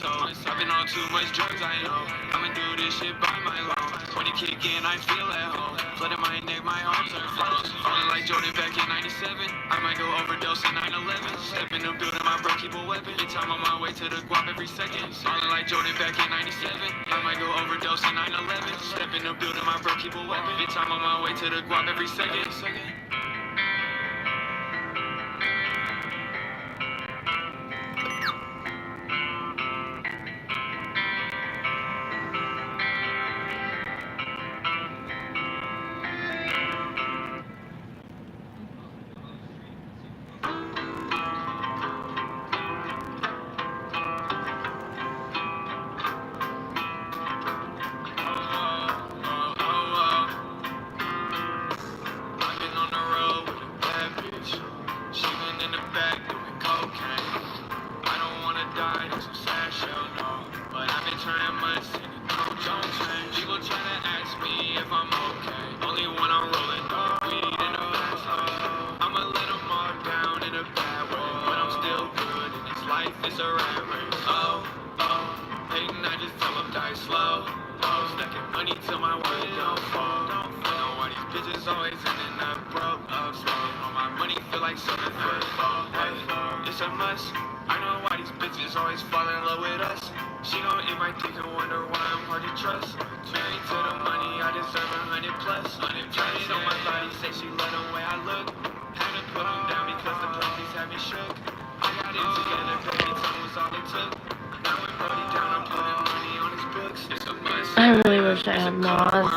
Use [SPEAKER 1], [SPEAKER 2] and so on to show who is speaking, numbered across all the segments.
[SPEAKER 1] soul. I've been on too much drugs, I know. I'ma do this shit by my loan. When it kick in, I feel at home. Blood in my neck, my arms are closed. Falling like Jordan back in 97. I might go overdose in 9/11. Step in the building, my bro keep a weapon. Bitch, I'm on my way to the guap every second. Falling like Jordan back in 97. I might go overdose in 9/11. Step in the building, my bro keep a weapon. Bitch, I'm on my way to the guap every second.
[SPEAKER 2] I really wish I had mods.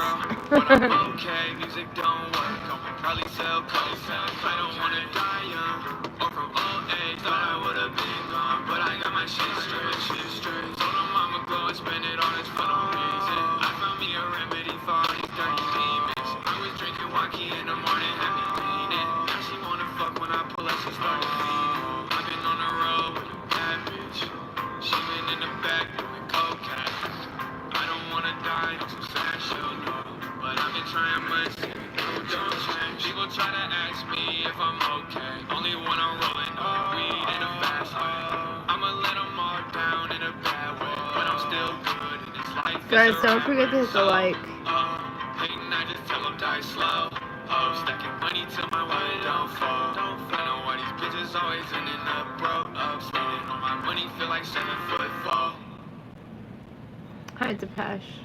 [SPEAKER 2] Guys, don't forget to hit the like. Hi, Depeche.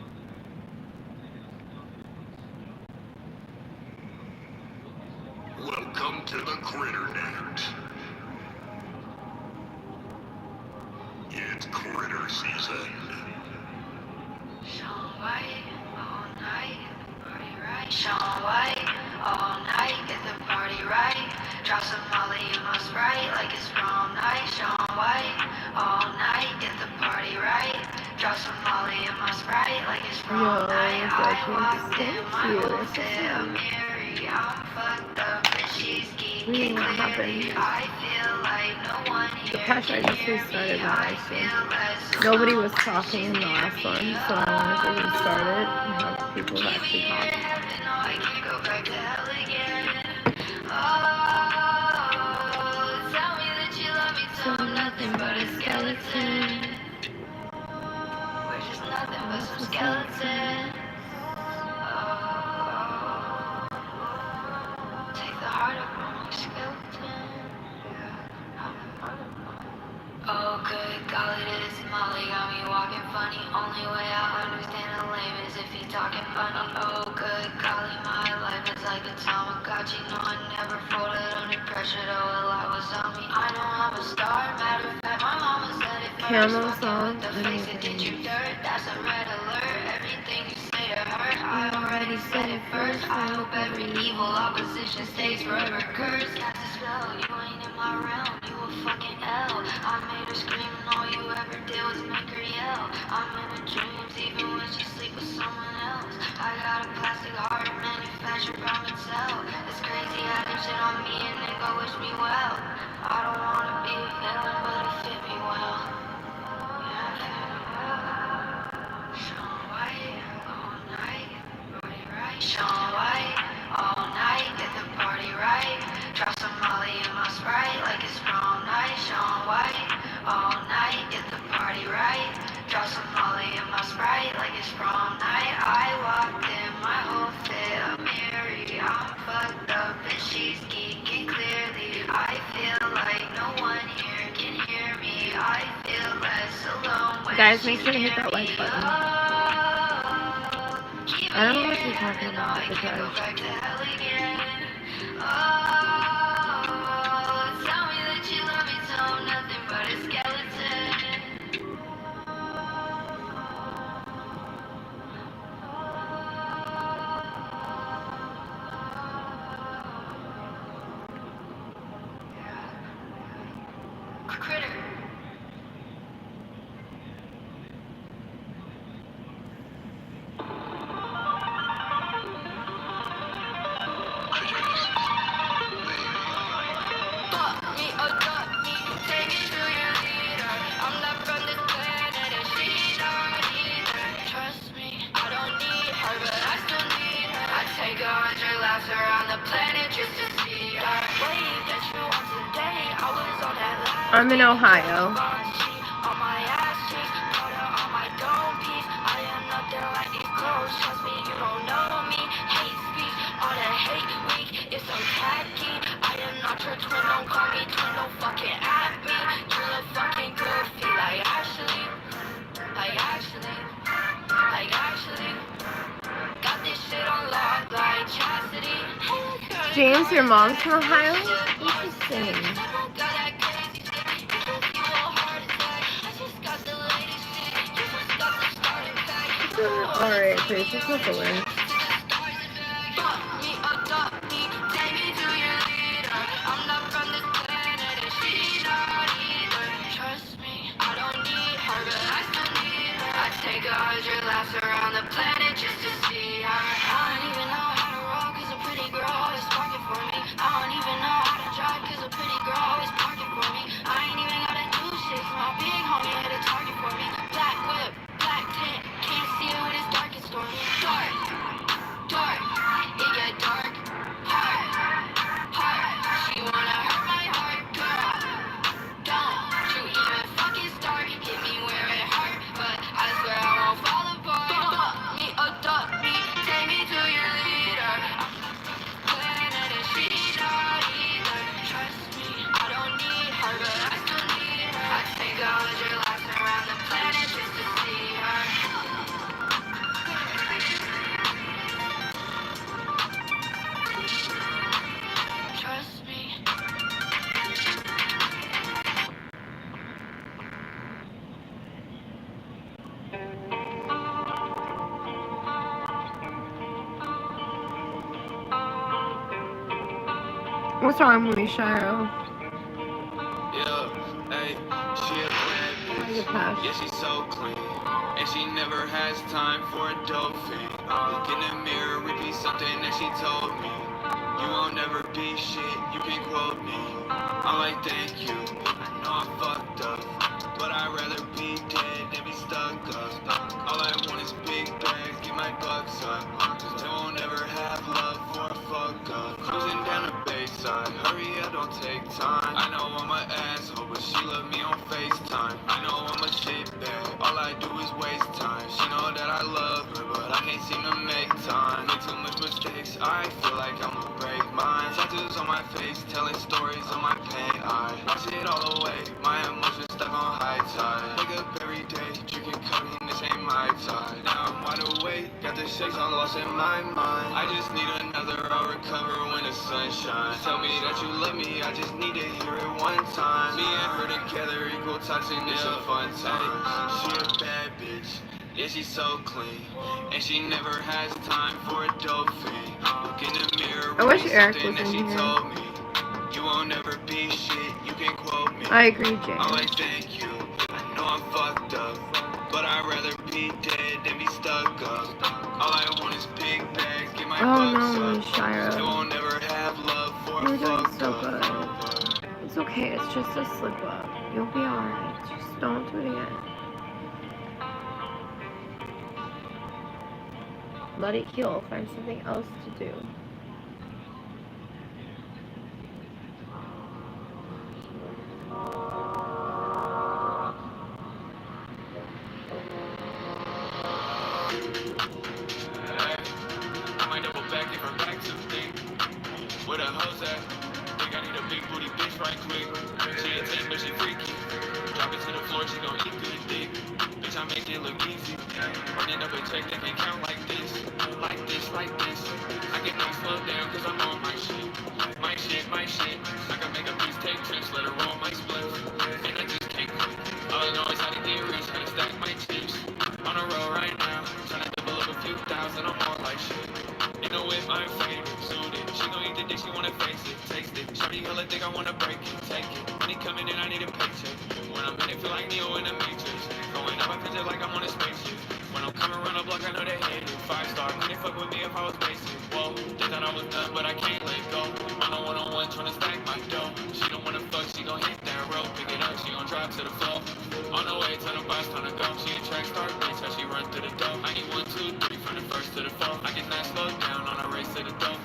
[SPEAKER 3] Welcome to the Critter Net. It's critter season.
[SPEAKER 4] Sean White, all night, party right. Sean White, all night, get the party right. Drop some Molly in my Sprite like it's prom night. Sean White, all night, get the party right. Drop some Molly in my Sprite like it's prom night. I walked in my hotel, Mary, I'm fucked up, but she's geeky clearly. I feel like no one here
[SPEAKER 2] Depeche, I just restarted my iTunes. Nobody was talking in the last one, so I wanted to restart it and have people actually talk.
[SPEAKER 4] I can't go back to hell again. Tell me that you love me, so I'm nothing but a skeleton. We're just nothing but some skeletons. Take the heart of my skeleton. Oh, good golly, this Molly got me walking funny. Only way I understand a lame is if he talking funny. Oh, good golly, my life is like a Tamagotchi. No, I never folded under pressure, though a lot was on me. I know I'm a star, matter of fact, my mama said it first.
[SPEAKER 2] Camel song.
[SPEAKER 4] The face that did you dirt, that's a red alert. Everything you say to her, I already said it first. I hope every evil opposition stays forever cursed. Cast a spell, you ain't in my realm, you a fucking L. I made her scream and all you ever did was make her yell. I'm in her dreams even when she sleep with someone else. I got a plastic heart manufactured by Mattel. It's crazy how they shit on me and they go wish me well. I don't wanna be a villain, but it fit me well. Yeah, it fit me well. Sean White, all night, party right. Sean White, all night, get the party right. Drop some Molly in my Sprite like it's prom night. Sean White, all night, get the party right.
[SPEAKER 2] Guys, make sure to hit that like button. I don't know what you're talking about because
[SPEAKER 4] tell me that you love me, so I'm nothing but a skeleton. Critter.
[SPEAKER 2] I'm in Ohio. James, your mom's from Ohio? Interesting. Alright, please, just look away.
[SPEAKER 4] Take 100 laps around the planet just to see her. I don't even know how to roll cause a pretty girl always parking for me. I don't even know how to drive cause a pretty girl always parking for me. I ain't even gotta do shit, my big homie hit a target for me. Black whip, black tint, can't see it when it's dark and stormy. Dark, dark, it get dark. Hard, hard, she wanna hurt my heart, girl. Don't you even fucking start, hit me where it hurt, but I swear I won't fall apart. Adopt me, take me to your leader. Planet and she's not either. Trust me, I don't need her, but I still need her. I take 100 laps around the planet just to see her. Trust me.
[SPEAKER 2] What's wrong with me, Cheryl?
[SPEAKER 1] Yeah, hey, she a bad
[SPEAKER 2] Your
[SPEAKER 1] bitch.
[SPEAKER 2] past.
[SPEAKER 1] Yeah, she's so clean. And she never has time for a dope fiend. Look in the mirror, repeat something that she told me. You won't never be shit, you can quote me. I'm like, thank you, I know I'm fucked up, but I'd rather be dead than be stuck up. All I want is big bags, get my bucks up. Cause they won't ever have love for a fuck up. Cruising down the bayside, hurry up, don't take time. I know I'm an asshole, but she love me on FaceTime. I know I'm a shitbag, all I do is waste time. She know that I love her, but I can't seem to make time. Make too much mistakes, I feel like I'ma break mine. Tattoos on my face, telling stories on my pain. I wash it all away, my emotions stuck on high tide. Wake up every day, drinking codeine, this ain't my tide. Now I'm wide awake, got the shakes all lost in my mind. I just need another, I'll recover when the sun shines. Tell me that you love me, I just need to hear it one time. Me and her together equal toxic, it's a fun time. She a bad bitch. Yeah, she's so clean, and she never has time for a dope fiend. Look in the mirror,
[SPEAKER 2] I wish
[SPEAKER 1] repeat
[SPEAKER 2] Eric
[SPEAKER 1] something
[SPEAKER 2] was
[SPEAKER 1] that
[SPEAKER 2] in
[SPEAKER 1] she
[SPEAKER 2] here.
[SPEAKER 1] told me. You won't never be shit, you can quote me.
[SPEAKER 2] I agree,
[SPEAKER 1] I'm
[SPEAKER 2] James.
[SPEAKER 1] like, thank you, I know I'm fucked up, but I'd rather be dead than be stuck up. All I want is big bags, get my
[SPEAKER 2] Oh
[SPEAKER 1] bucks
[SPEAKER 2] no,
[SPEAKER 1] up.
[SPEAKER 2] Shira.
[SPEAKER 1] They won't never have love for
[SPEAKER 2] You're
[SPEAKER 1] a
[SPEAKER 2] doing
[SPEAKER 1] fuck
[SPEAKER 2] so
[SPEAKER 1] up.
[SPEAKER 2] good. It's okay, it's just a slip up. You'll be alright. Just don't do it again. Let it heal. Find something else to do.
[SPEAKER 1] I might double back if her back too thick. Where the hoes at? Think I need a big booty bitch right quick. She a 10, but she freaky. Drop it to the floor, she gon' eat good dick. Bitch, I make it look easy. Running up a check that can count like this. Like this, like this. I cannot slow down cause I'm on my shit. My shit, my shit. I can make a beast take trips, let her roll my split. And I just can't quit. All I know is how to get rich, how to stack my chips. On a roll right now, trying to double up a few thousand, I'm more like shit. In the whip, I'm faded, suited. She gon' eat the dick, she wanna face it, taste it. Shawty hella think I wanna break it, take it. Money coming in, I need a paycheck. When I'm in it, feel like Neo in the Matrix. Going up, I picture like I'm on a spaceship. When I'm coming around the block, I know they hate it. 5-star, couldn't fuck with me if I was basic. Whoa, they thought I was done, but I can't let go. On a one-on-one, tryna stack my dough. She don't wanna fuck, she gon' hit that rope. Pick it up, she gon' drop to the floor. On the way, tell the boss, time to go. She a track star, bitch, how she run through the door. I need 1, 2, 3, from the first to the fourth. I cannot slow down on a race to the door.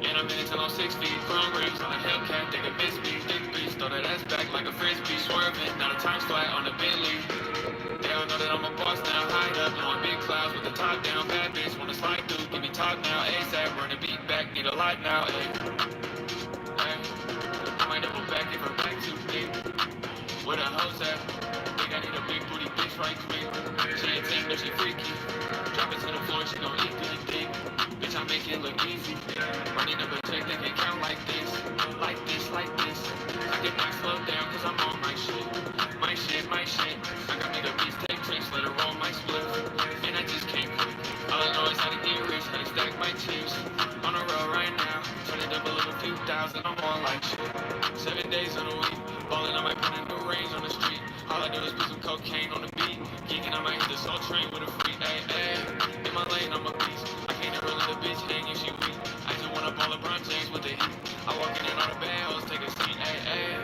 [SPEAKER 1] And I'm in it till I'm 6 feet. Chrome rims on a Hellcat, they can miss me. Big beast, throw that ass back like a frisbee. Swerving, now the time's flat on the Bentley. They all know that I'm a boss now. Hide up, blowing big clouds with the top down. Bad bitch, wanna slide through, give me top now. ASAP, run the beat back, need a lot now. Ay. Ay. I might double back if her back too thick. Where the hoes at? Think I need a big booty bitch right quick. She ain't team, but she freaky. Drop it to the floor, she gon' eat good dick. Bitch, I make it look easy. Running up a check that can count like this. Like this, like this. I cannot slow down cause I'm on my shit. My shit, my shit. I can make a beast take trips, let her roll my split. And I just can't quit. All I know is how to get rich, how to stack my chips. On a roll right now, trying to double up a few thousand, I'm more like shit. 7 days of the week, ballin', I might put a new range on the street. All I do is put some cocaine on the beat. Geeking, I might hit the soul train with a free. Ay, ay. In my lane, I'm a beast. I can't even let the bitch hang if she weak. I just wanna ball LeBron James with the heat. I walk in and all the bad hoes take a seat. Ay, ay.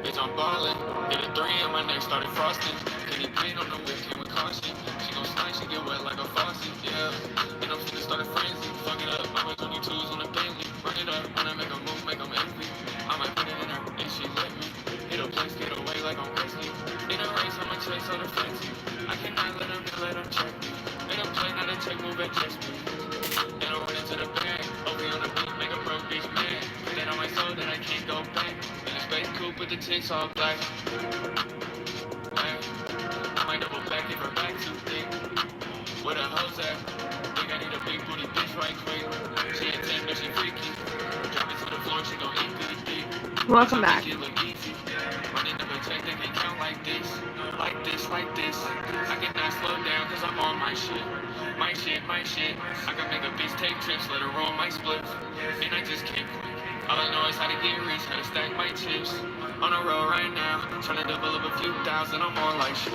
[SPEAKER 1] Bitch, I'm ballin'. Hit a 3 and my neck started frosting. Kenny Payne on the whip came with caution. She gon' slide, she get wet like a faucet. Yeah. And I'm finna start a frenzy. Fuck it up. I'm a 22s on the Bentley. Run it up. When I make a move, make them envy. I might put it in her and she let me. Hit a place, get away like I'm Wesley. In a race, I'ma chase all the fancy. I cannot let them check me. They don't play, now they check, move at chest me. Then I run into the bag. OB on the beat, make a broke bitch mad. Put it on my soul that I can't go back. In a space coupe with the tits all black. Ay, I might double back if her back too thick. Where the hoes at? Think I need a big booty bitch right quick. She ain't 10, but she freaky. Drop it to the floor, she gon' eat good dick.
[SPEAKER 2] Welcome back.
[SPEAKER 1] Running up a check that can count like this. Like this, like this. I cannot slow down cause I'm on my shit. My shit, my shit. I can make a beast take trips, let her roll my split. And I just can't quit. All I know is how to get rich, how to stack my chips. On a roll right now, trying to double up a few thousand, I'm more like shit.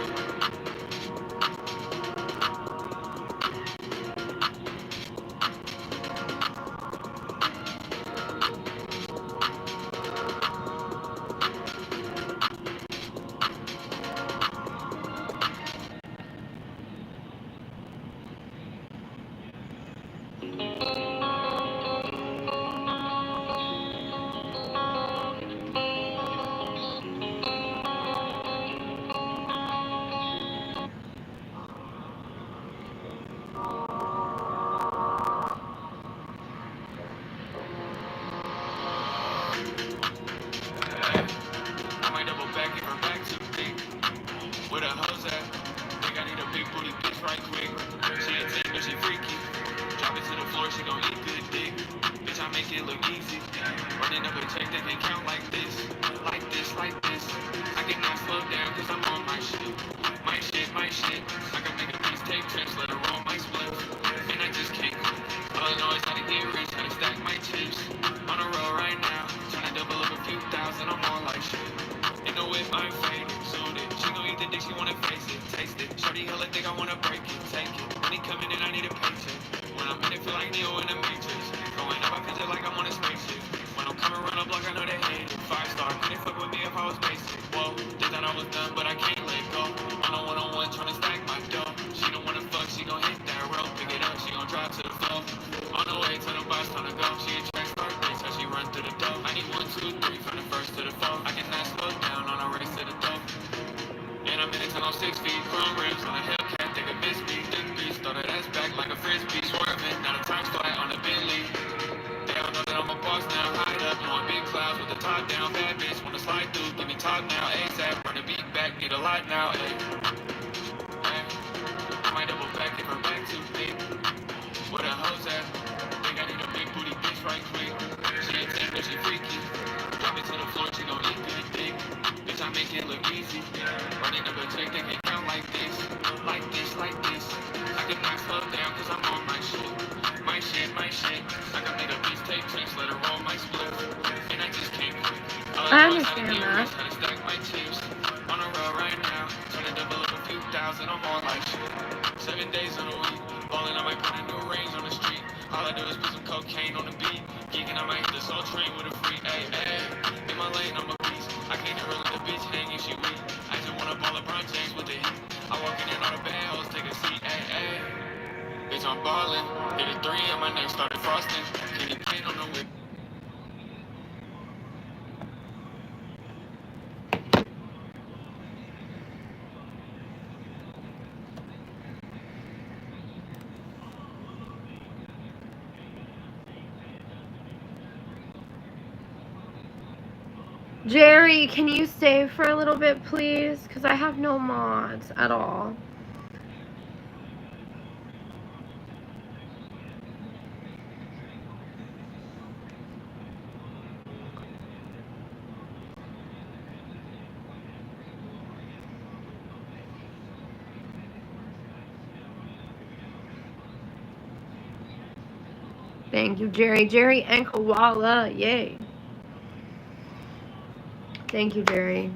[SPEAKER 1] Down, bad bitch, wanna slide through, give me top now, ASAP, run the beat back, need a lot now, ayy. bet she freaky. Drop me to the floor, she gon' eat good dick. Bitch, I make it look easy. Running up a check, they can't count like this. Like this, like this. I can not slow down, cause I'm on my shit. My shit, my shit. I can make a bitch take trips, let her roll my split. And I just can't quit.
[SPEAKER 2] I understand that.
[SPEAKER 1] Trying to stack my chips. On a roll right now. Trying to double up a few thousand, I'm on like shit. 7 days of the week. Ballin', I might put a new range on the street. All I do is put some cocaine on the beat. Geeking, I might hit the soul train with a free. Ayy, ayy. In my lane, I'm a beast. I can't even let the bitch hang if she weak. I just wanna ball LeBron James with the heat. I walk in and all the bad hoes take a seat. Ayy, ayy. Bitch, I'm ballin'. Hit a 3 and my name started frosting. Can you paint on the whip?
[SPEAKER 2] Jerry, can you stay for a little bit, please? Because I have no mods at all. Thank you, Jerry. Jerry and Koala. Yay. Thank you, Jerry.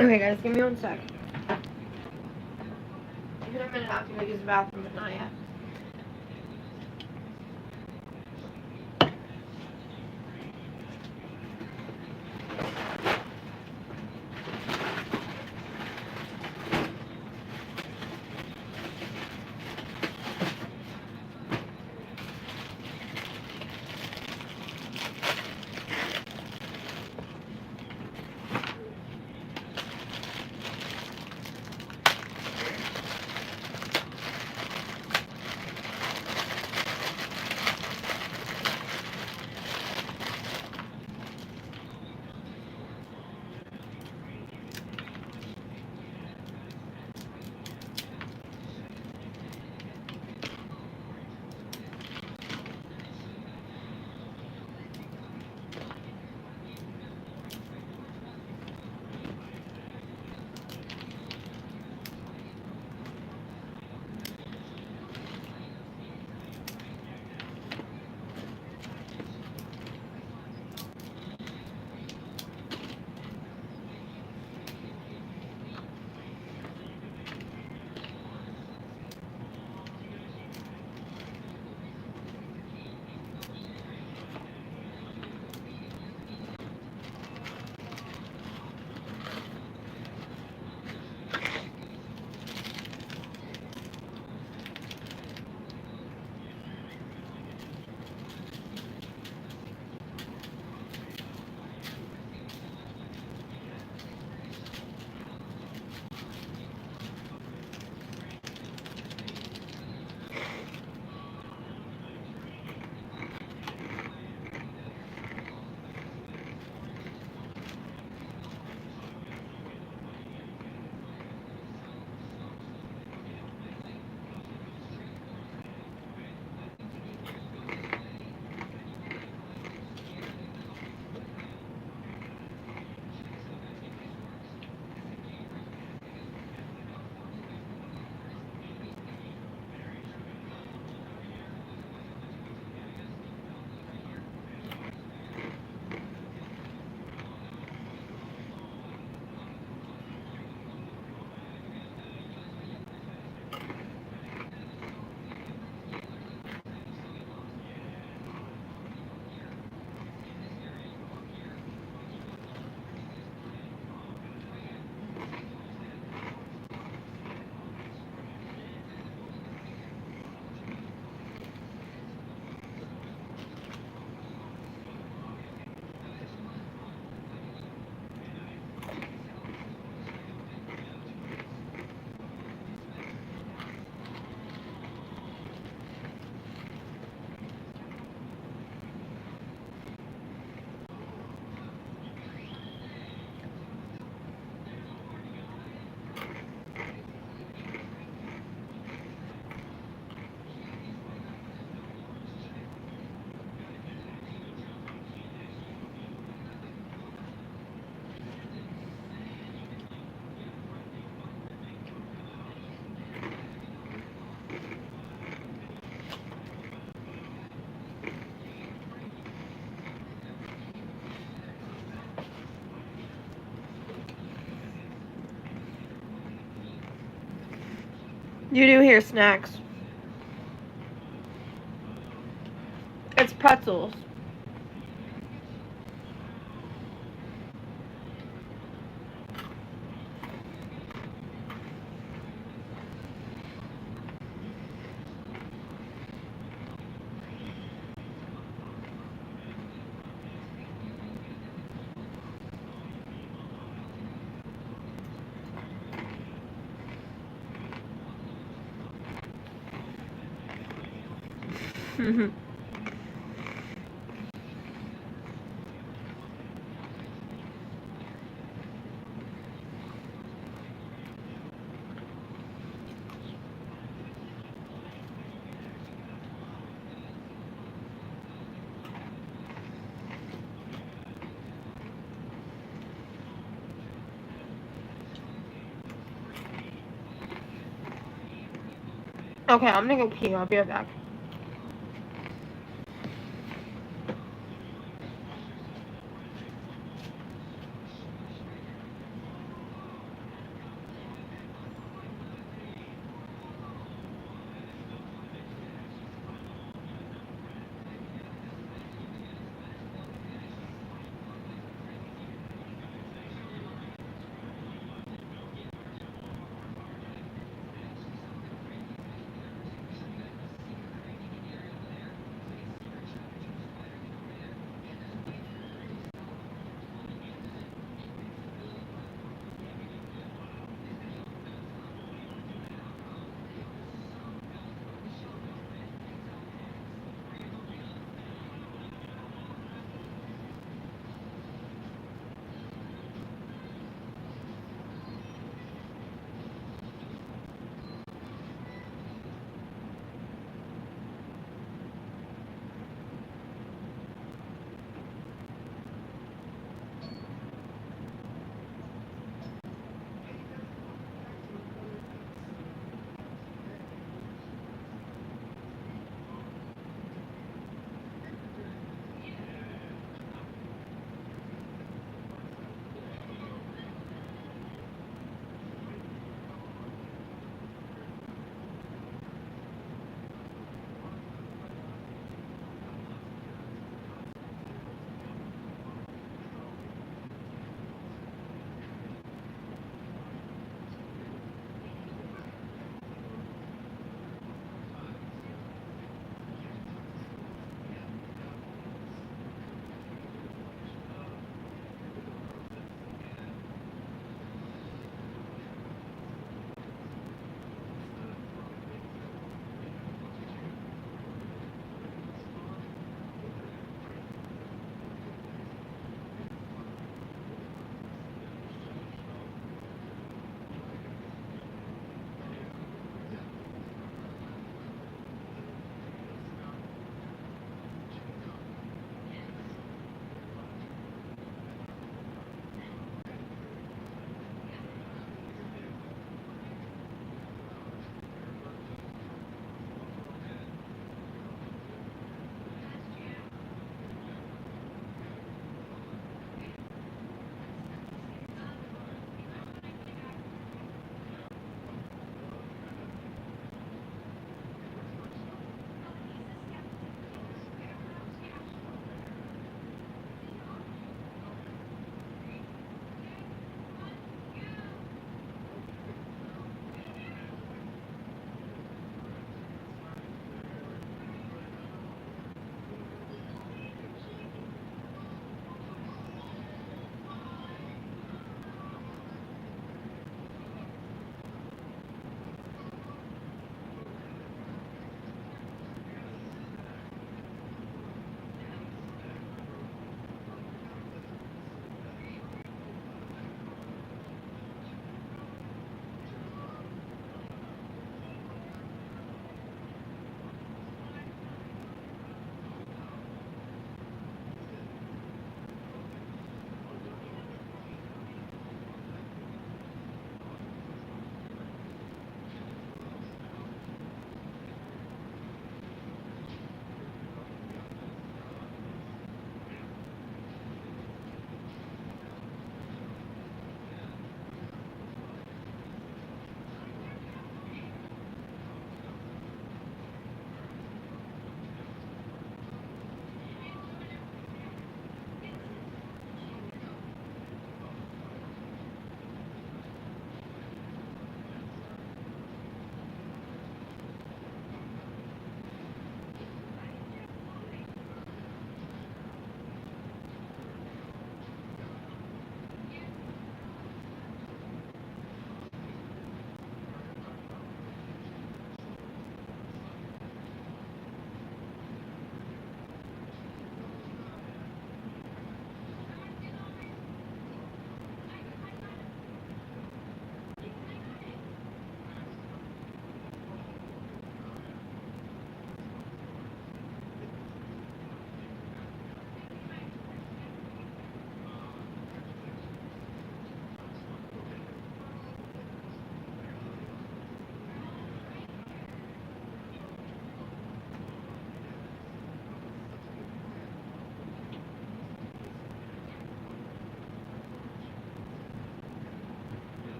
[SPEAKER 2] Okay, guys, give me 1 sec. In a minute, I have to go use the bathroom, but not yet. You do hear snacks. It's pretzels. Okay, I'm gonna go pee. I'll be right back.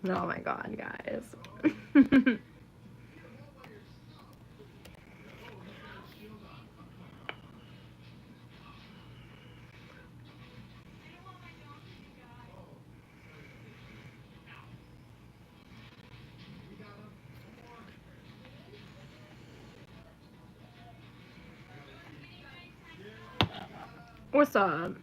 [SPEAKER 2] Oh my god, guys. What's up?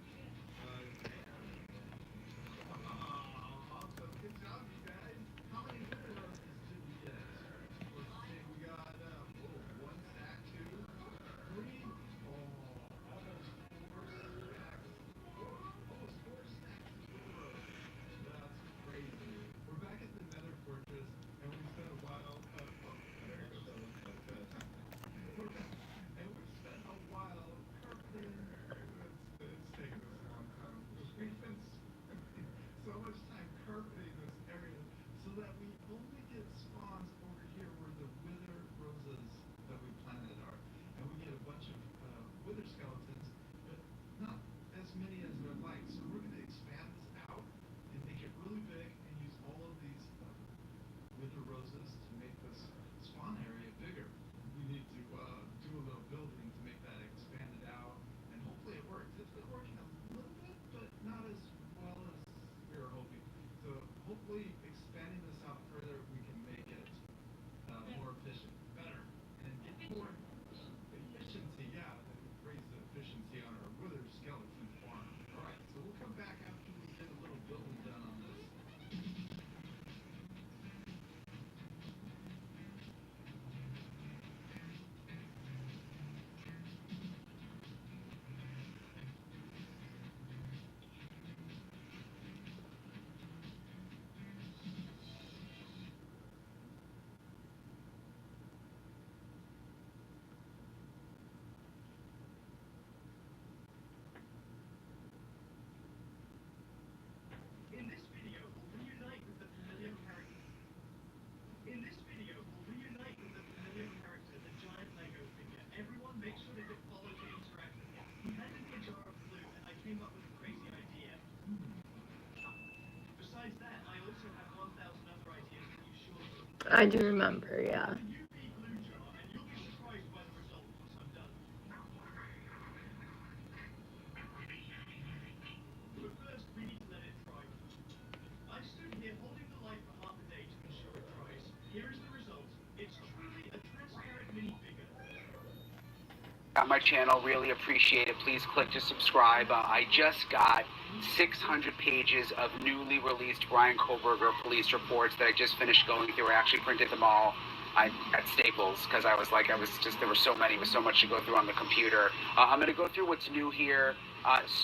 [SPEAKER 2] I do remember, yeah.
[SPEAKER 5] On my channel, really appreciate it. Please click to subscribe. I just got 600 pages of newly released Bryan Kohberger police reports that I just finished going through. I actually printed them all at Staples because there were so many, with so much to go through on the computer. I'm going to go through what's new here.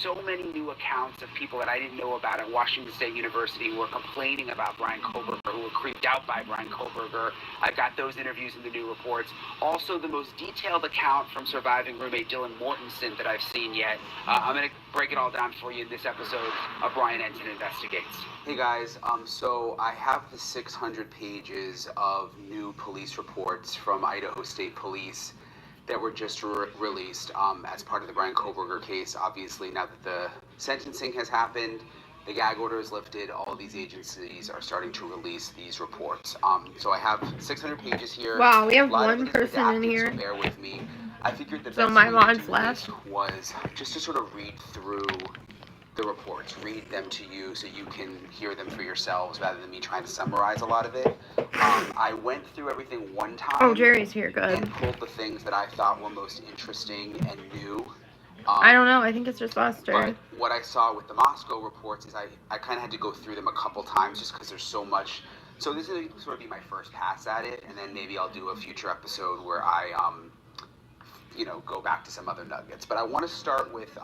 [SPEAKER 5] So many new accounts of people that I didn't know about at Washington State University who were complaining about Bryan Kohberger, who were creeped out by Bryan Kohberger. I've got those interviews in the new reports. Also, the most detailed account from surviving roommate Dylan Mortensen that I've seen yet. I'm going to break it all down for you in this episode of Bryan Ensign Investigates. Hey guys, so I have the 600 pages of new police reports from Idaho State Police that were just released as part of the Bryan Kohberger case. Obviously, now that the sentencing has happened, the gag order is lifted, all of these agencies are starting to release these reports. So I have 600 pages here.
[SPEAKER 2] Wow, we have one person in here.
[SPEAKER 5] So bear with me. I figured the
[SPEAKER 2] So
[SPEAKER 5] best
[SPEAKER 2] my
[SPEAKER 5] way
[SPEAKER 2] mom's
[SPEAKER 5] to do
[SPEAKER 2] left.
[SPEAKER 5] this was just to sort of read through the reports, read them to you so you can hear them for yourselves rather than me trying to summarize a lot of it. I went through everything one time.
[SPEAKER 2] Oh, Jerry's here, good.
[SPEAKER 5] And pulled the things that I thought were most interesting and new.
[SPEAKER 2] I don't know, I think it's just us, Jerry.
[SPEAKER 5] But what I saw with the Moscow reports is I kind of had to go through them a couple times just because there's so much. So this is going to sort of be my first pass at it, and then maybe I'll do a future episode where I, go back to some other nuggets. But I want to start with,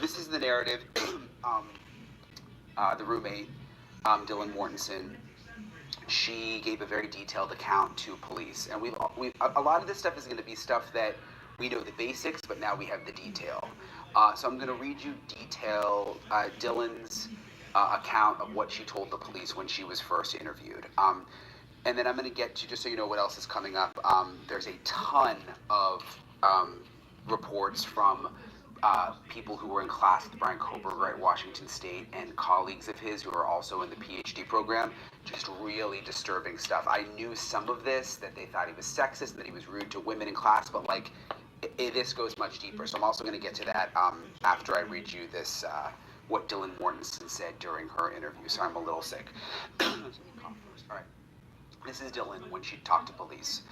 [SPEAKER 5] this is the narrative, the roommate, Dylan Mortensen. She gave a very detailed account to police, and a lot of this stuff is going to be stuff that We know the basics, but now we have the detail. So I'm going to read you Dylan's account of what she told the police when she was first interviewed. And then I'm going to get to, just so you know what else is coming up, there's a ton of reports from people who were in class with Brian Koberger at Washington State and colleagues of his who are also in the PhD program. Just really disturbing stuff. I knew some of this, that they thought he was sexist and that he was rude to women in class, but like, this goes much deeper. So I'm also going to get to that after I read you this, what Dylan Mortensen said during her interview. So I'm a little sick. All right. This is Dylan when she talked to police.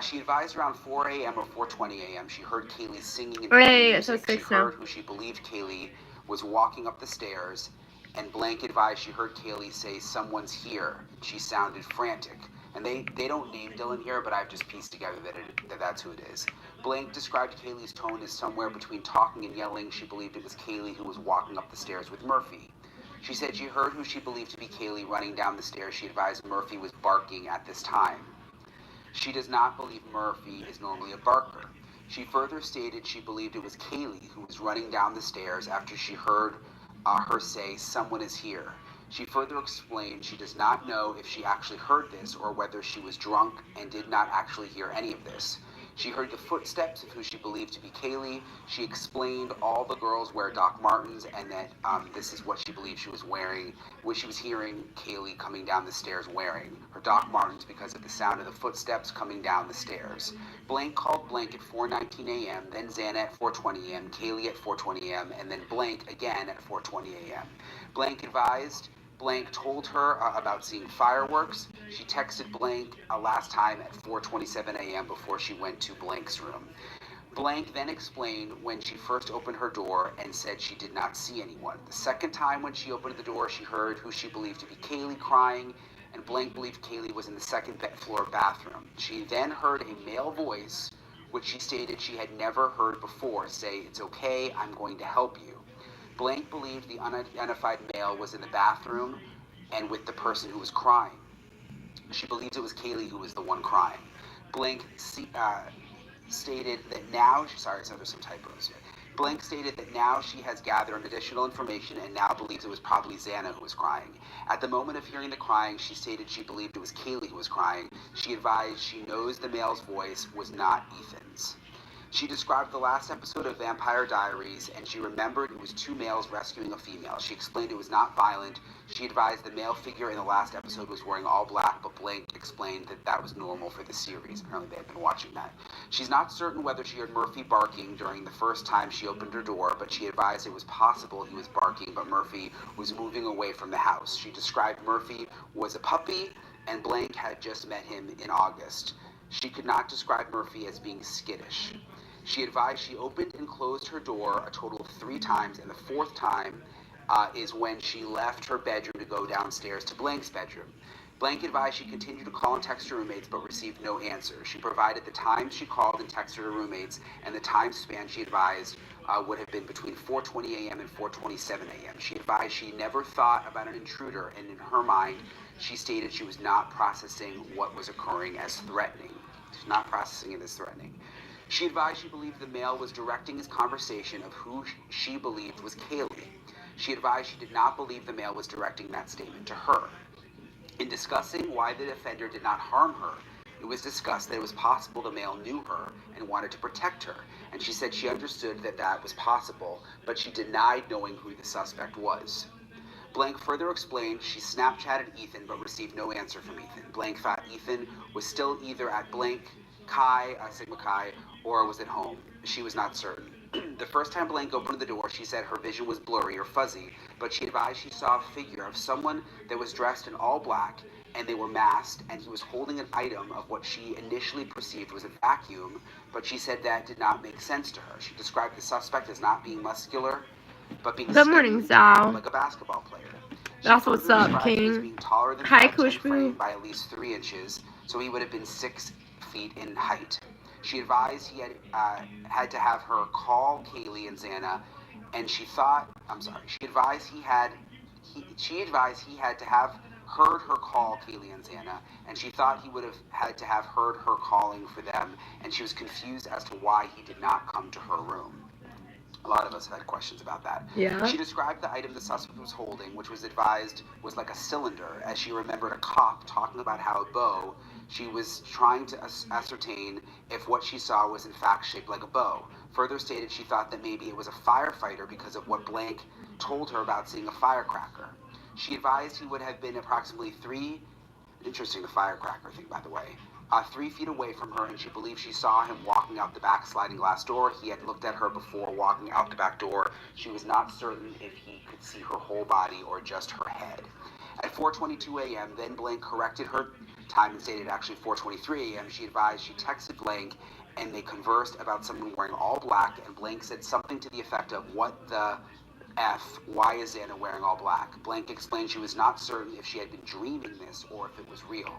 [SPEAKER 5] She advised around 4 a.m. or 4:20 a.m. she heard Kaylee singing and playing music. She heard who she believed Kaylee was walking up the stairs, and blank advised she heard Kaylee say, "Someone's here." She sounded frantic. And they don't name Dylan here, but I've just pieced together that that's who it is. Blank described Kaylee's tone as somewhere between talking and yelling. She believed it was Kaylee who was walking up the stairs with Murphy. She said she heard who she believed to be Kaylee running down the stairs. She advised Murphy was barking at this time. She does not believe Murphy is normally a barker. She further stated she believed it was Kaylee who was running down the stairs after she heard her say, "Someone is here." She further explained she does not know if she actually heard this or whether she was drunk and did not actually hear any of this. She heard the footsteps of who she believed to be Kaylee. She explained all the girls wear Doc Martens and that this is what she believed she was wearing, what she was hearing Kaylee coming down the stairs wearing, her Doc Martens, because of the sound of the footsteps coming down the stairs. Blank called Blank at 4:19 a.m., then Xana at 4:20 a.m., Kaylee at 4:20 a.m., and then Blank again at 4:20 a.m. Blank advised Blank told her about seeing fireworks. She texted Blank last time at 4:27 a.m. before she went to Blank's room. Blank then explained when she first opened her door and said she did not see anyone. The second time when she opened the door, she heard who she believed to be Kaylee crying, and Blank believed Kaylee was in the second floor bathroom. She then heard a male voice, which she stated she had never heard before, say, "It's okay, I'm going to help you." Blank believed the unidentified male was in the bathroom and with the person who was crying. She believed it was Kaylee who was the one crying. Blank stated that now, there's some typos here. Blank stated that now she has gathered additional information and now believes it was probably Xana who was crying. At the moment of hearing the crying, she stated she believed it was Kaylee who was crying. She advised she knows the male's voice was not Ethan's. She described the last episode of Vampire Diaries, and she remembered it was two males rescuing a female. She explained it was not violent. She advised the male figure in the last episode was wearing all black, but Blank explained that that was normal for the series. Apparently they had been watching that. She's not certain whether she heard Murphy barking during the first time she opened her door, but she advised it was possible he was barking, but Murphy was moving away from the house. She described Murphy was a puppy, and Blank had just met him in August. She could not describe Murphy as being skittish. She advised she opened and closed her door a total of 3 times, and the 4th time is when she left her bedroom to go downstairs to Blank's bedroom. Blank advised she continued to call and text her roommates but received no answer. She provided the times she called and texted her roommates, and the time span she advised would have been between 4:20 a.m. and 4:27 a.m. She advised she never thought about an intruder, and in her mind, she stated she was not processing what was occurring as threatening. She's not processing it as threatening. She advised she believed the male was directing his conversation of who she believed was Kaylee. She advised she did not believe the male was directing that statement to her. In discussing why the offender did not harm her, it was discussed that it was possible the male knew her and wanted to protect her, and she said she understood that that was possible, but she denied knowing who the suspect was. Blank further explained she Snapchatted Ethan but received no answer from Ethan. Blank thought Ethan was still either at Blank Sigma Chi, or was at home. She was not certain. The first time Blank opened the door, she said her vision was blurry or fuzzy, but she advised she saw a figure of someone that was dressed in all black, and they were masked, and he was holding an item of what she initially perceived was a vacuum, but she said that did not make sense to her. She described the suspect as not being muscular, but being
[SPEAKER 2] Good morning, Zal.
[SPEAKER 5] like a basketball player.
[SPEAKER 2] That's what's up, King. Hi, Kushbu.
[SPEAKER 5] By at least 3 inches, so he would have been 6 feet in height. She advised he had to have her call Kaylee and Xana, and she advised he had to have heard her call Kaylee and Xana, and she thought he would have had to have heard her calling for them, and she was confused as to why he did not come to her room. A lot of us have had questions about that.
[SPEAKER 2] Yeah.
[SPEAKER 5] She described the item the suspect was holding, which was advised was like a cylinder, as she remembered a cop talking about how a bow, she was trying to ascertain if what she saw was in fact shaped like a bow. Further stated she thought that maybe it was a firefighter because of what Blank told her about seeing a firecracker. She advised he would have been approximately interesting the firecracker thing, by the way, 3 feet away from her, and she believed she saw him walking out the back sliding glass door. He had looked at her before walking out the back door. She was not certain if he could see her whole body or just her head. At 4:22 a.m., then Blank corrected her time and stated actually 4:23 a.m. She advised she texted Blank, and they conversed about someone wearing all black, and Blank said something to the effect of, "What the F, why is Xana wearing all black?" Blank explained she was not certain if she had been dreaming this or if it was real.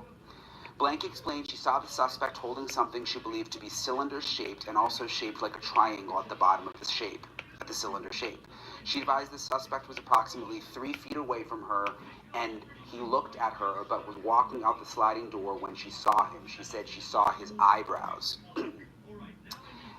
[SPEAKER 5] Blank explained she saw the suspect holding something she believed to be cylinder-shaped and also shaped like a triangle at the bottom of the cylinder shape. She advised the suspect was approximately 3 feet away from her, and he looked at her but was walking out the sliding door when she saw him. She said she saw his eyebrows.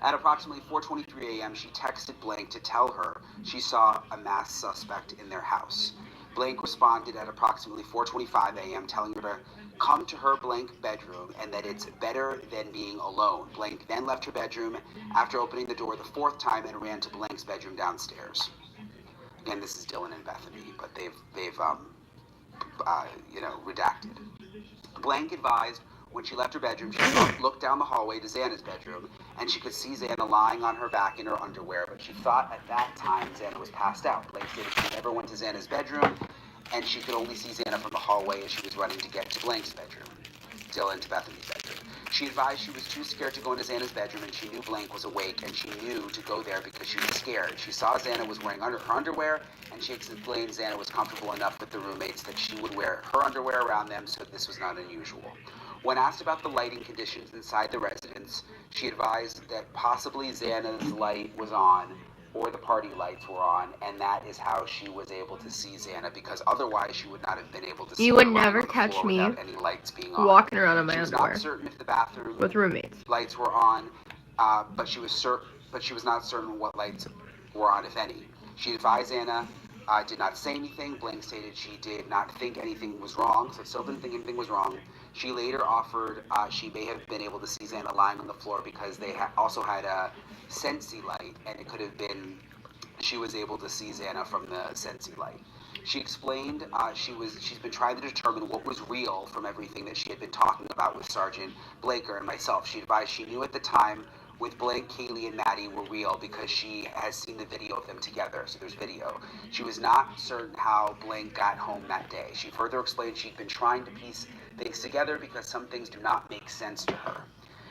[SPEAKER 5] At approximately 4:23 a.m., she texted Blank to tell her she saw a masked suspect in their house. Blank responded at approximately 4:25 a.m., telling her to come to her Blank bedroom and that it's better than being alone. Blank then left her bedroom after opening the door the 4th time and ran to Blank's bedroom downstairs. Again, this is Dylan and Bethany, but they've redacted. Blank advised when she left her bedroom, she looked down the hallway to Xana's bedroom, and she could see Xana lying on her back in her underwear, but she thought at that time Xana was passed out. Blank stated she never went to Xana's bedroom, and she could only see Xana from the hallway as she was running to get to Blank's bedroom, Dylan to Bethany's bedroom. She advised she was too scared to go into Xana's bedroom, and she knew Blank was awake, and she knew to go there because she was scared. She saw Xana was wearing her underwear, and she explained Xana was comfortable enough with the roommates that she would wear her underwear around them, so this was not unusual. When asked about the lighting conditions inside the residence, she advised that possibly Xana's light was on, or the party lights were on, and that is how she was able to see Xana, because otherwise she would not have been able to see
[SPEAKER 2] You would
[SPEAKER 5] her lying
[SPEAKER 2] never
[SPEAKER 5] on the
[SPEAKER 2] catch
[SPEAKER 5] floor
[SPEAKER 2] me
[SPEAKER 5] without any lights being on.
[SPEAKER 2] walking around in my
[SPEAKER 5] She was
[SPEAKER 2] underwear
[SPEAKER 5] not certain if the bathroom
[SPEAKER 2] with roommates.
[SPEAKER 5] lights were on, but she was not certain what lights were on, if any. She advised Xana did not say anything. Blank stated she did not think anything was wrong, so still didn't think anything was wrong. She later offered she may have been able to see Xana lying on the floor because they also had a Sensi light, and it could have been she was able to see Xana from the Sensi light. She explained she's been trying to determine what was real from everything that she had been talking about with Sergeant Blaker and myself. She advised she knew at the time with Blank, Kaylee, and Maddie were real because she has seen the video of them together, so there's video. She was not certain how Blank got home that day. She further explained she'd been trying to piece things together because some things do not make sense to her.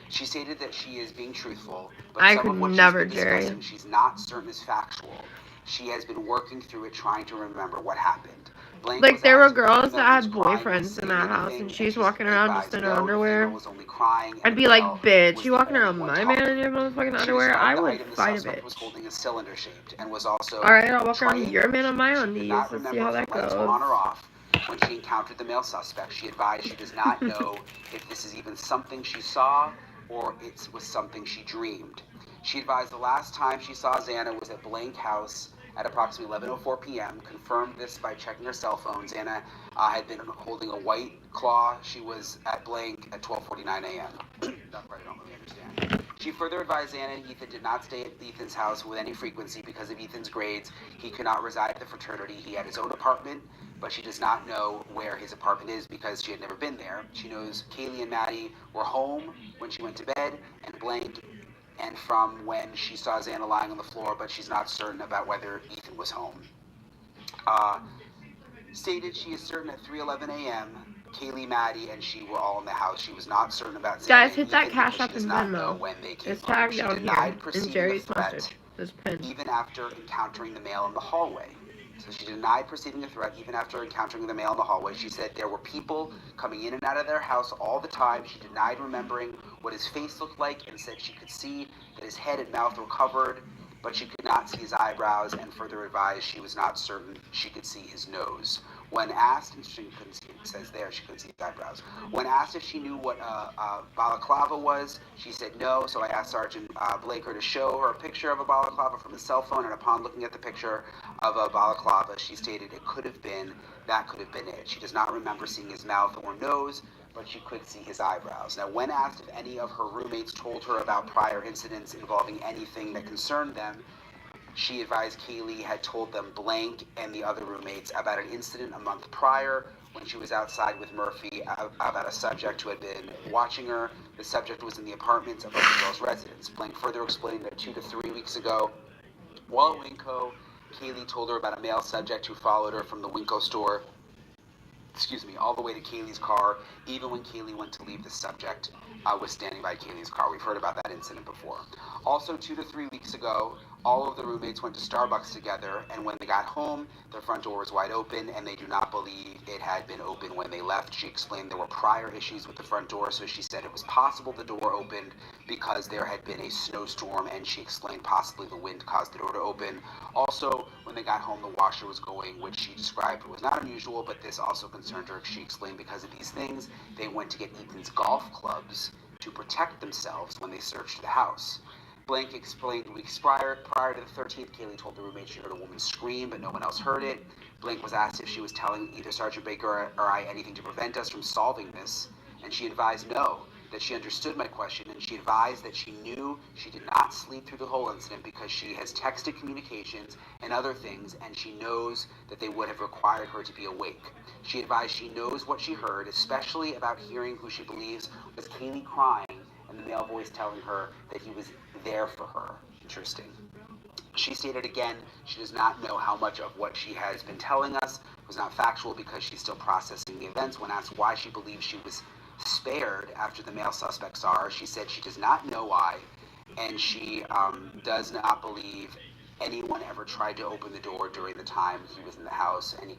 [SPEAKER 5] She stated that she is being truthful, but
[SPEAKER 2] I
[SPEAKER 5] some
[SPEAKER 2] could
[SPEAKER 5] of what
[SPEAKER 2] never,
[SPEAKER 5] she's been
[SPEAKER 2] Jerry.
[SPEAKER 5] discussing she's not certain is factual. She has been working through it, trying to remember what happened. Blank
[SPEAKER 2] Like,
[SPEAKER 5] was
[SPEAKER 2] there were
[SPEAKER 5] asked if
[SPEAKER 2] girls
[SPEAKER 5] the
[SPEAKER 2] that had
[SPEAKER 5] female was crying,
[SPEAKER 2] boyfriends
[SPEAKER 5] was
[SPEAKER 2] in
[SPEAKER 5] saying
[SPEAKER 2] that house,
[SPEAKER 5] anything,
[SPEAKER 2] and she's
[SPEAKER 5] she
[SPEAKER 2] walking around just
[SPEAKER 5] advised
[SPEAKER 2] in her
[SPEAKER 5] no, the
[SPEAKER 2] underwear.
[SPEAKER 5] female was only crying, and
[SPEAKER 2] I'd
[SPEAKER 5] the
[SPEAKER 2] be like,
[SPEAKER 5] male
[SPEAKER 2] bitch,
[SPEAKER 5] was
[SPEAKER 2] you
[SPEAKER 5] the
[SPEAKER 2] walking
[SPEAKER 5] only
[SPEAKER 2] around
[SPEAKER 5] one
[SPEAKER 2] my
[SPEAKER 5] talking.
[SPEAKER 2] man in your motherfucking
[SPEAKER 5] She
[SPEAKER 2] underwear?
[SPEAKER 5] described
[SPEAKER 2] I
[SPEAKER 5] the
[SPEAKER 2] would
[SPEAKER 5] item the
[SPEAKER 2] fight a
[SPEAKER 5] suspect was
[SPEAKER 2] bitch.
[SPEAKER 5] holding a cylinder shaped and was also
[SPEAKER 2] Alright, I'll walk around
[SPEAKER 5] triangular
[SPEAKER 2] your man on my
[SPEAKER 5] shaped. She
[SPEAKER 2] undies.
[SPEAKER 5] could not
[SPEAKER 2] Let's see
[SPEAKER 5] remember
[SPEAKER 2] how
[SPEAKER 5] if
[SPEAKER 2] that
[SPEAKER 5] the lights were on or
[SPEAKER 2] goes.
[SPEAKER 5] off when she encountered the male suspect. She advised she does not know if this is even something she saw or it was something she dreamed. She advised the last time she saw Xana was at Blank House at approximately 11:04 p.m. Confirmed this by checking her cell phone. Xana had been holding a white claw. She was at Blank at 12:49 a.m. That part I don't really understand. She further advised Xana and Ethan did not stay at Ethan's house with any frequency because of Ethan's grades. He could not reside at the fraternity. He had his own apartment, but she does not know where his apartment is because she had never been there. She knows Kaylee and Maddie were home when she went to bed, and Blank and from when she saw Xana lying on the floor, but she's not certain about whether Ethan was home. Stated she is certain at 3:11 a.m. Kaylee, Maddie, and she were all in the house. She was not certain about Xana
[SPEAKER 2] Guys,
[SPEAKER 5] and
[SPEAKER 2] hit that
[SPEAKER 5] Ethan
[SPEAKER 2] Cash
[SPEAKER 5] because
[SPEAKER 2] App
[SPEAKER 5] she does
[SPEAKER 2] and
[SPEAKER 5] not know
[SPEAKER 2] Venmo.
[SPEAKER 5] when they came
[SPEAKER 2] It's
[SPEAKER 5] home.
[SPEAKER 2] tagged
[SPEAKER 5] She
[SPEAKER 2] down
[SPEAKER 5] denied
[SPEAKER 2] here in
[SPEAKER 5] perceiving
[SPEAKER 2] Jerry's
[SPEAKER 5] the threat
[SPEAKER 2] message. This pin.
[SPEAKER 5] even after encountering the male in the hallway. So she denied perceiving a threat even after encountering the male in the hallway. She said there were people coming in and out of their house all the time. She denied remembering what his face looked like and said she could see that his head and mouth were covered, but she could not see his eyebrows, and further advised she was not certain she could see his nose. When asked, and she couldn't see, it says there she couldn't see his eyebrows. When asked if she knew what a balaclava was, she said no. So I asked Sergeant Blaker to show her a picture of a balaclava from his cell phone, and upon looking at the picture of a balaclava, she stated that could have been it. She does not remember seeing his mouth or nose, but she could see his eyebrows. Now, when asked if any of her roommates told her about prior incidents involving anything that concerned them, she advised Kaylee had told them blank and the other roommates about an incident a month prior when she was outside with Murphy about a subject who had been watching her. The subject was in the apartments of the girl's residence. Blank further explained that 2 to 3 weeks ago, while at Winco, Kaylee told her about a male subject who followed her from the Winco store, all the way to Kaylee's car, even when Kaylee went to leave. The subject was standing by Kaylee's car. We've heard about that incident before. Also, 2 to 3 weeks ago, all of the roommates went to Starbucks together, and when they got home, their front door was wide open, and they do not believe it had been open when they left. She explained there were prior issues with the front door, so she said it was possible the door opened because there had been a snowstorm, and she explained possibly the wind caused the door to open. Also, when they got home, the washer was going, which she described was not unusual, but this also concerned her. She explained because of these things, they went to get Ethan's golf clubs to protect themselves when they searched the house. Blank explained weeks prior to the 13th, Kaylee told the roommate she heard a woman scream, but no one else heard it. Blank was asked if she was telling either Sergeant Baker or I anything to prevent us from solving this, and she advised no, that she understood my question, and she advised that she knew she did not sleep through the whole incident because she has texted communications and other things, and she knows that they would have required her to be awake. She advised she knows what she heard, especially about hearing who she believes was Kaylee crying, and the male voice telling her that he was there for her. Interesting. She stated again she does not know how much of what she has been telling us was not factual because she's still processing the events. When asked why she believes she was spared after the male suspect saw her, she said she does not know why, and she does not believe anyone ever tried to open the door during the time he was in the house, and he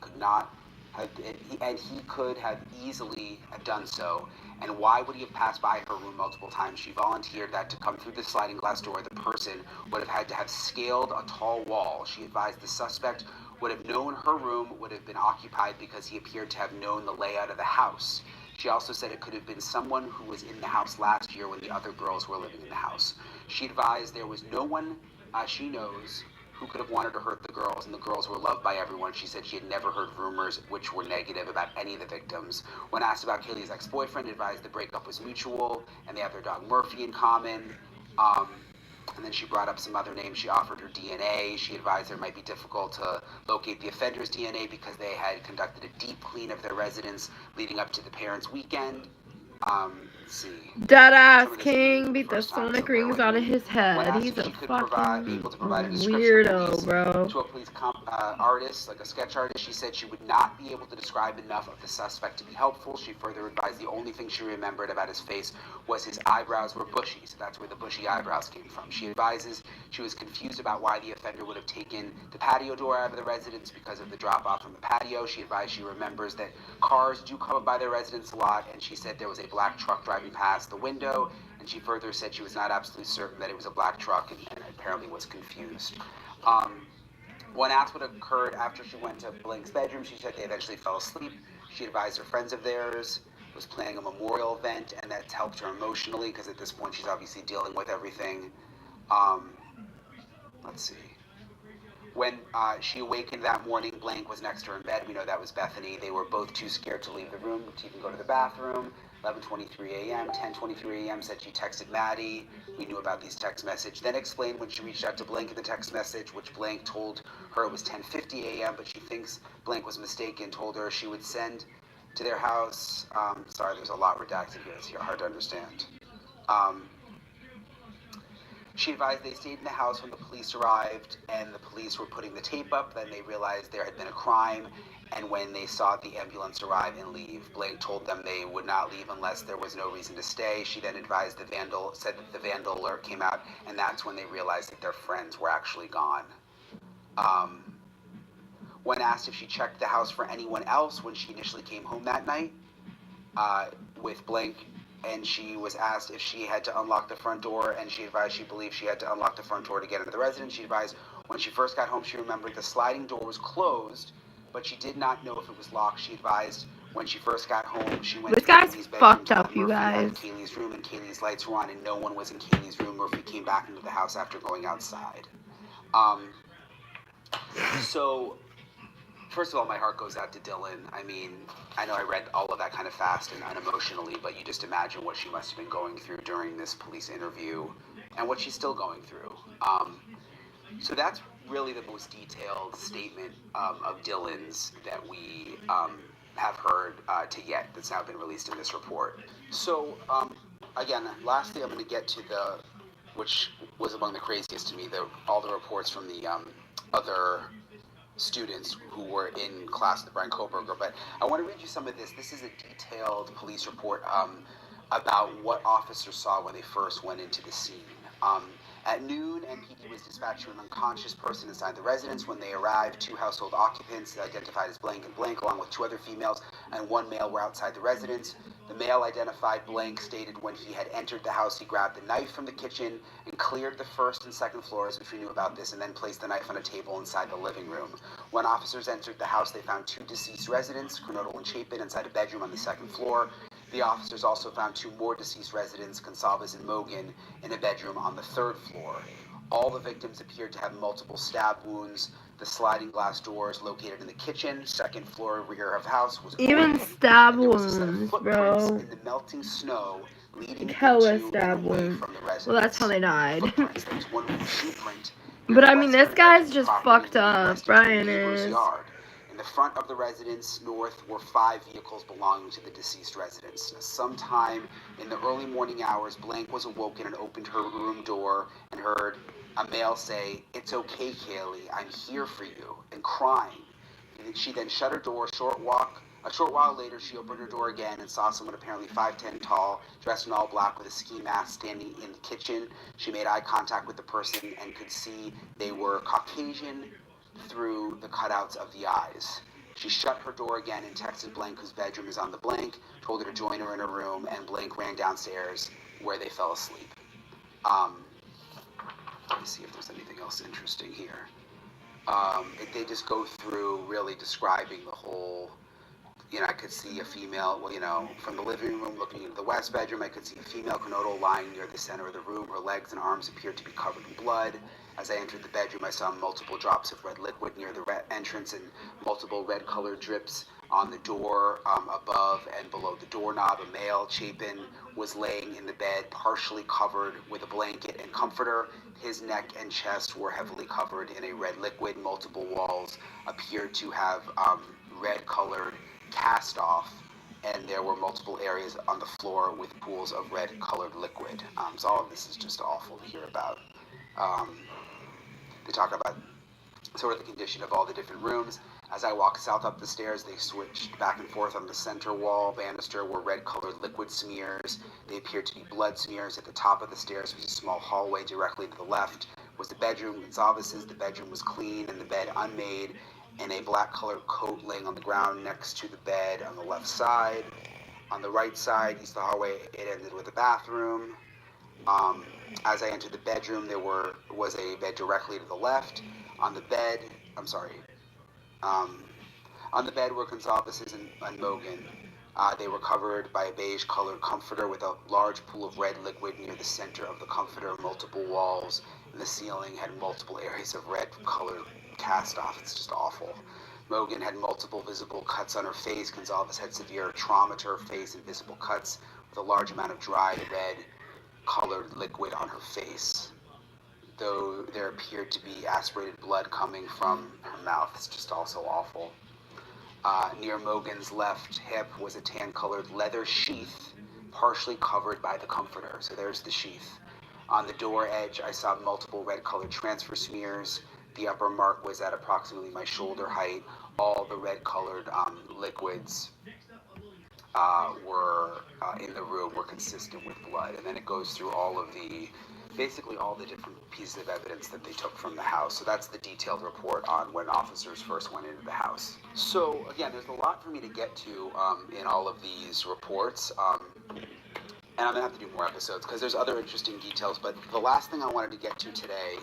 [SPEAKER 5] could have easily have done so. And why would he have passed by her room multiple times? She volunteered that to come through the sliding glass door, the person would have had to have scaled a tall wall. She advised the suspect would have known her room would have been occupied because he appeared to have known the layout of the house. She also said it could have been someone who was in the house last year when the other girls were living in the house. She advised there was no one she knows who could have wanted to hurt the girls, and the girls were loved by everyone. She said she had never heard rumors which were negative about any of the victims. When asked about Kaylee's ex-boyfriend, advised the breakup was mutual, and they have their dog Murphy in common. And then she brought up some other names. She offered her DNA. She advised it might be difficult to locate the offender's DNA because they had conducted a deep clean of their residence leading up to the parents' weekend. Let's see.
[SPEAKER 2] Deadass King beat the sonic rings out of his head. He's a fucking weirdo, bro.
[SPEAKER 5] To a police artist, like a sketch artist, she said she would not be able to describe enough of the suspect to be helpful. She further advised the only thing she remembered about his face was his eyebrows were bushy, so that's where the bushy eyebrows came from. She advises she was confused about why the offender would have taken the patio door out of the residence because of the drop-off from the patio. She advised she remembers that cars do come up by their residence a lot, and she said there was a black truck driving past the window, and she further said she was not absolutely certain that it was a black truck and apparently was confused. When asked what occurred after she went to Blank's bedroom, she said they eventually fell asleep. She advised her friends of theirs was planning a memorial event, and that's helped her emotionally because at this point she's obviously dealing with everything. Let's see. When she awakened that morning, Blank was next to her in bed. We know that was Bethany. They were both too scared to leave the room to even go to the bathroom. 11:23 a.m., 10:23 a.m. said she texted Maddie. We knew about these text messages. Then explained when she reached out to Blank in the text message, which Blank told her it was 10:50 a.m., but she thinks Blank was mistaken, told her she would send to their house. Sorry, there's a lot redacted here. It's hard to understand. She advised they stayed in the house when the police arrived, and the police were putting the tape up. Then they realized there had been a crime, and when they saw the ambulance arrive and leave, Blake told them they would not leave unless there was no reason to stay. She then advised said that the vandal alert came out, and that's when they realized that their friends were actually gone. When asked if she checked the house for anyone else when she initially came home that night with Blake, and she was asked if she had to unlock the front door, and she advised she believed she had to unlock the front door to get into the residence. She advised when she first got home, she remembered the sliding door was closed, but she did not know if it was locked. She advised when she first got home, she went
[SPEAKER 2] This
[SPEAKER 5] to
[SPEAKER 2] guy's
[SPEAKER 5] Kaylee's bedroom
[SPEAKER 2] fucked
[SPEAKER 5] to let
[SPEAKER 2] up, you
[SPEAKER 5] Murphy out of
[SPEAKER 2] guys.
[SPEAKER 5] Kaylee's room, and Kaylee's lights were on, and no one was in Kaylee's room. Murphy came back into the house after going outside. So, first of all, my heart goes out to Dylan. I mean, I know I read all of that kind of fast and unemotionally, but you just imagine what she must have been going through during this police interview and what she's still going through. So that's really the most detailed statement of Dylan's that we have heard to yet that's now been released in this report. So, again, lastly, I'm going to get to which was among the craziest to me, all the reports from the other students who were in class with Brian Koberger, but I want to read you some of this. This is a detailed police report about what officers saw when they first went into the scene. At noon, NPD was dispatched to an unconscious person inside the residence. When they arrived, 2 household occupants identified as blank and blank, along with 2 other females and 1 male, were outside the residence. The male identified blank stated when he had entered the house, he grabbed the knife from the kitchen and cleared the 1st and 2nd floors, which we knew about this, and then placed the knife on a table inside the living room. When officers entered the house, they found 2 deceased residents, Kernodle and Chapin, inside a bedroom on the 2nd floor. The officers also found 2 more deceased residents, Gonsalves and Mogan, in a bedroom on the 3rd floor. All the victims appeared to have multiple stab wounds. The sliding glass doors located in the kitchen, 2nd floor, rear of house was
[SPEAKER 2] Even
[SPEAKER 5] open,
[SPEAKER 2] stab
[SPEAKER 5] and there was a set of
[SPEAKER 2] wounds,
[SPEAKER 5] footprints
[SPEAKER 2] bro.
[SPEAKER 5] in the melting snow leading
[SPEAKER 2] Hella
[SPEAKER 5] into
[SPEAKER 2] stab
[SPEAKER 5] and away
[SPEAKER 2] wounds.
[SPEAKER 5] from the residence.
[SPEAKER 2] Well, that's how they died.
[SPEAKER 5] Footprints. There was one shoe print near
[SPEAKER 2] But
[SPEAKER 5] the
[SPEAKER 2] I mean,
[SPEAKER 5] western
[SPEAKER 2] this guy's
[SPEAKER 5] edge of the
[SPEAKER 2] just
[SPEAKER 5] property
[SPEAKER 2] fucked
[SPEAKER 5] leading
[SPEAKER 2] up.
[SPEAKER 5] west into the
[SPEAKER 2] Brian
[SPEAKER 5] neighbor's
[SPEAKER 2] is.
[SPEAKER 5] yard. In the front of the residence north were 5 vehicles belonging to the deceased residents. Sometime in the early morning hours, Blank was awoken and opened her room door and heard a male say, "It's okay, Kaylee, I'm here for you," and crying. And she then shut her door. A short while later, she opened her door again and saw someone apparently 5'10" tall, dressed in all black with a ski mask, standing in the kitchen. She made eye contact with the person and could see they were Caucasian through the cutouts of the eyes. She shut her door again and texted Blank, whose bedroom is on the blank, told her to join her in her room, and Blank ran downstairs where they fell asleep. Let me see if there's anything else interesting here. They just go through really describing the whole, I could see a female, from the living room looking into the west bedroom, I could see a female Kernodle lying near the center of the room. Her legs and arms appeared to be covered in blood. As I entered the bedroom, I saw multiple drops of red liquid near the entrance and multiple red-colored drips on the door above and below the doorknob. A male, Chapin, was laying in the bed, partially covered with a blanket and comforter. His neck and chest were heavily covered in a red liquid. Multiple walls appeared to have red-colored cast off, and there were multiple areas on the floor with pools of red-colored liquid. So all of this is just awful to hear about. They talk about sort of the condition of all the different rooms. As I walked south up the stairs, they switched back and forth on the center wall banister were red-colored liquid smears. They appeared to be blood smears. At the top of the stairs was a small hallway. Directly to the left was the bedroom. Gonsalves's. The bedroom was clean and the bed unmade, and a black-colored coat laying on the ground next to the bed on the left side. On the right side, east of the hallway, it ended with a bathroom. As I entered the bedroom, there was a bed directly to the left. On the bed were Gonsalves's and Mogan. They were covered by a beige-colored comforter with a large pool of red liquid near the center of the comforter. Multiple walls and the ceiling had multiple areas of red-colored cast off. It's just awful. Mogan had multiple visible cuts on her face. Gonsalves had severe trauma to her face and visible cuts with a large amount of dried red-colored liquid on her face, though there appeared to be aspirated blood coming from her mouth. It's just also awful. Near Mogan's left hip was a tan-colored leather sheath, partially covered by the comforter. So there's the sheath. On the door edge, I saw multiple red-colored transfer smears. The upper mark was at approximately my shoulder height. All the red-colored liquids were in the room were consistent with blood. And then it goes through basically all the different pieces of evidence that they took from the house. So that's the detailed report on when officers first went into the house. So again, there's a lot for me to get to in all of these reports. And I'm going to have to do more episodes because there's other interesting details. But the last thing I wanted to get to today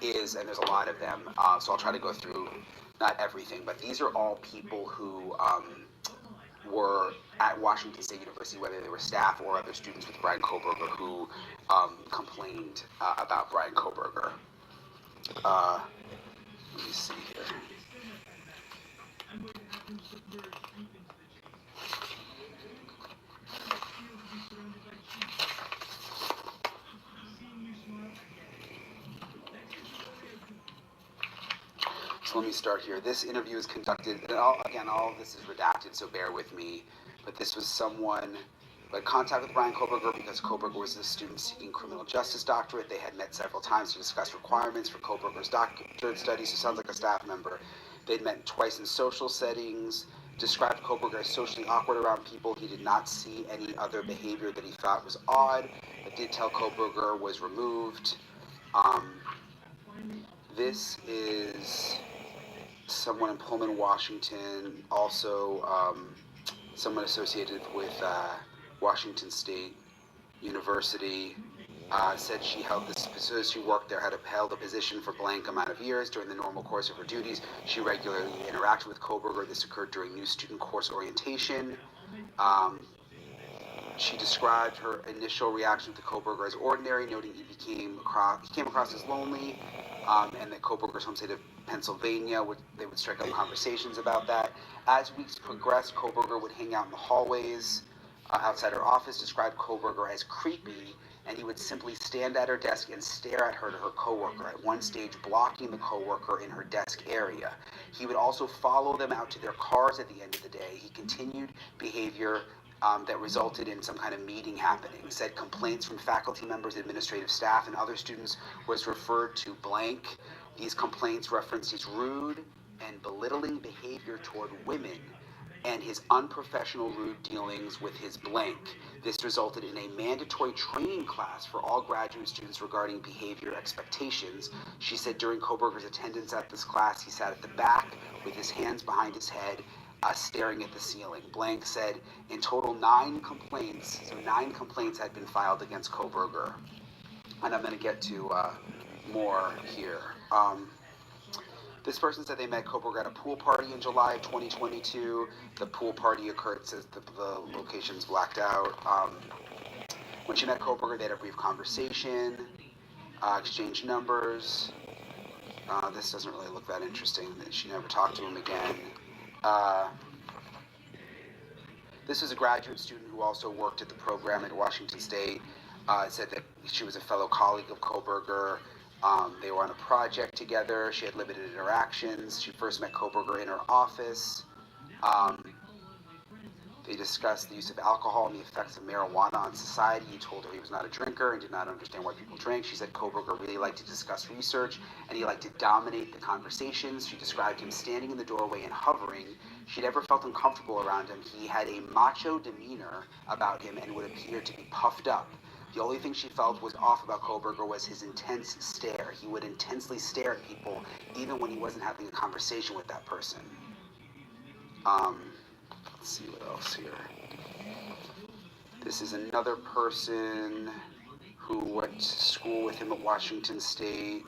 [SPEAKER 5] is, and there's a lot of them, so I'll try to go through not everything, but these are all people who were at Washington State University, whether they were staff or other students with Brian Koberger, who complained about Brian Koberger. Let me see here. So let me start here. This interview is conducted, and all of this is redacted, so bear with me. But this was someone who had contact with Brian Koberger because Koberger was a student seeking criminal justice doctorate. They had met several times to discuss requirements for Koberger's doctorate studies. So sounds like a staff member. They'd met twice in social settings. Described Koberger as socially awkward around people. He did not see any other behavior that he thought was odd, but did tell Koberger was removed. This is someone in Pullman, Washington, also someone associated with Washington State University, said she held this, so she worked there, had held a position for blank amount of years. During the normal course of her duties, she regularly interacted with Koberger. This occurred during new student course orientation. She described her initial reaction to Koberger as ordinary, noting he came across as lonely, and that Koberger's home state of Pennsylvania, they would strike up conversations about that. As weeks progressed, Koberger would hang out in the hallways outside her office, described Koberger as creepy, and he would simply stand at her desk and stare at her to her coworker, at one stage blocking the coworker in her desk area. He would also follow them out to their cars at the end of the day. He continued behavior that resulted in some kind of meeting happening. Said complaints from faculty members, administrative staff, and other students was referred to blank. These complaints referenced his rude and belittling behavior toward women and his unprofessional rude dealings with his blank. This resulted in a mandatory training class for all graduate students regarding behavior expectations. She said during Koberger's attendance at this class, he sat at the back with his hands behind his head, staring at the ceiling. Blank said in total 9 complaints had been filed against Koberger. And I'm going to get to more here. This person said they met Koberger at a pool party in July of 2022. The pool party occurred, says the location's blacked out. When she met Koberger, they had a brief conversation, exchanged numbers. This doesn't really look that interesting. She never talked to him again. This is a graduate student who also worked at the program at Washington State. Said that she was a fellow colleague of Koberger. They were on a project together. She had limited interactions. She first met Koberger in her office. They discussed the use of alcohol and the effects of marijuana on society. He told her he was not a drinker and did not understand why people drank. She said Koberger really liked to discuss research and he liked to dominate the conversations. She described him standing in the doorway and hovering. She never felt uncomfortable around him. He had a macho demeanor about him and would appear to be puffed up. The only thing she felt was off about Koberger was his intense stare. He would intensely stare at people even when he wasn't having a conversation with that person. Let's see what else here. This is another person who went to school with him at Washington State.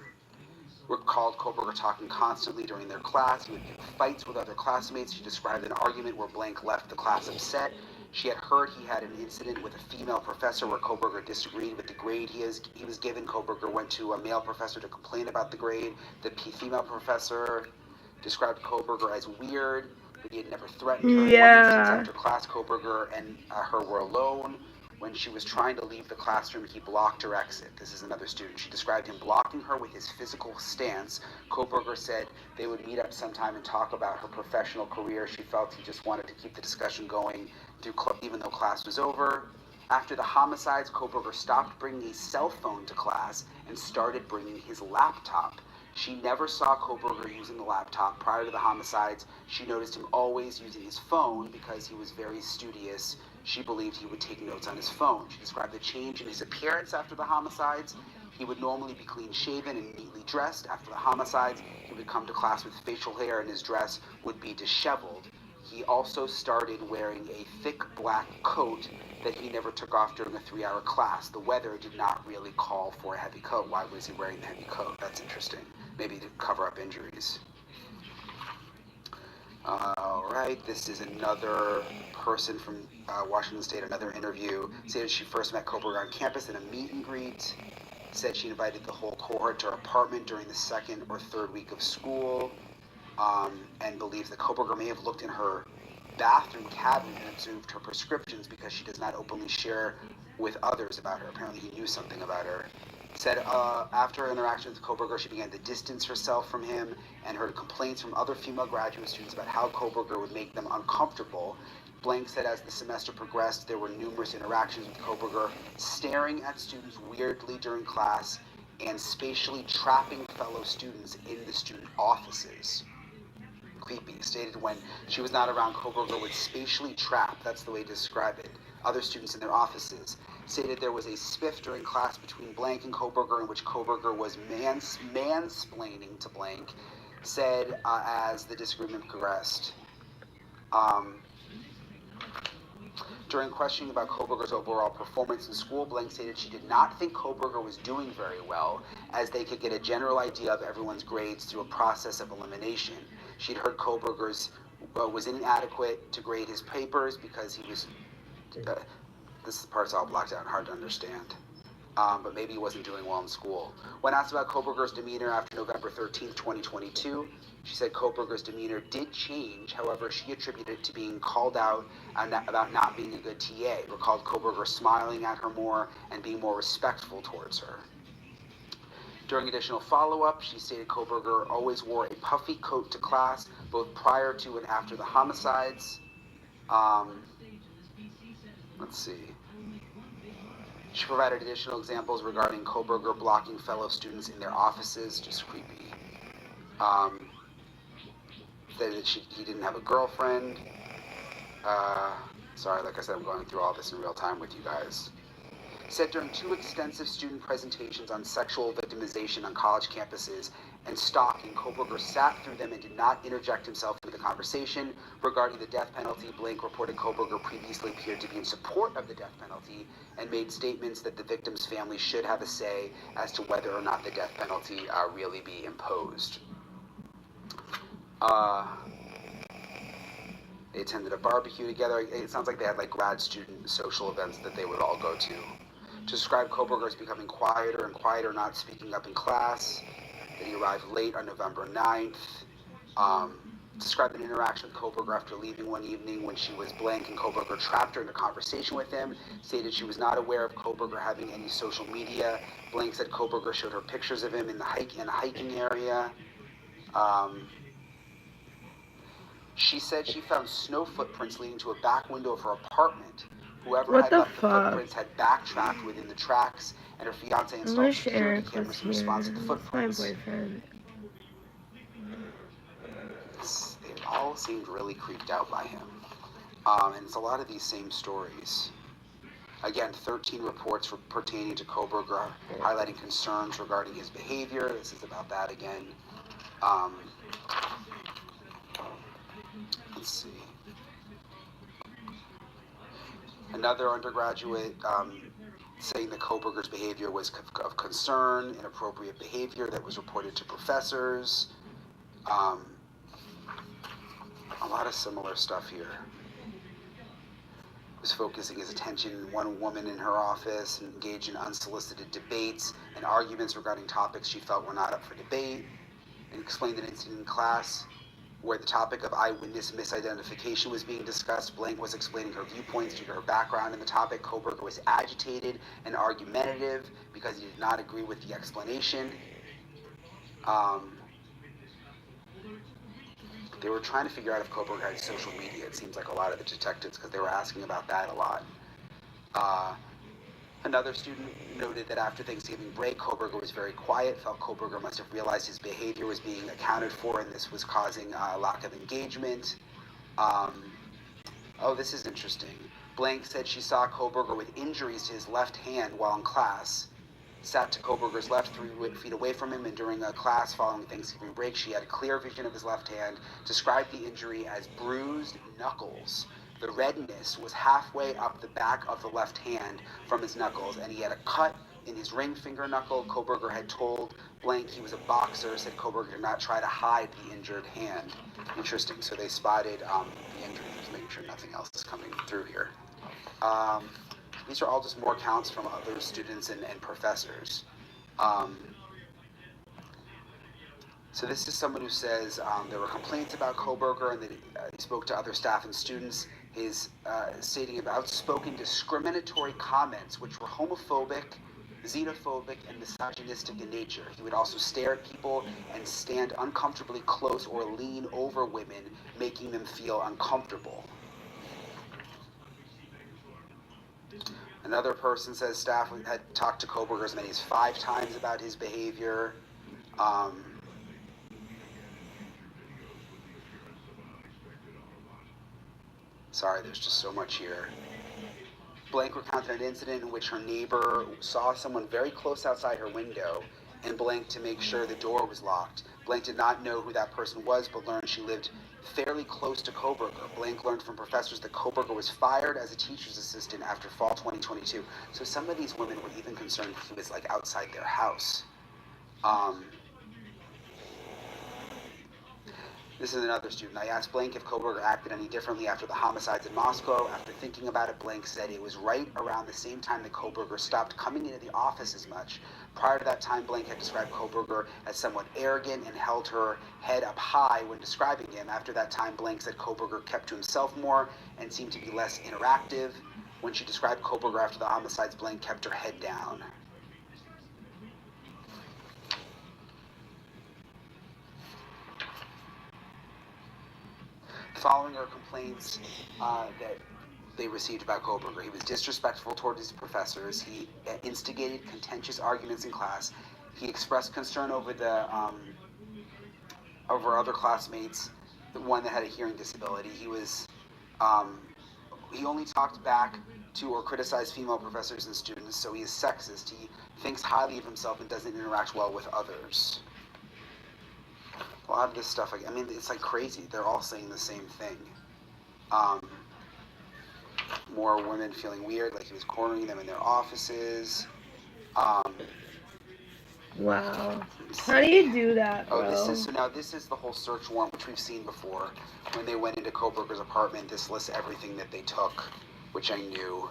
[SPEAKER 5] Recalled Koberger talking constantly during their class. He would pick fights with other classmates. She described an argument where blank left the class upset. She had heard he had an incident with a female professor where Koberger disagreed with the grade he was given. Koberger went to a male professor to complain about the grade. The female professor described Koberger as weird, but he had never threatened her.
[SPEAKER 2] Yeah.
[SPEAKER 5] One instance after class, Koberger and her were alone. When she was trying to leave the classroom, he blocked her exit. This is another student. She described him blocking her with his physical stance. Koberger said they would meet up sometime and talk about her professional career. She felt he just wanted to keep the discussion going even though class was over. After the homicides, Koberger stopped bringing his cell phone to class and started bringing his laptop. She never saw Koberger using the laptop prior to the homicides. She noticed him always using his phone because he was very studious. She believed he would take notes on his phone. She described the change in his appearance after the homicides. He would normally be clean-shaven and neatly dressed. After the homicides, he would come to class with facial hair and his dress would be disheveled. He also started wearing a thick black coat that he never took off during a 3-hour class. The weather did not really call for a heavy coat. Why was he wearing the heavy coat? That's interesting. Maybe to cover up injuries. All right, this is another person from Washington State, another interview. Stated she first met Coburger on campus in a meet and greet. Said she invited the whole cohort to her apartment during the second or third week of school, and believes that Coburger may have looked in her bathroom cabinet and observed her prescriptions because she does not openly share with others about her. Apparently he knew something about her. Said after her interaction with Coburger, she began to distance herself from him and heard complaints from other female graduate students about how Coburger would make them uncomfortable. Blank said as the semester progressed, there were numerous interactions with Coburger, staring at students weirdly during class and spatially trapping fellow students in the student offices. Creepy. Stated when she was not around, Coburger would spatially trap, that's the way to describe it, other students in their offices. Stated there was a spiff during class between Blank and Coburger in which Coburger was mansplaining to Blank. Said as the disagreement progressed. During questioning about Coburger's overall performance in school, Blank stated she did not think Coburger was doing very well, as they could get a general idea of everyone's grades through a process of elimination. She'd heard Coburger's was inadequate to grade his papers because he was, this part's all blocked out and hard to understand, but maybe he wasn't doing well in school. When asked about Coburger's demeanor after November 13th, 2022, she said Coburger's demeanor did change. However, she attributed it to being called out about not being a good TA. Recalled Coburger smiling at her more and being more respectful towards her. During additional follow-up, she stated Coburger always wore a puffy coat to class, both prior to and after the homicides. Let's see. She provided additional examples regarding Coburger blocking fellow students in their offices, just creepy. Said that he didn't have a girlfriend. Sorry, like I said, I'm going through all this in real time with you guys. Said during 2 extensive student presentations on sexual victimization on college campuses and stalking, Coburger sat through them and did not interject himself into the conversation. Regarding the death penalty, Blank reported Coburger previously appeared to be in support of the death penalty and made statements that the victim's family should have a say as to whether or not the death penalty really be imposed. They attended a barbecue together. It sounds like they had like grad student social events that they would all go to. To describe Coburger as becoming quieter and quieter, not speaking up in class, that he arrived late on November 9th. Described an interaction with Coburger after leaving one evening when she was Blank and Coburger trapped her in a conversation with him. Stated she was not aware of Coburger having any social media. Blank said Coburger showed her pictures of him in a hiking area. She said she found snow footprints leading to a back window of her apartment. Whoever had left the footprints had backtracked within the tracks, and her fiance installed security cameras in response to the footprints.
[SPEAKER 2] My boyfriend.
[SPEAKER 5] They all seemed really creeped out by him. And it's a lot of these same stories. Again, 13 reports pertaining to Coburger, highlighting concerns regarding his behavior. This is about that again. Let's see. Another undergraduate saying that Coburger's behavior was of concern, inappropriate behavior that was reported to professors. A lot of similar stuff here. Was focusing his attention on one woman in her office and engaged in unsolicited debates and arguments regarding topics she felt were not up for debate, and explained an incident in class where the topic of eyewitness misidentification was being discussed. Blank was explaining her viewpoints due to her background in the topic. Coburger was agitated and argumentative because he did not agree with the explanation. They were trying to figure out if Coburger had social media. It seems like a lot of the detectives, because they were asking about that a lot. Another student noted that after Thanksgiving break, Coburger was very quiet, felt Coburger must have realized his behavior was being accounted for and this was causing a lack of engagement. Oh, this is interesting. Blank said she saw Coburger with injuries to his left hand while in class. Sat to Coburger's left 3 feet away from him, and during a class following Thanksgiving break, she had a clear vision of his left hand, described the injury as bruised knuckles. The redness was halfway up the back of the left hand from his knuckles, and he had a cut in his ring finger knuckle. Koberger had told Blank he was a boxer, said Koberger did not try to hide the injured hand. Interesting, so they spotted the injury, just making sure nothing else is coming through here. These are all just more counts from other students and professors. So this is someone who says there were complaints about Koberger and that he spoke to other staff and students. His stating about outspoken discriminatory comments which were homophobic, xenophobic, and misogynistic in nature. He would also stare at people and stand uncomfortably close or lean over women, making them feel uncomfortable. Another person says staff had talked to Koberger as many as 5 times about his behavior. Sorry, there's just so much here. Blank recounted an incident in which her neighbor saw someone very close outside her window and Blank to make sure the door was locked. Blank did not know who that person was, but learned she lived fairly close to Koberger. Blank learned from professors that Koberger was fired as a teacher's assistant after fall 2022. So some of these women were even concerned he was like outside their house. This is another student. I asked Blank if Koberger acted any differently after the homicides in Moscow. After thinking about it, Blank said it was right around the same time that Koberger stopped coming into the office as much. Prior to that time, Blank had described Koberger as somewhat arrogant and held her head up high when describing him. After that time, Blank said Koberger kept to himself more and seemed to be less interactive. When she described Koberger after the homicides, Blank kept her head down. Following her complaints that they received about Koberger, he was disrespectful toward his professors. He instigated contentious arguments in class. He expressed concern over over other classmates, the one that had a hearing disability. He only talked back to or criticized female professors and students, so he is sexist. He thinks highly of himself and doesn't interact well with others. A lot of this stuff, I mean, it's like crazy. They're all saying the same thing. More women feeling weird, like he was cornering them in their offices.
[SPEAKER 2] Wow. How do you do that, bro?
[SPEAKER 5] This is the whole search warrant, which we've seen before. When they went into Koberger's apartment, this lists everything that they took, which I knew.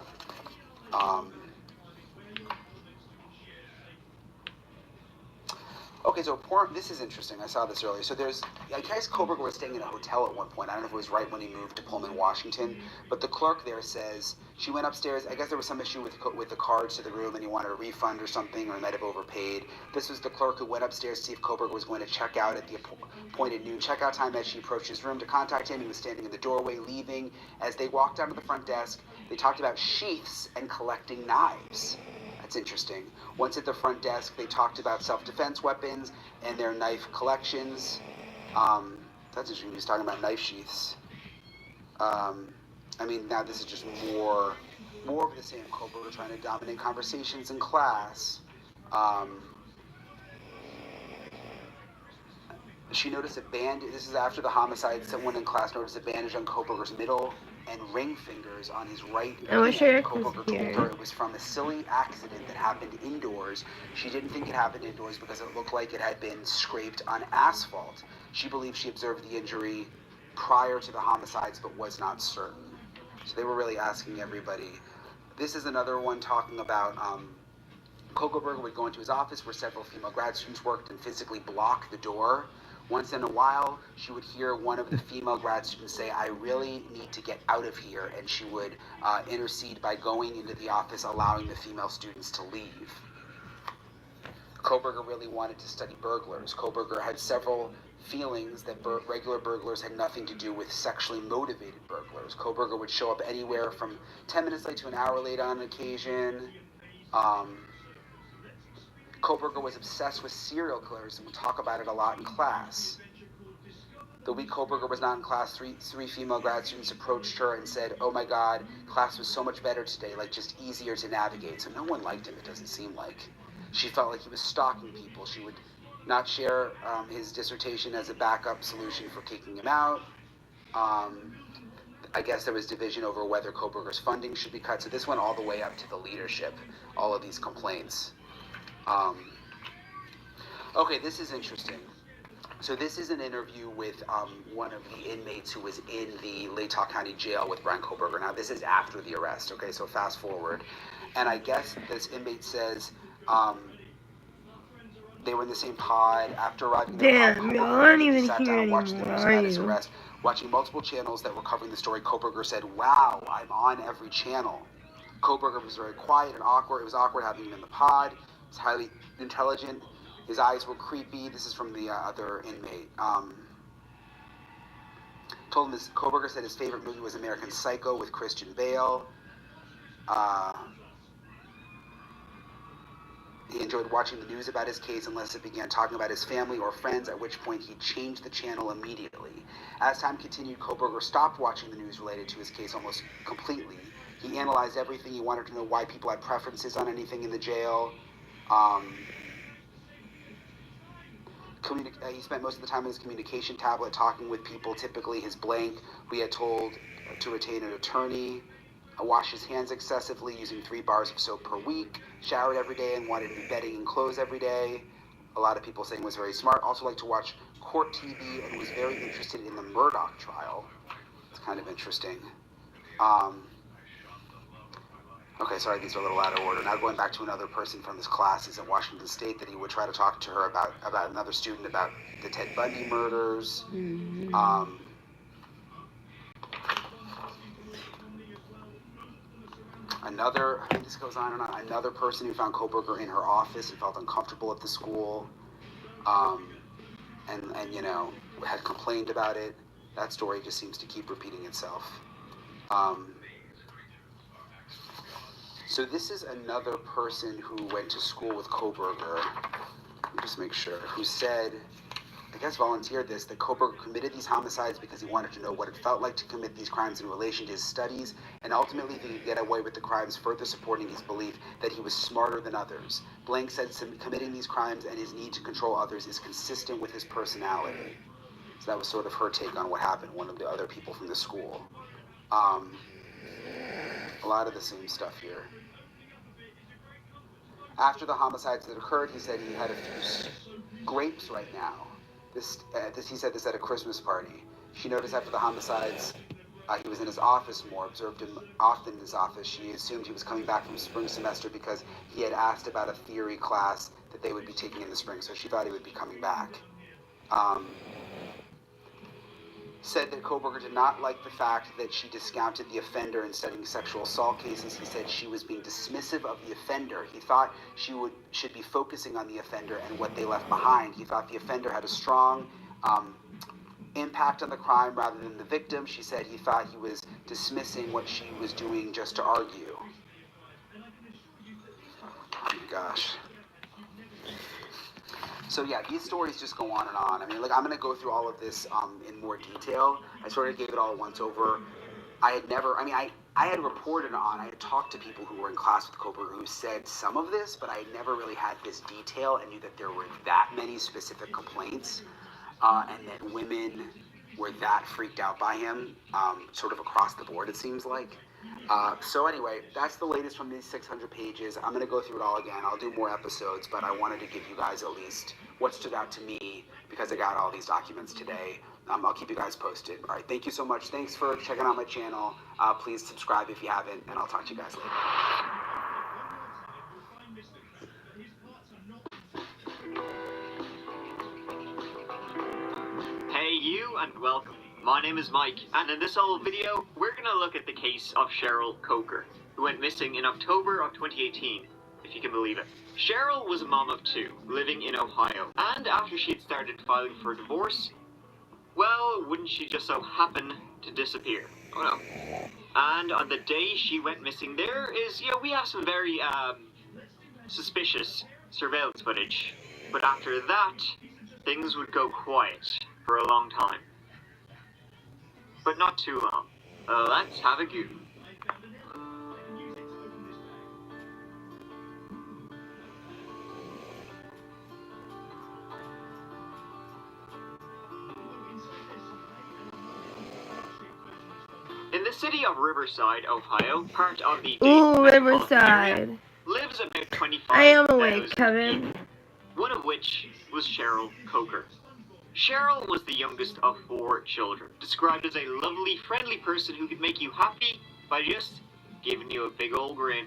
[SPEAKER 5] Okay, so this is interesting. I saw this earlier. So I guess Koberger was staying in a hotel at one point. I don't know if it was right when he moved to Pullman, Washington, but the clerk there says she went upstairs. I guess there was some issue with the cards to the room and he wanted a refund or something, or he might have overpaid. This was the clerk who went upstairs to see if Koberger was going to check out at the appointed noon checkout time. As she approached his room to contact him, he was standing in the doorway leaving. As they walked down to the front desk, they talked about sheaths and collecting knives. That's interesting. Once at the front desk, they talked about self-defense weapons and their knife collections. That's interesting. He was talking about knife sheaths. I mean, now this is just more of the same. Koberger trying to dominate conversations in class. She noticed a bandage. This is after the homicide. Someone in class noticed a bandage on Koberger's middle and ring fingers on his right hand.
[SPEAKER 2] I wish Eric
[SPEAKER 5] Koberger
[SPEAKER 2] was
[SPEAKER 5] told
[SPEAKER 2] here.
[SPEAKER 5] her it was from a silly accident that happened indoors. She didn't think it happened indoors because it looked like it had been scraped on asphalt. She believed she observed the injury prior to the homicides but was not certain. So they were really asking everybody. This is another one talking about Koberger would go into his office where several female grad students worked and physically block the door. Once in a while, she would hear one of the female grad students say, "I really need to get out of here," and she would intercede by going into the office, allowing the female students to leave. Koberger really wanted to study burglars. Koberger had several feelings that regular burglars had nothing to do with sexually motivated burglars. Koberger would show up anywhere from 10 minutes late to an hour late on occasion. Koberger was obsessed with serial killers and would talk about it a lot in class. The week Koberger was not in class, three female grad students approached her and said, "Oh my God, class was so much better today, like just easier to navigate." So no one liked him, it doesn't seem like. She felt like he was stalking people. She would not share his dissertation as a backup solution for kicking him out. I guess there was division over whether Koberger's funding should be cut. So this went all the way up to the leadership, all of these complaints. Okay, this is interesting. So this is an interview with one of the inmates who was in the Latah County Jail with Brian Koberger. Now, this is after the arrest, okay? So fast forward. And I guess this inmate says they were in the same pod after arriving there.
[SPEAKER 2] Damn, y'all aren't even
[SPEAKER 5] sat
[SPEAKER 2] here
[SPEAKER 5] down and watched the
[SPEAKER 2] anymore,
[SPEAKER 5] news
[SPEAKER 2] are
[SPEAKER 5] about his
[SPEAKER 2] you?
[SPEAKER 5] arrest. Watching multiple channels that were covering the story, Koberger said, "Wow, I'm on every channel." Koberger was very quiet and awkward. It was awkward having him in the pod. He was highly intelligent. His eyes were creepy. This is from the other inmate. Told him Koberger said his favorite movie was American Psycho with Christian Bale. He enjoyed watching the news about his case unless it began talking about his family or friends, at which point he changed the channel immediately. As time continued, Koberger stopped watching the news related to his case almost completely. He analyzed everything. He wanted to know why people had preferences on anything in the jail. He spent most of the time on his communication tablet talking with people, typically his blank, who he had told to retain an attorney. Washed his hands excessively, using 3 bars of soap per week, showered every day, and wanted to be bedding and clothes every day. A lot of people saying he was very smart. Also liked to watch court TV and was very interested in the Murdoch trial. It's kind of interesting. Okay, sorry, these are a little out of order. Now going back to another person from his classes at Washington State that he would try to talk to her about another student about the Ted Bundy murders. I think this goes on and on, another person who found Koberger in her office and felt uncomfortable at the school, and you know, had complained about it. That story just seems to keep repeating itself. So this is another person who went to school with Koberger. Let me just make sure. Who said, I guess volunteered this, that Koberger committed these homicides because he wanted to know what it felt like to commit these crimes in relation to his studies, and ultimately he could get away with the crimes, further supporting his belief that he was smarter than others. Blank said committing these crimes and his need to control others is consistent with his personality. So that was sort of her take on what happened, one of the other people from the school. A lot of the same stuff here. After the homicides that occurred, he said he had a few grapes right now. He said this at a Christmas party. She noticed after the homicides, he was in his office more, observed him often in his office. She assumed he was coming back from spring semester because he had asked about a theory class that they would be taking in the spring, so she thought he would be coming back. Said that Koberger did not like the fact that she discounted the offender in studying sexual assault cases. He said she was being dismissive of the offender. He thought she should be focusing on the offender and what they left behind. He thought the offender had a strong impact on the crime rather than the victim. She said he thought he was dismissing what she was doing just to argue. Oh my gosh. So yeah, these stories just go on and on. I mean, like, I'm going to go through all of this in more detail. I sort of gave it all once over. I had reported on, I had talked to people who were in class with Koberger who said some of this, but I had never really had this detail and knew that there were that many specific complaints, and that women were that freaked out by him, sort of across the board, it seems like. So anyway, that's the latest from these 600 pages. I'm going to go through it all again. I'll do more episodes, but I wanted to give you guys at least what stood out to me because I got all these documents today. I'll keep you guys posted. All right, thank you so much. Thanks for checking out my channel. Please subscribe if you haven't, and I'll talk to you guys later.
[SPEAKER 6] Hey you, and welcome. My name is Mike, and in this whole video, we're gonna look at the case of Cheryl Coker, who went missing in October of 2018, if you can believe it. Cheryl was a mom of 2, living in Ohio, and after she had started filing for a divorce, well, wouldn't she just so happen to disappear? Oh no. And on the day she went missing, we have some very, suspicious surveillance footage. But after that, things would go quiet for a long time. But not too long. Let's have a go. In the city of Riverside, Ohio, part of the
[SPEAKER 2] Ooh,
[SPEAKER 6] metropolitan area,
[SPEAKER 2] Riverside.
[SPEAKER 6] lives about 25,000
[SPEAKER 2] I am awake, Kevin.
[SPEAKER 6] people, one of which was Cheryl Coker. Cheryl was the youngest of 4 children, described as a lovely, friendly person who could make you happy by just giving you a big old grin.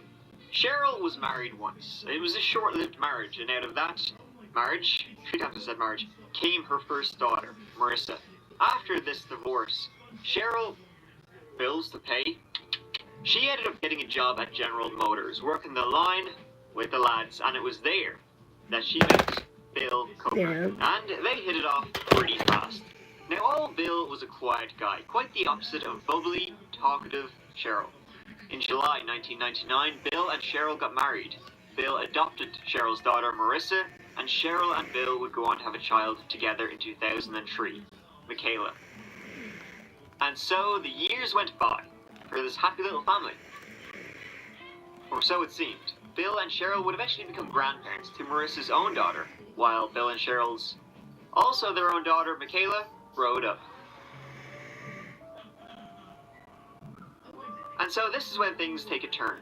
[SPEAKER 6] Cheryl was married once. It was a short-lived marriage, and out of that marriage, she'd have to say marriage, came her first daughter, Marissa. After this divorce, Cheryl, bills to pay, she ended up getting a job at General Motors, working the line with the lads, and it was there that she met Bill Coker, and they hit it off pretty fast. Now, old Bill was a quiet guy, quite the opposite of bubbly, talkative Cheryl. In July 1999, Bill and Cheryl got married. Bill adopted Cheryl's daughter, Marissa, and Cheryl and Bill would go on to have a child together in 2003, Michaela. And so the years went by for this happy little family. Or so it seemed. Bill and Cheryl would eventually become grandparents to Marissa's own daughter, while Bill and Cheryl's, also their own daughter, Michaela, growed up. And so this is when things take a turn.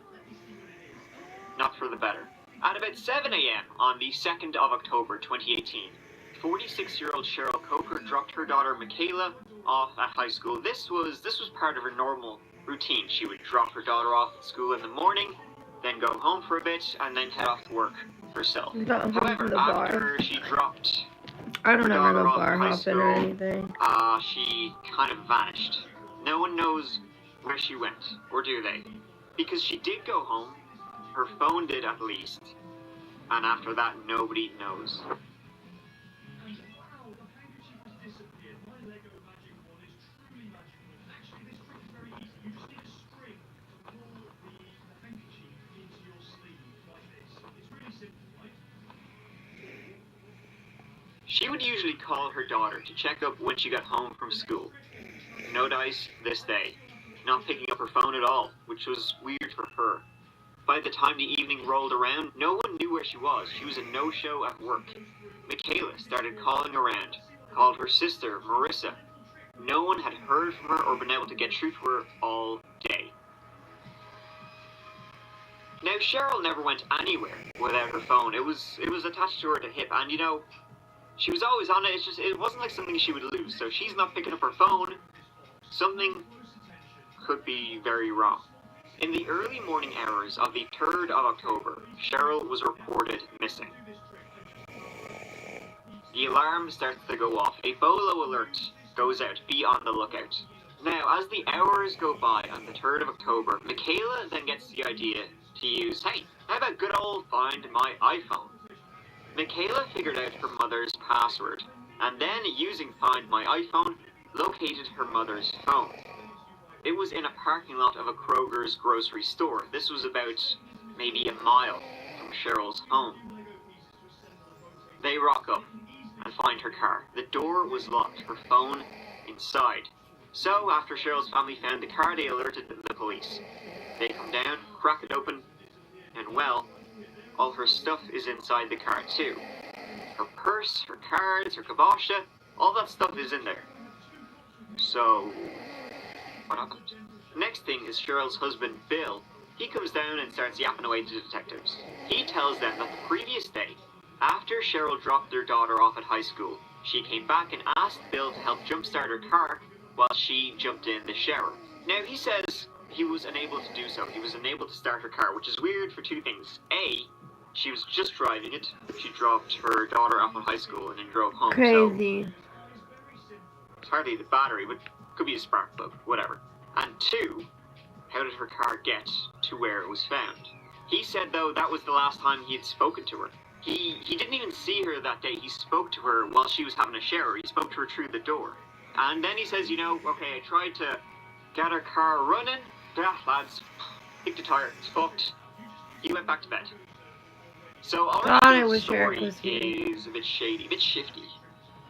[SPEAKER 6] Not for the better. At about 7 a.m. on the 2nd of October 2018, 46-year-old Cheryl Coker dropped her daughter Michaela off at high school. This was part of her normal routine. She would drop her daughter off at school in the morning, then go home for a bit, and then head off to work herself. However, after she dropped
[SPEAKER 2] I don't
[SPEAKER 6] her
[SPEAKER 2] ever
[SPEAKER 6] daughter
[SPEAKER 2] go
[SPEAKER 6] off
[SPEAKER 2] bar
[SPEAKER 6] at high
[SPEAKER 2] hopping or
[SPEAKER 6] school,
[SPEAKER 2] anything.
[SPEAKER 6] she kind of vanished. No one knows where she went, or do they? Because she did go home, her phone did at least, and after that nobody knows. She would usually call her daughter to check up when she got home from school. No dice this day. Not picking up her phone at all, which was weird for her. By the time the evening rolled around, no one knew where she was. She was a no-show at work. Michaela started calling around, called her sister, Marissa. No one had heard from her or been able to get through to her all day. Now, Cheryl never went anywhere without her phone. It was attached to her at the hip, and you know, she was always on it. It's just, it wasn't like something she would lose. So she's not picking up her phone. Something could be very wrong. In the early morning hours of the 3rd of October, Cheryl was reported missing. The alarm starts to go off. A BOLO alert goes out. Be on the lookout. Now, as the hours go by on the 3rd of October, Michaela then gets the idea to use, hey, how about good old Find My iPhone? Michaela figured out her mother's password, and then using Find My iPhone, located her mother's phone. It was in a parking lot of a Kroger's grocery store. This was about maybe a mile from Cheryl's home. They rock up and find her car. The door was locked, her phone inside. So after Cheryl's family found the car, they alerted the police. They come down, crack it open, and well, all her stuff is inside the car too. Her purse, her cards, her kabosha, all that stuff is in there. So, what happened? Next thing is Cheryl's husband, Bill. He comes down and starts yapping away to the detectives. He tells them that the previous day, after Cheryl dropped their daughter off at high school, she came back and asked Bill to help jumpstart her car while she jumped in the shower. Now, he says he was unable to do so. He was unable to start her car, which is weird for two things. A, she was just driving it. She dropped her daughter off at high school and then drove home.
[SPEAKER 2] Crazy.
[SPEAKER 6] So it's hardly the battery, but could be a spark plug, whatever. And two, how did her car get to where it was found? He said, though, that was the last time he had spoken to her. He didn't even see her that day. He spoke to her while she was having a shower. He spoke to her through the door. And then he says, you know, okay, I tried to get her car running. Yeah, lads, kicked a tire. It's fucked. He went back to bed. So already the story is a bit shady, a bit shifty.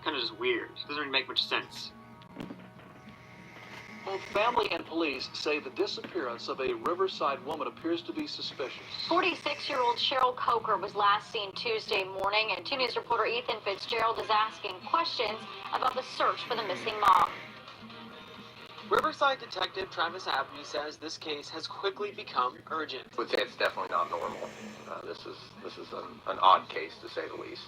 [SPEAKER 6] Kind of just weird. Doesn't really make much sense.
[SPEAKER 7] Both family and police say the disappearance of a Riverside woman appears to be suspicious.
[SPEAKER 8] 46-year-old Cheryl Coker was last seen Tuesday morning, and 2 News reporter Ethan Fitzgerald is asking questions about the search for the missing mom.
[SPEAKER 1] Riverside Detective Travis Abney says this case has quickly become urgent.
[SPEAKER 9] I would say it's definitely not normal. This is an odd case, to say the least.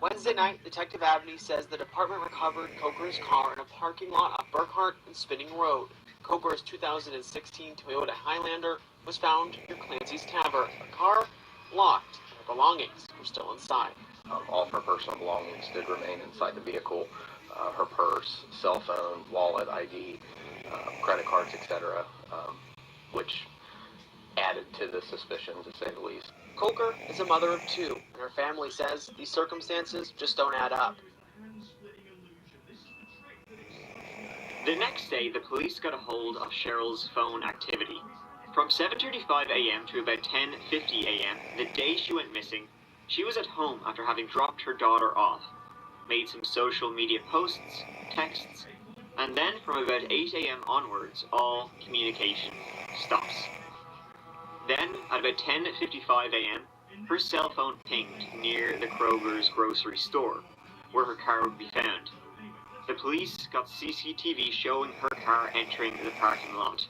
[SPEAKER 1] Wednesday night, Detective Abney says the department recovered Coker's car in a parking lot on Burkhart and Spinning Road. Coker's 2016 Toyota Highlander was found near Clancy's Tavern. The car locked, and her belongings were still inside.
[SPEAKER 9] All of her personal belongings did remain inside the vehicle. Her purse, cell phone, wallet, ID, credit cards, etc., which added to the suspicion, to say the least.
[SPEAKER 1] Coker is a mother of two, and her family says these circumstances just don't add up.
[SPEAKER 6] The next day, the police got a hold of Cheryl's phone activity. From 7:35 a.m. to about 10:50 a.m., the day she went missing, she was at home after having dropped her daughter off, made some social media posts, texts, and then from about 8 a.m. onwards, all communication stops. Then, at about 10:55 a.m., her cell phone pinged near the Kroger's grocery store, where her car would be found. The police got CCTV showing her car entering the parking lot.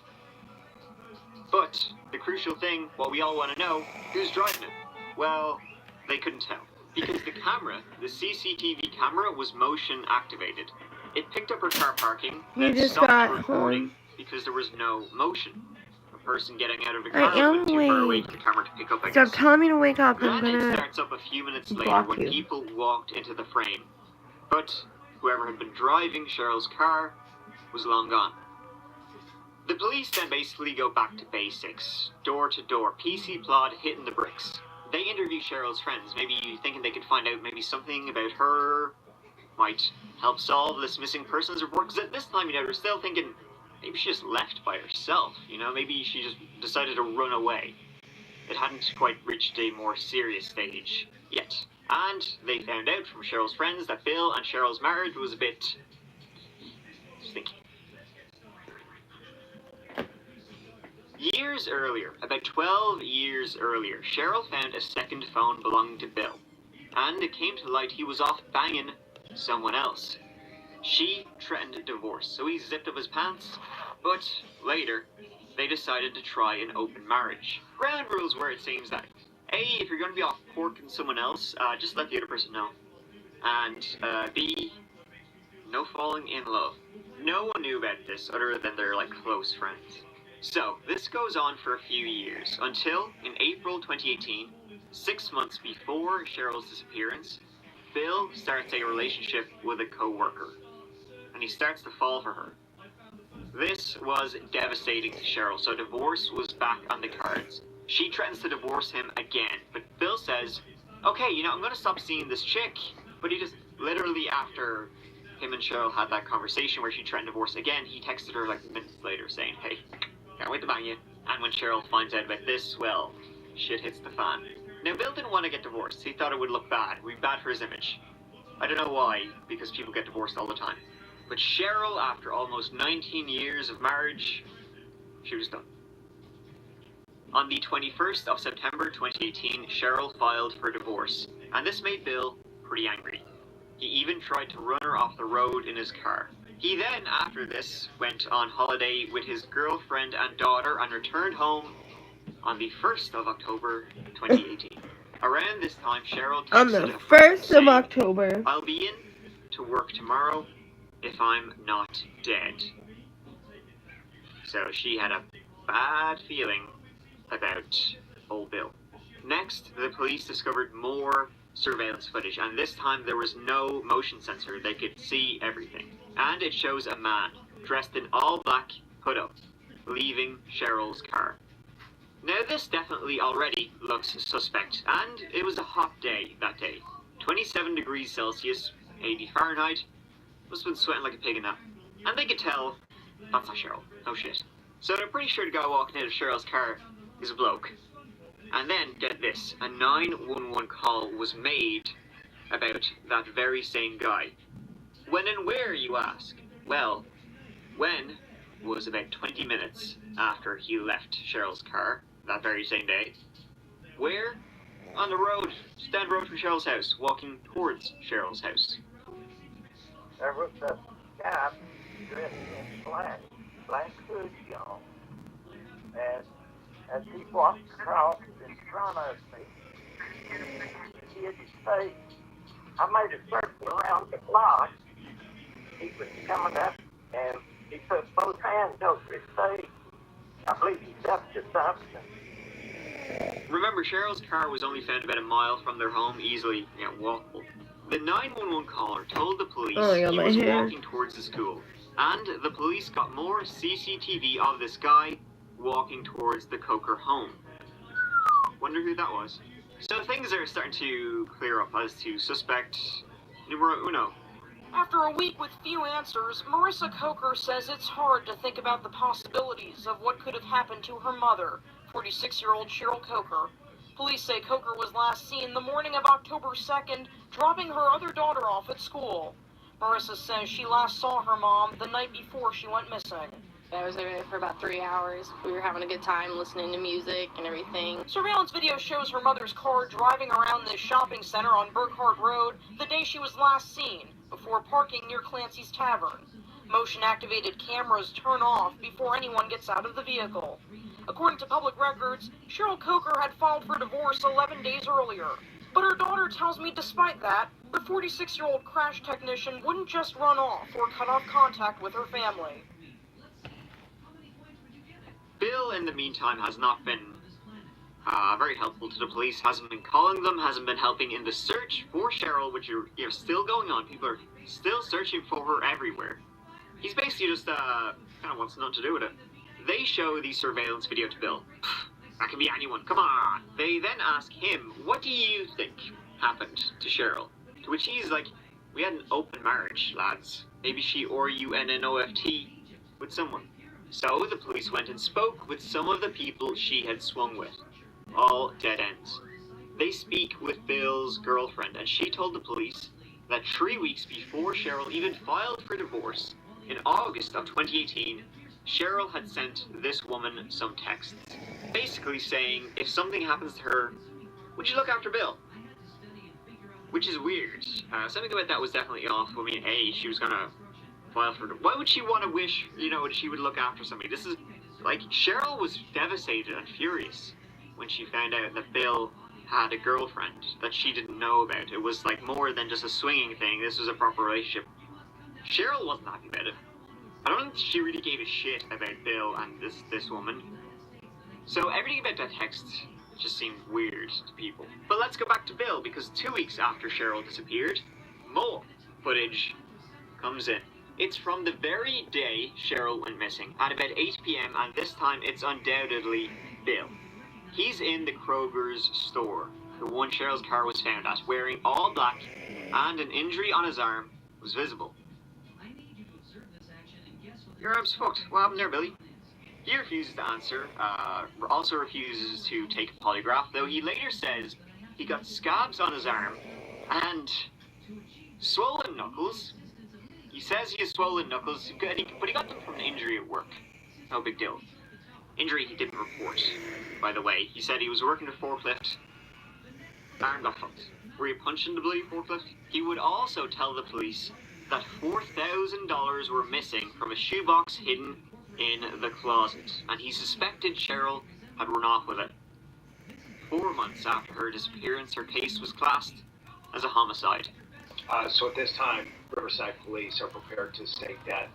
[SPEAKER 6] But the crucial thing, what we all want to know, who's driving it? Well, they couldn't tell. Because the CCTV camera was motion activated. It picked up her car parking, then stopped recording because there was no motion. A person getting out of the car went too far away for the camera to pick up, I guess.
[SPEAKER 2] Stop telling me to wake up. I'm
[SPEAKER 6] Then
[SPEAKER 2] gonna
[SPEAKER 6] it starts up a few minutes later when people walked into the frame. But whoever had been driving Cheryl's car was long gone. The police then basically go back to basics. Door to door, PC plod hitting the bricks. They interview Cheryl's friends, maybe thinking they could find out maybe something about her, might help solve this missing persons report. Because at this time, they're still thinking maybe she just left by herself, maybe she just decided to run away. It hadn't quite reached a more serious stage yet. And they found out from Cheryl's friends that Bill and Cheryl's marriage was a bit stinky. Years earlier, about 12 years earlier, Cheryl found a second phone belonging to Bill, and it came to light he was off banging someone else. She threatened divorce, so he zipped up his pants, but later, they decided to try an open marriage. Ground rules where it seems that A, if you're going to be off porking someone else, just let the other person know. And B, no falling in love. No one knew about this other than their close friends. So, this goes on for a few years, until, in April 2018, 6 months before Cheryl's disappearance, Bill starts a relationship with a co-worker, and he starts to fall for her. This was devastating to Cheryl, so divorce was back on the cards. She threatens to divorce him again, but Bill says, okay, I'm going to stop seeing this chick, but he just, literally after him and Cheryl had that conversation where she threatened divorce again, he texted her minutes later saying, hey, can't wait to bang you. And when Cheryl finds out about this, well, shit hits the fan. Now, Bill didn't want to get divorced. He thought it would look bad. It would be bad for his image. I don't know why, because people get divorced all the time. But Cheryl, after almost 19 years of marriage, she was done. On the 21st of September 2018, Cheryl filed for divorce, and this made Bill pretty angry. He even tried to run her off the road in his car. He then, after this, went on holiday with his girlfriend and daughter and returned home on the 1st of October 2018. Around this time, Cheryl texted
[SPEAKER 2] on the 1st of October.
[SPEAKER 6] I'll be in to work tomorrow if I'm not dead. So she had a bad feeling about old Bill. Next, the police discovered more surveillance footage, and this time there was no motion sensor. They could see everything. And it shows a man dressed in all black, hood up, leaving Cheryl's car. Now this definitely already looks suspect, and it was a hot day that day. 27 degrees Celsius, 80 Fahrenheit. Must have been sweating like a pig in that. And they could tell, that's not Cheryl, no shit. So they're pretty sure the guy walking out of Cheryl's car is a bloke. And then, get this, a 911 call was made about that very same guy. When and where, you ask? Well, when was about 20 minutes after he left Cheryl's car that very same day. Where? On the road, just down the road from Cheryl's house, walking towards Cheryl's house.
[SPEAKER 10] There was a guy dressed in black black hoodie on. And as he walked across in front of me, he hit his face. I made a circle around the block. He was coming up and he put both hands over his face. I believe he's up to something.
[SPEAKER 6] Remember, Cheryl's car was only found about a mile from their home, easily walkable. The 911 caller told the police he was walking towards the school, and the police got more CCTV of this guy walking towards the Coker home. Wonder who that was? So things are starting to clear up as to suspect numero uno.
[SPEAKER 11] After a week with few answers, Marissa Coker says it's hard to think about the possibilities of what could have happened to her mother, 46-year-old Cheryl Coker. Police say Coker was last seen the morning of October 2nd, dropping her other daughter off at school. Marissa says she last saw her mom the night before she went missing.
[SPEAKER 12] I was there for about 3 hours. We were having a good time listening to music and everything.
[SPEAKER 11] Surveillance video shows her mother's car driving around this shopping center on Burkhart Road the day she was last seen, before parking near Clancy's Tavern. Motion-activated cameras turn off before anyone gets out of the vehicle. According to public records, Cheryl Coker had filed for divorce 11 days earlier. But her daughter tells me despite that, the 46-year-old crash technician wouldn't just run off or cut off contact with her family.
[SPEAKER 6] Bill, in the meantime, has not been very helpful to the police, hasn't been calling them, hasn't been helping in the search for Cheryl, which are still going on. People are still searching for her everywhere. He's basically just kind of wants nothing to do with it. They show the surveillance video to Bill. That can be anyone, come on. They then ask him, what do you think happened to Cheryl? To which he's like, we had an open marriage, lads. Maybe she or you and an OFT with someone. So the police went and spoke with some of the people she had swung with. All dead ends. They speak with Bill's girlfriend, and she told the police that 3 weeks before Cheryl even filed for divorce, in August of 2018, Cheryl had sent this woman some texts, basically saying, if something happens to her, would you look after Bill? Which is weird. Something about that was definitely off. I mean, she was gonna file for... Why would she want to wish, she would look after somebody? This is, Cheryl was devastated and furious when she found out that Bill had a girlfriend that she didn't know about. It was, more than just a swinging thing. This was a proper relationship. Cheryl wasn't happy about it. I don't think she really gave a shit about Bill and this woman. So everything about that text just seemed weird to people. But let's go back to Bill, because 2 weeks after Cheryl disappeared, more footage comes in. It's from the very day Cheryl went missing, at about 8 p.m, and this time it's undoubtedly Bill. He's in the Kroger's store, the one Cheryl's car was found at, wearing all black, and an injury on his arm was visible. Your arm's fucked. What happened there, Billy? He refuses to answer, also refuses to take a polygraph, though he later says he got scabs on his arm and swollen knuckles. He says he has swollen knuckles, but he got them from an injury at work. No big deal. Injury he didn't report, by the way. He said he was working a forklift. Arm got fucked. Were you punched in the bloody forklift? He would also tell the police that $4,000 were missing from a shoebox hidden in the closet, and he suspected Cheryl had run off with it. 4 months after her disappearance, her case was classed as a homicide.
[SPEAKER 13] So at this time, Riverside Police are prepared to state that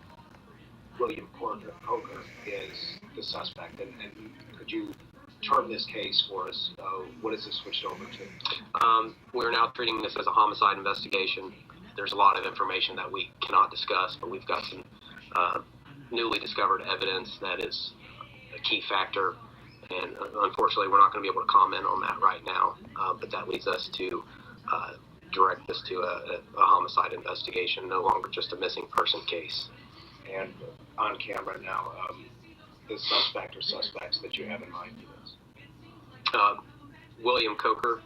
[SPEAKER 13] William Coker is the suspect, and could you term this case for us? What is this switched over to?
[SPEAKER 9] We're now treating this as a homicide investigation. There's a lot of information that we cannot discuss, but we've got some newly discovered evidence that is a key factor, and unfortunately we're not going to be able to comment on that right now, but that leads us to direct this to a homicide investigation, no longer just a missing person case.
[SPEAKER 13] And on camera now, the suspect or suspects that you have in mind for this?
[SPEAKER 9] William Coker,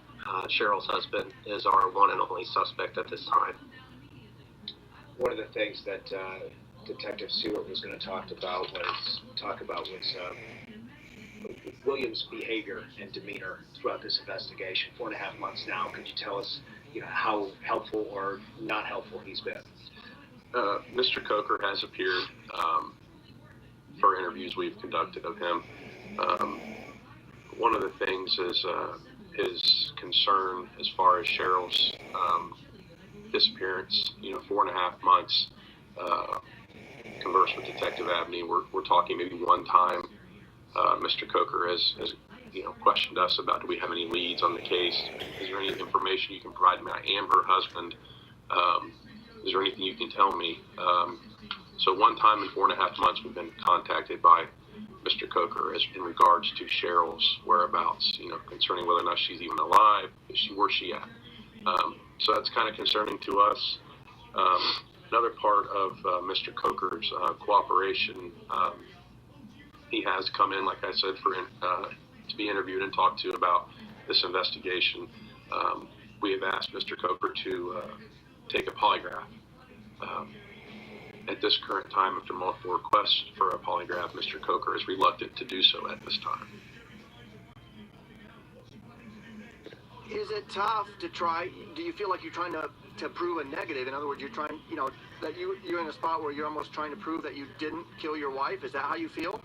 [SPEAKER 9] Cheryl's husband, is our one and only suspect at this time.
[SPEAKER 13] One of the things that Detective Stewart was going to talk about was William's behavior and demeanor throughout this investigation. 4.5 months now. Could you tell us, how helpful or not helpful he's been?
[SPEAKER 14] Mr. Coker has appeared for interviews we've conducted of him. One of the things is his concern as far as Cheryl's disappearance. 4.5 months. Converse with Detective Abney. We're talking maybe one time. Mr. Coker has questioned us about, do we have any leads on the case? Is there any information you can provide me? I am her husband. Is there anything you can tell me? So one time in 4.5 months, we've been contacted by Mr. Coker in regards to Cheryl's whereabouts, concerning whether or not she's even alive. Where's she at? So that's kind of concerning to us. Another part of Mr. Coker's cooperation, he has come in, like I said, to be interviewed and talked to about this investigation. We have asked Mr. Coker to take a polygraph. At this current time, after multiple requests for a polygraph, Mr. Coker is reluctant to do so at this time.
[SPEAKER 15] Is it tough to try? Do you feel like you're trying to prove a negative? In other words, you're trying, that you're in a spot where you're almost trying to prove that you didn't kill your wife? Is that how you feel?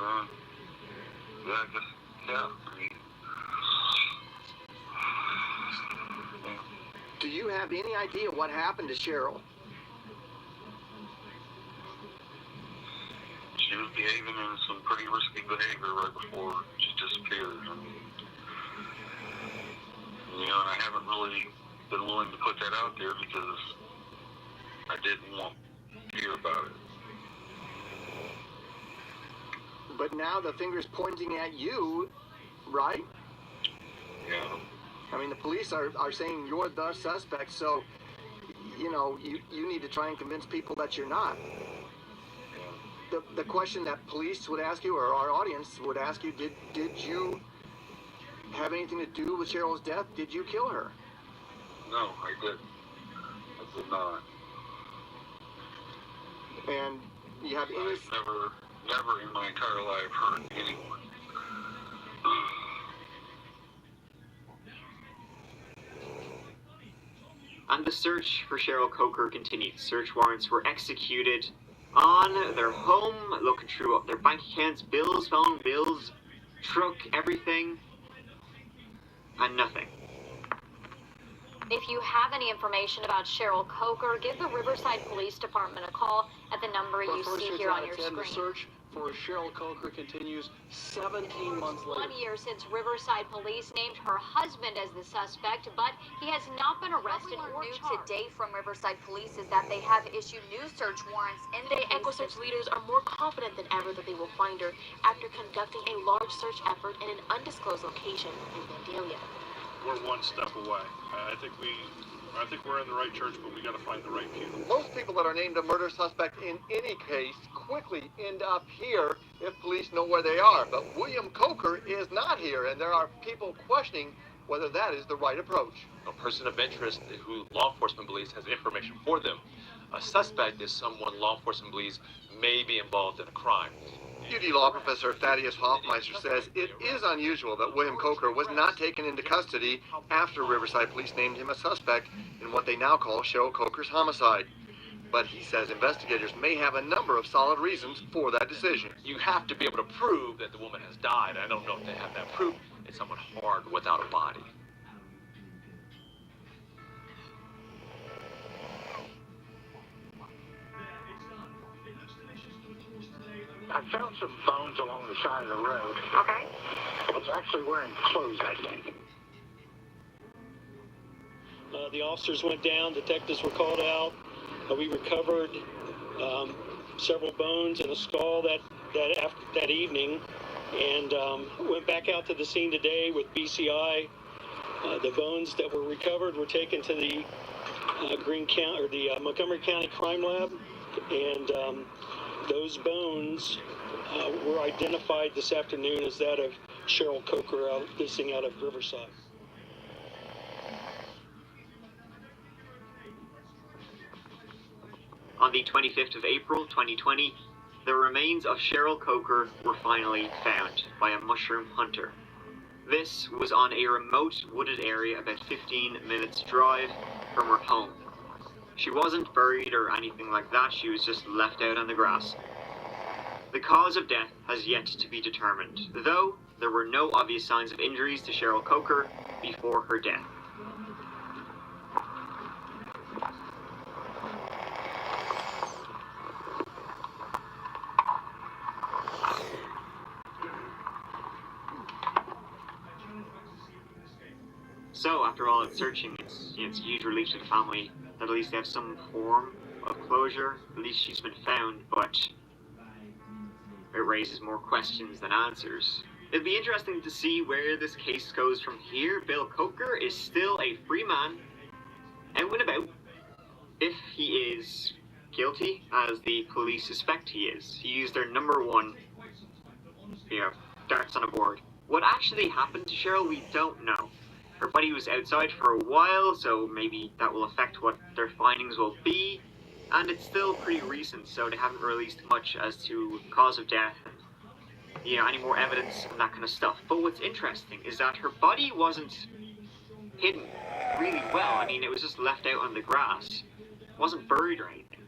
[SPEAKER 3] Yeah, I guess, yeah.
[SPEAKER 15] Do you have any idea what happened to Cheryl?
[SPEAKER 3] She was behaving in some pretty risky behavior right before she disappeared. And I haven't really been willing to put that out there because I didn't want to hear about it.
[SPEAKER 15] But now the finger's pointing at you, right?
[SPEAKER 3] Yeah.
[SPEAKER 15] I mean, the police are saying you're the suspect, so, you need to try and convince people that you're not. The question that police would ask you, or our audience would ask you, did you have anything to do with Cheryl's death? Did you kill her?
[SPEAKER 3] No, I didn't. I did not.
[SPEAKER 15] And you have any...
[SPEAKER 3] I've never in my entire life hurt anyone.
[SPEAKER 6] And the search for Cheryl Coker continued. Search warrants were executed on their home, looking through their bank accounts, bills, phone bills, truck, everything, and nothing.
[SPEAKER 8] If you have any information about Cheryl Coker, give the Riverside Police Department a call at the number you see here on your screen.
[SPEAKER 7] The search for Cheryl Coker continues 17 months later.
[SPEAKER 8] 1 year since Riverside Police named her husband as the suspect, but he has not been arrested or charged.
[SPEAKER 16] Today from Riverside Police is that they have issued new search warrants in the
[SPEAKER 12] Today, EchoSearch leaders are more confident than ever that they will find her after conducting a large search effort in an undisclosed location in Vandalia.
[SPEAKER 17] We're one step away. I think we're in the right church, but we got to find the right people.
[SPEAKER 15] Most people that are named a murder suspect in any case quickly end up here if police know where they are. But William Coker is not here, and there are people questioning whether that is the right approach.
[SPEAKER 18] A person of interest who law enforcement believes has information for them. A suspect is someone law enforcement believes may be involved in a crime.
[SPEAKER 15] UD Law Professor Thaddeus Hoffmeister says it is unusual that William Coker was not taken into custody after Riverside Police named him a suspect in what they now call Cheryl Coker's homicide. But he says investigators may have a number of solid reasons for that decision.
[SPEAKER 18] You have to be able to prove that the woman has died. I don't know if they have that proof. It's somewhat hard without a body.
[SPEAKER 10] I found some bones along the side of the road.
[SPEAKER 16] Okay.
[SPEAKER 10] It was actually wearing clothes, I think.
[SPEAKER 19] The officers went down, detectives were called out. We recovered several bones and a skull that evening, and went back out to the scene today with BCI. The bones that were recovered were taken to the Montgomery County Crime Lab, and those bones were identified this afternoon as that of Cheryl Coker, missing out of Riverside.
[SPEAKER 6] On the 25th of April, 2020, the remains of Cheryl Coker were finally found by a mushroom hunter. This was on a remote wooded area about 15 minutes drive from her home. She wasn't buried or anything like that, she was just left out on the grass. The cause of death has yet to be determined, though there were no obvious signs of injuries to Cheryl Coker before her death. So, after all that searching, it's a huge relief to the family that at least they have some form of closure. At least she's been found, but it raises more questions than answers. It'll be interesting to see where this case goes from here. Bill Coker is still a free man, out and about. If he is guilty, as the police suspect he is, he used their number one, darts on a board. What actually happened to Cheryl, we don't know. Her body was outside for a while, so maybe that will affect what their findings will be. And it's still pretty recent, so they haven't released much as to cause of death and, any more evidence and that kind of stuff. But what's interesting is that her body wasn't hidden really well. I mean, it was just left out on the grass. It wasn't buried or anything.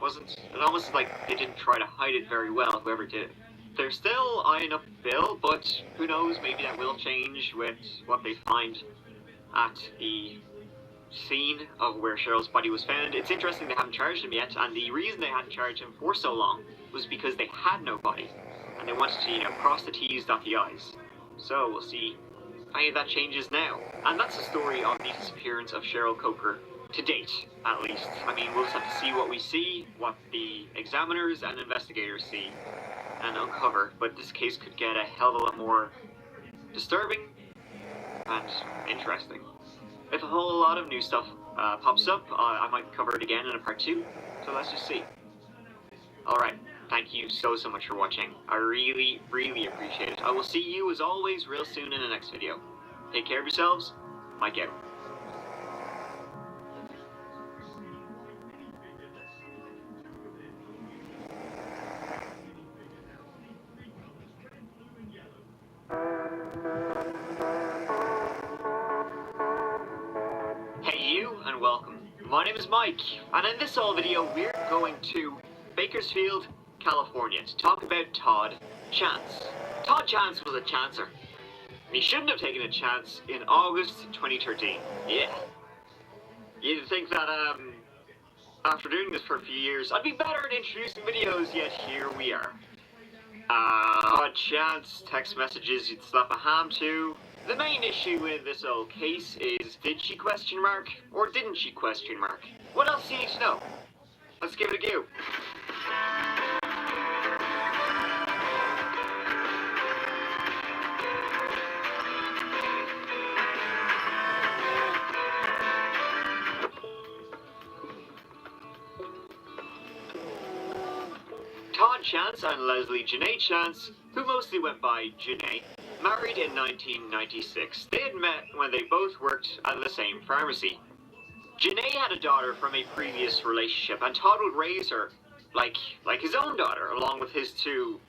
[SPEAKER 6] It almost like they didn't try to hide it very well, whoever did it. They're still eyeing up Bill, but who knows, maybe that will change with what they find at the scene of where Cheryl's body was found. It's interesting they haven't charged him yet, and the reason they hadn't charged him for so long was because they had no body, and they wanted to, cross the T's, dot the I's. So we'll see if any of that changes now. And that's the story of the disappearance of Cheryl Coker, to date, at least. I mean, we'll just have to see what we see, what the examiners and investigators see and uncover, but this case could get a hell of a lot more disturbing and interesting. If a whole lot of new stuff pops up, I might cover it again in a part 2, so let's just see. Alright, thank you so much for watching. I really, really appreciate it. I will see you, as always, real soon in the next video. Take care of yourselves. Mike out. And welcome. My name is Mike, and in this whole video we're going to Bakersfield, California to talk about Todd Chance. Todd Chance was a chancer. He shouldn't have taken a chance in August 2013. Yeah. You'd think that after doing this for a few years I'd be better at introducing videos, yet here we are. Todd Chance, text messages you'd slap a ham to. The main issue in this whole case is, did she ? Or didn't she ? What else do you need to know? Let's give it a go. Todd Chance and Leslie Janae Chance, who mostly went by Janae, married in 1996. They had met when they both worked at the same pharmacy. Janae had a daughter from a previous relationship, and Todd would raise her like his own daughter, along with his 2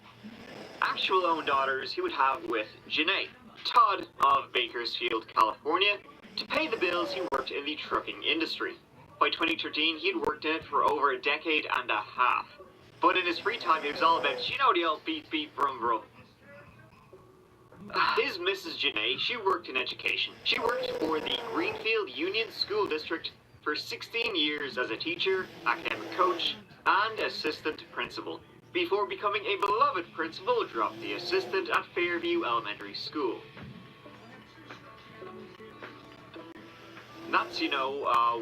[SPEAKER 6] actual own daughters he would have with Janae. Todd, of Bakersfield, California, to pay the bills he worked in the trucking industry. By 2013, he'd worked in it for over a decade and a half. But in his free time, he was all about, the old beep beep brum brum. His Mrs. Janae, she worked in education. She worked for the Greenfield Union School District for 16 years as a teacher, academic coach, and assistant principal, before becoming a beloved principal who dropped the assistant at Fairview Elementary School. That's,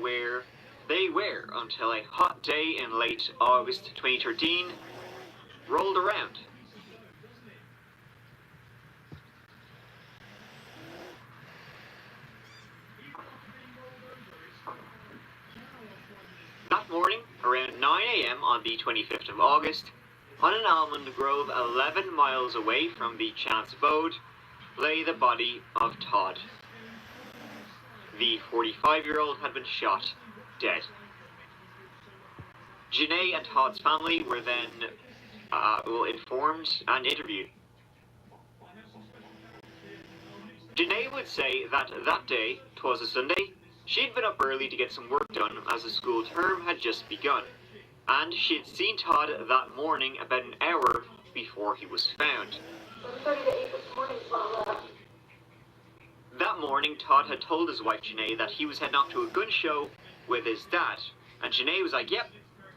[SPEAKER 6] where they were until a hot day in late August 2013 rolled around. That morning, around 9 a.m. on the 25th of August, on an almond grove 11 miles away from the Chance abode, lay the body of Todd. The 45-year-old had been shot dead. Janae and Todd's family were then informed and interviewed. Janae would say that day, 'twas a Sunday, she'd been up early to get some work done as the school term had just begun, and she'd seen Todd that morning about an hour before he was found.
[SPEAKER 4] 7:30 to 8 this morning, so
[SPEAKER 6] That morning, Todd had told his wife Janae that he was heading off to a gun show with his dad. And Janae was like, yep,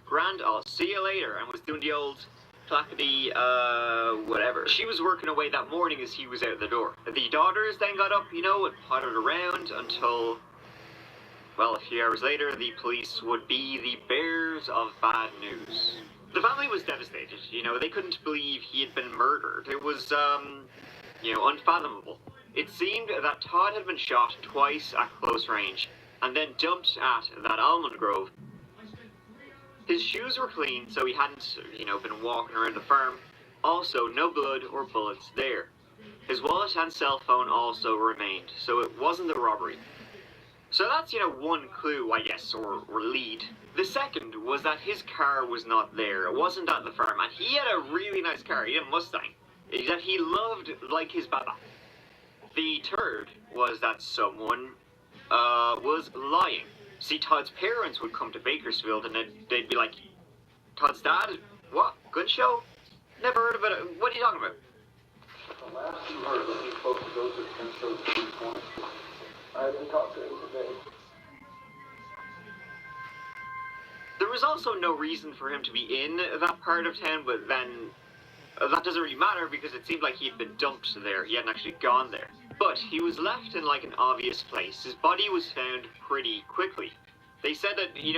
[SPEAKER 6] grand, I'll see you later, and was doing the old clackety, whatever. She was working away that morning as he was out the door. The daughters then got up, and pottered around until, well, a few hours later, the police would be the bearers of bad news. The family was devastated, they couldn't believe he had been murdered. It was, unfathomable. It seemed that Todd had been shot twice at close range, and then dumped at that almond grove. His shoes were clean, so he hadn't, been walking around the farm. Also, no blood or bullets there. His wallet and cell phone also remained, so it wasn't a robbery. So that's, one clue, I guess, or lead. The second was that his car was not there. It wasn't at the farm, and he had a really nice car. He had a Mustang that he loved like his baba. The third was that someone was lying. See, Todd's parents would come to Bakersfield and they'd be like, Todd's dad? What? Gun show? Never heard of it. What are you talking about?
[SPEAKER 7] The last you heard that he's supposed to go to the gun show this morning. I didn't talk to him today.
[SPEAKER 6] There was also no reason for him to be in that part of town, but then that doesn't really matter because it seemed like he had been dumped there. He hadn't actually gone there. But he was left in like an obvious place. His body was found pretty quickly. They said that, he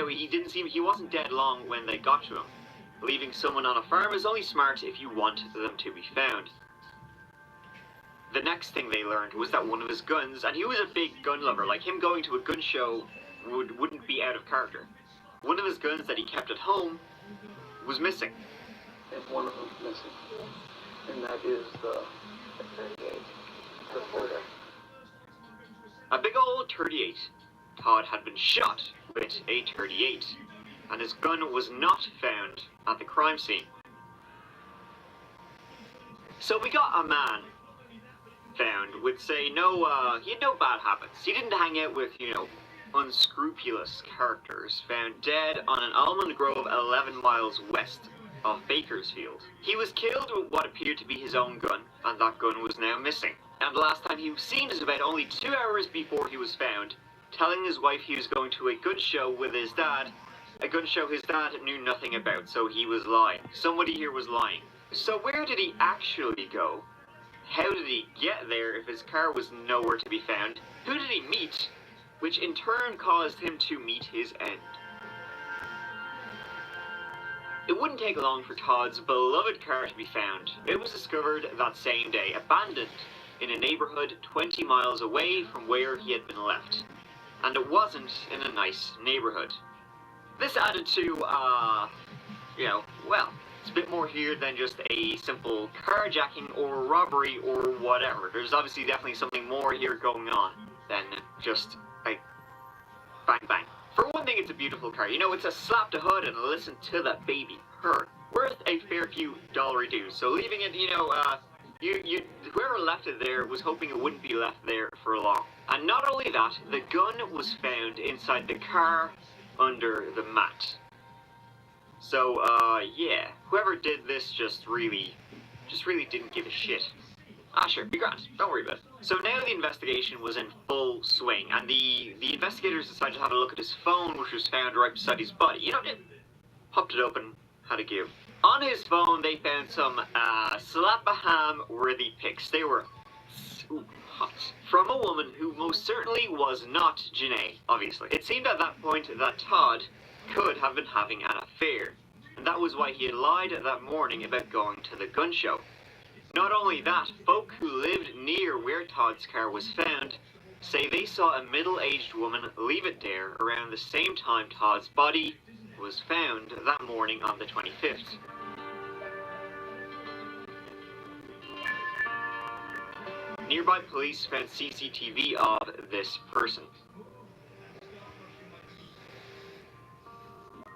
[SPEAKER 6] wasn't dead long when they got to him. Leaving someone on a farm is only smart if you want them to be found. The next thing they learned was that one of his guns, and he was a big gun lover, like him going to a gun show wouldn't be out of character. One of his guns that he kept at home was missing.
[SPEAKER 7] And one of them's missing. And that is the 38. The 40.
[SPEAKER 6] A big old 38. Todd had been shot with a 38, and his gun was not found at the crime scene. So we got a man found with, say, he had no bad habits. He didn't hang out with, unscrupulous characters, found dead on an almond grove 11 miles west of Bakersfield. He was killed with what appeared to be his own gun, and that gun was now missing. And the last time he was seen is about only 2 hours before he was found, telling his wife he was going to a gun show with his dad, a gun show his dad knew nothing about, so he was lying. Somebody here was lying. So where did he actually go? How did he get there if his car was nowhere to be found? Who did he meet, which in turn caused him to meet his end? It wouldn't take long for Todd's beloved car to be found. It was discovered that same day, abandoned in a neighborhood 20 miles away from where he had been left. And it wasn't in a nice neighborhood. This added to, it's a bit more here than just a simple carjacking or robbery or whatever. There's obviously definitely something more here going on than just a bang bang. For one thing, it's a beautiful car. It's a slap to hood and listen to the baby purr. Worth a fair few dollary dues. So leaving it, whoever left it there was hoping it wouldn't be left there for long. And not only that, the gun was found inside the car under the mat. So, whoever did this just really didn't give a shit. Sure, be grand, don't worry about it. So now the investigation was in full swing, and the investigators decided to have a look at his phone, which was found right beside his body. Popped it open, had a give. On his phone, they found some slap-a-ham-worthy pics. They were so hot. From a woman who most certainly was not Janae, obviously. It seemed at that point that Todd could have been having an affair, and that was why he had lied that morning about going to the gun show. Not only that, folk who lived near where Todd's car was found say they saw a middle-aged woman leave it there around the same time Todd's body was found that morning on the 25th. Nearby police found CCTV of this person.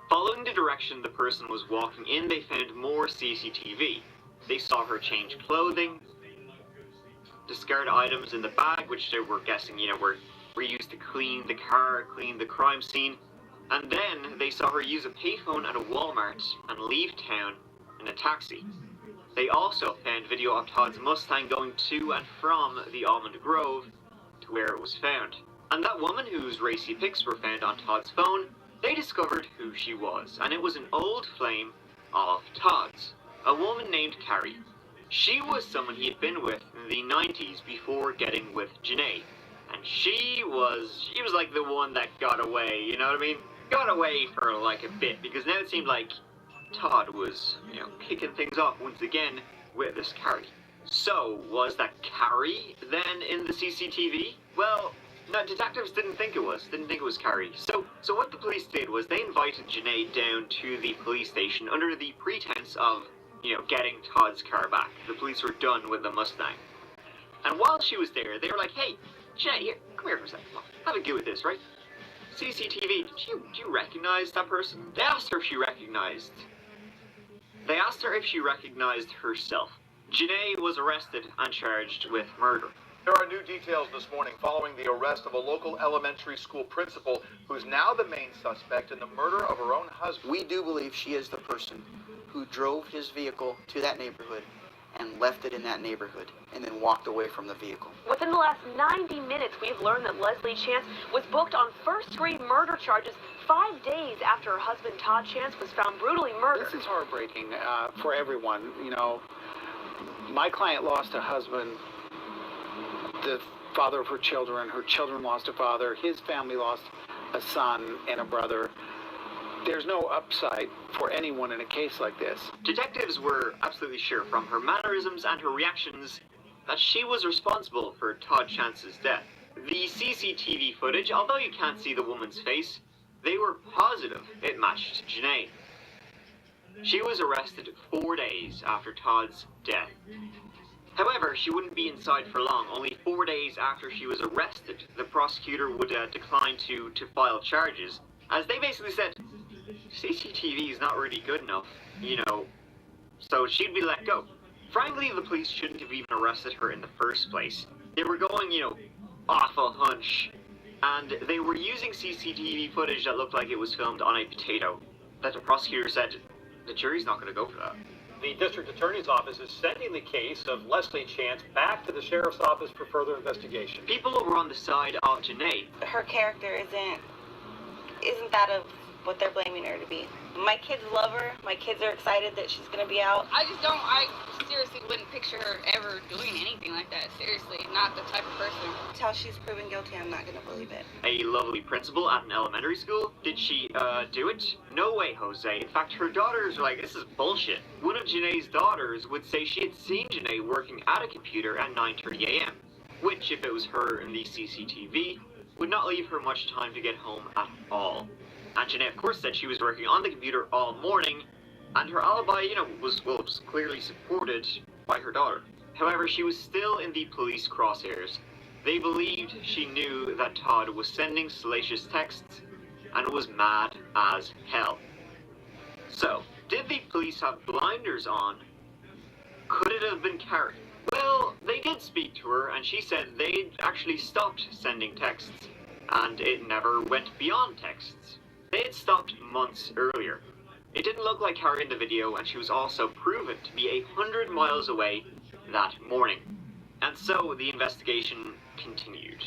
[SPEAKER 6] Following the direction the person was walking in, they found more CCTV. They saw her change clothing, discard items in the bag, which they were guessing, were used to clean the car, clean the crime scene. And then they saw her use a payphone at a Walmart and leave town in a taxi. They also found video of Todd's Mustang going to and from the almond grove to where it was found. And that woman whose racy pics were found on Todd's phone, they discovered who she was, and it was an old flame of Todd's, a woman named Carrie. She was someone he had been with in the 90s before getting with Janae, and she was like the one that got away, you know what I mean? Got away for like a bit, because now it seemed like Todd was, kicking things off once again with this Carrie. So, was that Carrie then in the CCTV? Well, no, detectives didn't think it was Carrie. So what the police did was they invited Janae down to the police station under the pretense of, getting Todd's car back. The police were done with the Mustang. And while she was there, they were like, hey, Janae, here, come here for a second. Have a go at this, right? CCTV, do you recognize that person? They asked her if she recognized herself. Janae was arrested and charged with murder.
[SPEAKER 20] There are new details this morning following the arrest of a local elementary school principal who's now the main suspect in the murder of her own husband.
[SPEAKER 21] We do believe she is the person who drove his vehicle to that neighborhood and left it in that neighborhood and then walked away from the vehicle.
[SPEAKER 12] Within the last 90 minutes, we have learned that Leslie Chance was booked on first-degree murder charges 5 days after her husband, Todd Chance, was found brutally murdered.
[SPEAKER 5] This is heartbreaking for everyone. My client lost a husband, the father of her children lost a father, his family lost a son and a brother. There's no upside for anyone in a case like this.
[SPEAKER 6] Detectives were absolutely sure from her mannerisms and her reactions that she was responsible for Todd Chance's death. The CCTV footage, although you can't see the woman's face, they were positive it matched Janae. She was arrested 4 days after Todd's death. However, she wouldn't be inside for long. Only 4 days after she was arrested, the prosecutor would decline to file charges, as they basically said, CCTV is not really good enough, so she'd be let go. Frankly, the police shouldn't have even arrested her in the first place. They were going, off a hunch, and they were using CCTV footage that looked like it was filmed on a potato, that the prosecutor said, the jury's not going to go for that.
[SPEAKER 22] The district attorney's office is sending the case of Leslie Chance back to the sheriff's office for further investigation.
[SPEAKER 6] People were on the side of Janae.
[SPEAKER 23] Her character isn't that of what they're blaming her to be. My kids love her. My kids are excited that she's going to be out.
[SPEAKER 24] I seriously wouldn't picture her ever doing anything like that. Seriously, not the type of person.
[SPEAKER 23] Until she's proven guilty, I'm not going to believe it.
[SPEAKER 6] A lovely principal at an elementary school? Did she, do it? No way, Jose. In fact, her daughters were like, this is bullshit. One of Janae's daughters would say she had seen Janae working at a computer at 9:30 a.m., which, if it was her in the CCTV, would not leave her much time to get home at all. And Janae, of course, said she was working on the computer all morning, and her alibi, was clearly supported by her daughter. However, she was still in the police crosshairs. They believed she knew that Todd was sending salacious texts and was mad as hell. So, did the police have blinders on? Could it have been Carrie? Well, they did speak to her, and she said they'd actually stopped sending texts, and it never went beyond texts. They had stopped months earlier. It didn't look like Carrie in the video, and she was also proven to be 100 miles away that morning. And so the investigation continued.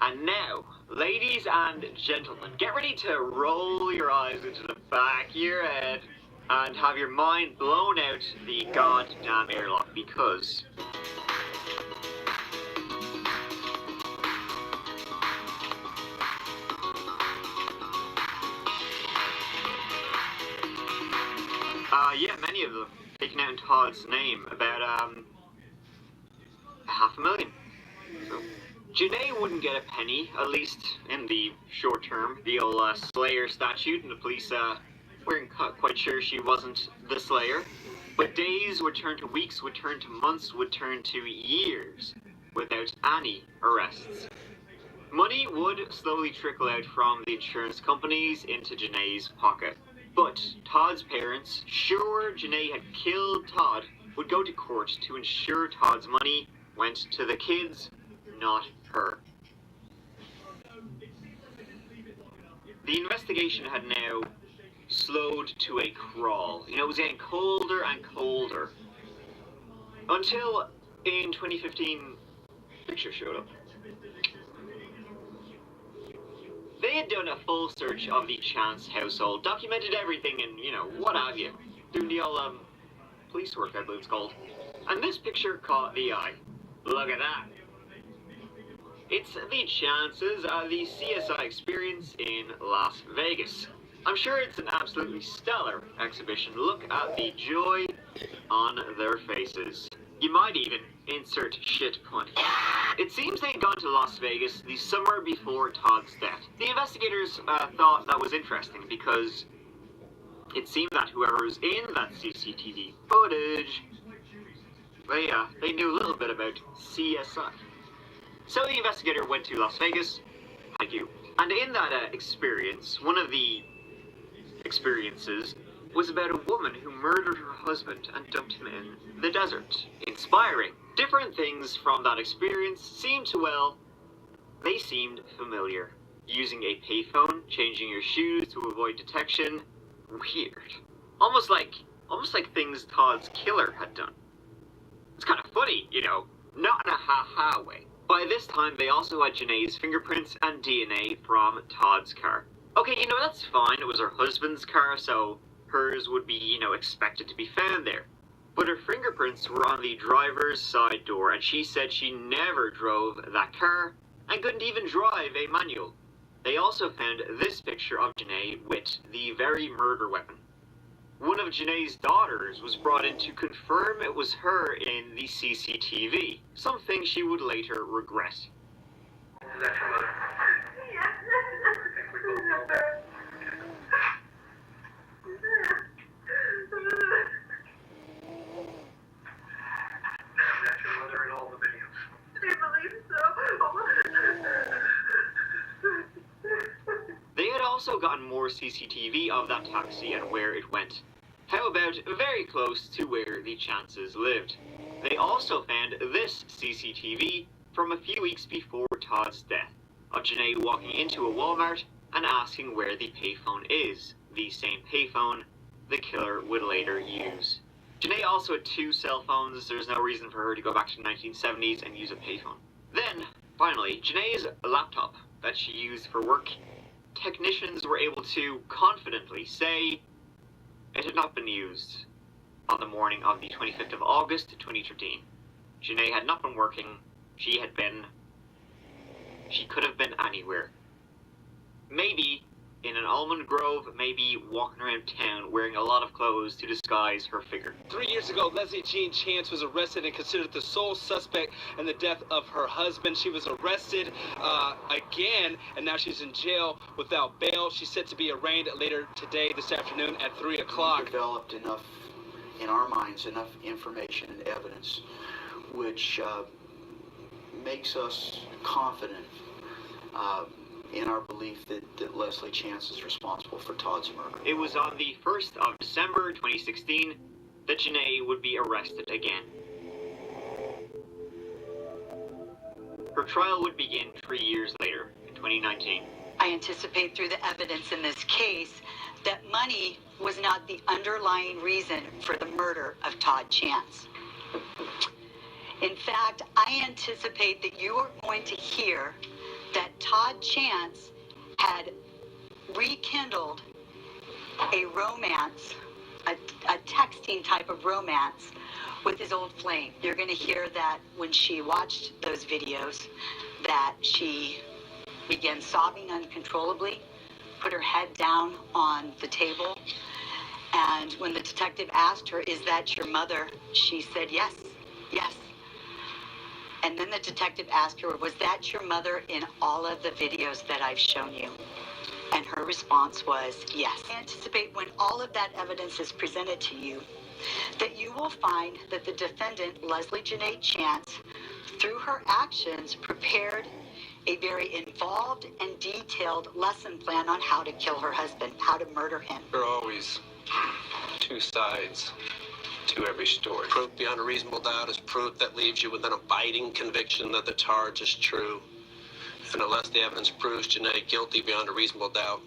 [SPEAKER 6] And now, ladies and gentlemen, get ready to roll your eyes into the back of your head and have your mind blown out the goddamn airlock, because many of them taken out in Todd's name, about $500,000. So, Janae wouldn't get a penny, at least in the short term. The old Slayer statute, and the police weren't quite sure she wasn't the Slayer. But days would turn to weeks, would turn to months, would turn to years without any arrests. Money would slowly trickle out from the insurance companies into Janae's pocket. But Todd's parents, sure Janae had killed Todd, would go to court to ensure Todd's money went to the kids, not her. The investigation had now slowed to a crawl. It was getting colder and colder. Until in 2015, picture showed up. They had done a full search of the Chance household, documented everything and, you know, what have you. Doing the old, police work, I believe it's called. And this picture caught the eye. Look at that. It's the Chances, the CSI experience in Las Vegas. I'm sure it's an absolutely stellar exhibition. Look at the joy on their faces. You might even insert shit point. It seems they had gone to Las Vegas the summer before Todd's death. The investigators thought that was interesting because it seemed that whoever was in that CCTV footage, they knew a little bit about CSI. So the investigator went to Las Vegas, like you. And in that experience, one of the experiences was about a woman who murdered her husband and dumped him in the desert. Inspiring. Different things from that experience seemed to, well, they seemed familiar. Using a payphone, changing your shoes to avoid detection. Weird. Almost like things Todd's killer had done. It's kind of funny, you know, not in a ha-ha way. By this time, they also had Janae's fingerprints and DNA from Todd's car. Okay, you know, that's fine. It was her husband's car, so hers would be, you know, expected to be found there. But her fingerprints were on the driver's side door, and she said she never drove that car and couldn't even drive a manual. They also found this picture of Janae with the very murder weapon. One of Janae's daughters was brought in to confirm it was her in the CCTV, something she would later regret.
[SPEAKER 7] Is that your mother? Yes. That's your mother in all the videos.
[SPEAKER 1] I believe so.
[SPEAKER 6] They had also gotten more CCTV of that taxi and where it went. How about very close to where the Chances lived? They also found this CCTV from a few weeks before Todd's death, of Janae walking into a Walmart and asking where the payphone is, the same payphone the killer would later use. Janae also had 2 cell phones. There's no reason for her to go back to the 1970s and use a payphone. Then, finally, Janae's laptop that she used for work, technicians were able to confidently say it had not been used on the morning of the 25th of August, 2013. Janae had not been working. She could have been anywhere. Maybe in an almond grove, maybe walking around town wearing a lot of clothes to disguise her figure.
[SPEAKER 2] 3 years ago, Leslie Jean Chance was arrested and considered the sole suspect in the death of her husband. She was arrested again, and now she's in jail without bail. She's set to be arraigned later today, this afternoon at 3 o'clock.
[SPEAKER 21] We've developed enough, in our minds, enough information and evidence which makes us confident in our belief that Leslie Chance is responsible for Todd's murder.
[SPEAKER 6] It was on the 1st of December 2016 that Janae would be arrested again. Her trial would begin 3 years later, in 2019.
[SPEAKER 9] I anticipate through the evidence in this case that money was not the underlying reason for the murder of Todd Chance. In fact, I anticipate that you are going to hear that Todd Chance had rekindled a romance, a texting type of romance with his old flame. You're going to hear that when she watched those videos, that she began sobbing uncontrollably, put her head down on the table, and when the detective asked her, "Is that your mother?" she said, "Yes, yes." And then the detective asked her, "Was that your mother in all of the videos that I've shown you?" And her response was, "Yes." I anticipate when all of that evidence is presented to you, that you will find that the defendant, Leslie Janae Chance, through her actions, prepared a very involved and detailed lesson plan on how to kill her husband, how to murder him.
[SPEAKER 11] There are always 2 sides to every story. Proof beyond a reasonable doubt is proof that leaves you with an abiding conviction that the charge is true. And unless the evidence proves Janae guilty beyond a reasonable doubt,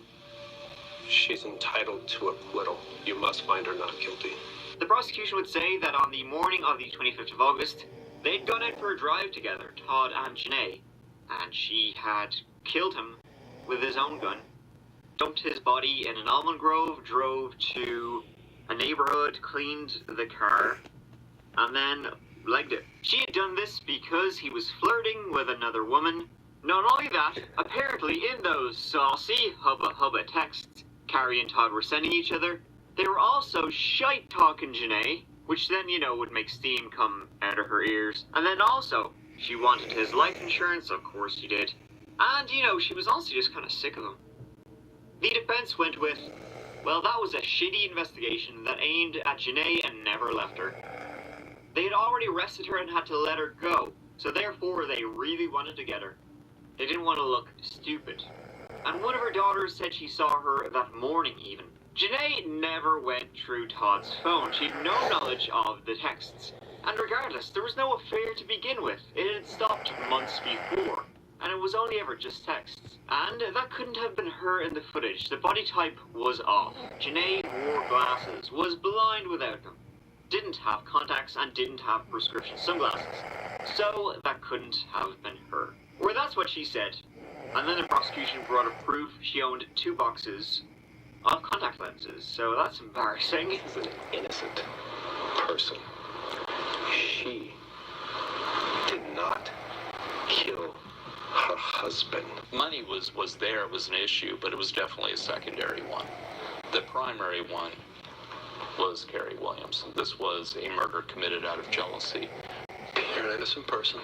[SPEAKER 11] she's entitled to acquittal. You must find her not guilty.
[SPEAKER 6] The prosecution would say that on the morning of the 25th of August, they'd gone out for a drive together, Todd and Janae, and she had killed him with his own gun, dumped his body in an almond grove, drove to a neighborhood, cleaned the car, and then legged it. She had done this because he was flirting with another woman. Not only that, apparently in those saucy hubba texts Carrie and Todd were sending each other, they were also shite-talking Janae, which then, would make steam come out of her ears. And then also, she wanted his life insurance, of course she did. And, she was also just kind of sick of him. The defense went with, well, that was a shitty investigation that aimed at Janae and never left her. They had already arrested her and had to let her go, so therefore they really wanted to get her. They didn't want to look stupid. And one of her daughters said she saw her that morning even. Janae never went through Todd's phone. She had no knowledge of the texts. And regardless, there was no affair to begin with. It had stopped months before. And it was only ever just texts. And that couldn't have been her in the footage. The body type was off. Janae wore glasses, was blind without them, didn't have contacts, and didn't have prescription sunglasses. So that couldn't have been her. Or that's what she said. And then the prosecution brought up proof she owned 2 boxes of contact lenses. So that's embarrassing.
[SPEAKER 11] This is an innocent person. She did not kill her husband.
[SPEAKER 1] Money was there, it was an issue, but it was definitely a secondary one. The primary one was Carrie Williams. This was a murder committed out of jealousy.
[SPEAKER 11] You're an innocent person.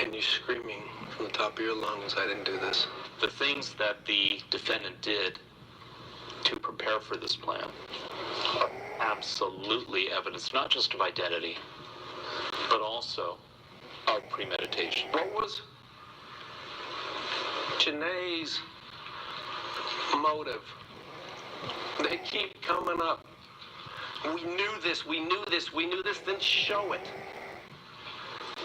[SPEAKER 11] And you're screaming from the top of your lungs, I didn't do this.
[SPEAKER 1] The things that the defendant did to prepare for this plan are absolutely evidence, not just of identity, but also of premeditation.
[SPEAKER 11] What was Janae's motive? They keep coming up. We knew this, then show it.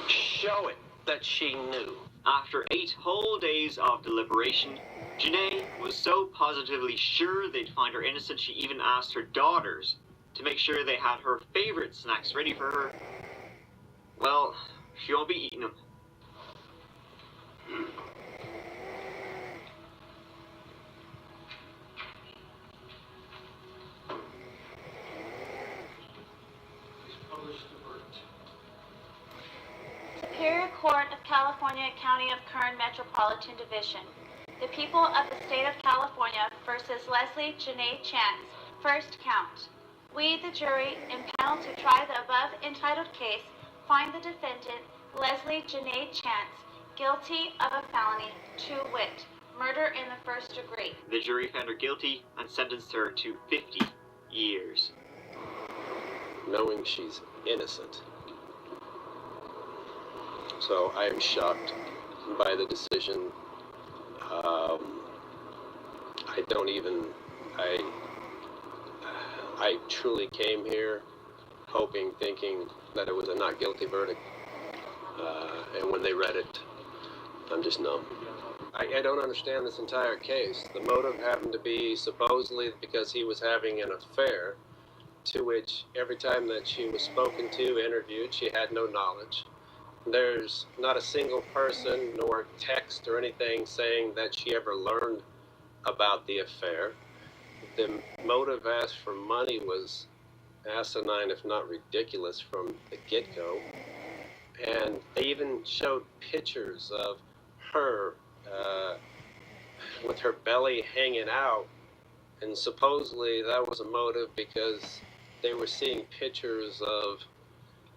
[SPEAKER 11] Show it that she knew.
[SPEAKER 6] After 8 whole days of deliberation, Janae was so positively sure they'd find her innocent she even asked her daughters to make sure they had her favorite snacks ready for her. Well, she won't be eating them.
[SPEAKER 3] Superior Court of California, County of Kern Metropolitan Division. The people of the state of California versus Leslie Janae Chance. First count. We, the jury, impaneled to try the above entitled case, find the defendant, Leslie Janae Chance, guilty of a felony, to wit, murder in the first degree.
[SPEAKER 6] The jury found her guilty and sentenced her to 50 years.
[SPEAKER 11] Knowing she's innocent. So I am shocked by the decision. I truly came here hoping, thinking that it was a not guilty verdict. And when they read it, I'm just numb. I don't understand this entire case. The motive happened to be supposedly because he was having an affair, to which every time that she was spoken to, interviewed, she had no knowledge. There's not a single person nor text or anything saying that she ever learned about the affair. The motive asked for money was asinine, if not ridiculous, from the get-go. And they even showed pictures of her with her belly hanging out. And supposedly that was a motive because they were seeing pictures of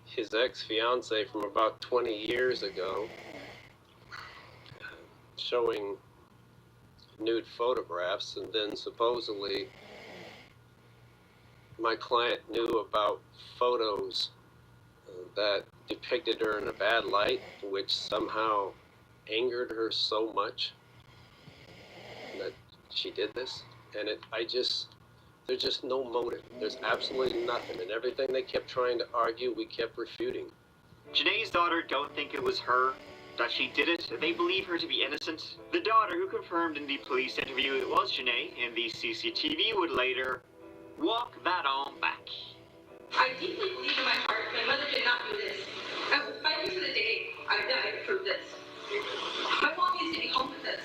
[SPEAKER 11] his ex-fiancée from about 20 years ago, showing nude photographs, and then supposedly my client knew about photos that depicted her in a bad light, which somehow angered her so much that she did this. And there's just no motive. There's absolutely nothing. And everything they kept trying to argue, we kept refuting.
[SPEAKER 6] Janae's daughter don't think it was her, that she did it. They believe her to be innocent. The daughter, who confirmed in the police interview it was Janae in the CCTV, would later walk that on back.
[SPEAKER 8] I deeply believe in my heart my mother did not do this. I will fight you to the day I die to prove this. My mom used to be home with us.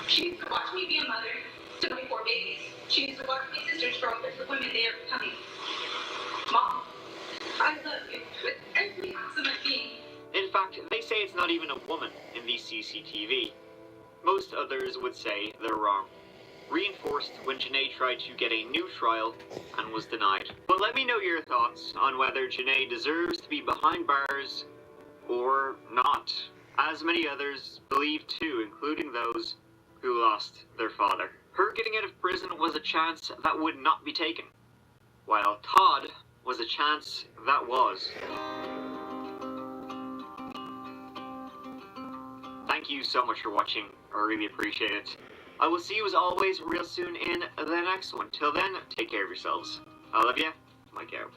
[SPEAKER 8] She used to watch me be a mother to my 4 babies. She used to watch my sisters grow up into the women they are becoming. Mom, I love you with every ounce of my being.
[SPEAKER 6] In fact, they say it's not even a woman in the CCTV. Most others would say they're wrong. Reinforced when Janae tried to get a new trial and was denied. But let me know your thoughts on whether Janae deserves to be behind bars or not, as many others believe too, including those who lost their father. Her getting out of prison was a chance that would not be taken, while Todd was a chance that was. Thank you so much for watching. I really appreciate it. I will see you as always real soon in the next one. Till then, take care of yourselves. I love you. Mike out.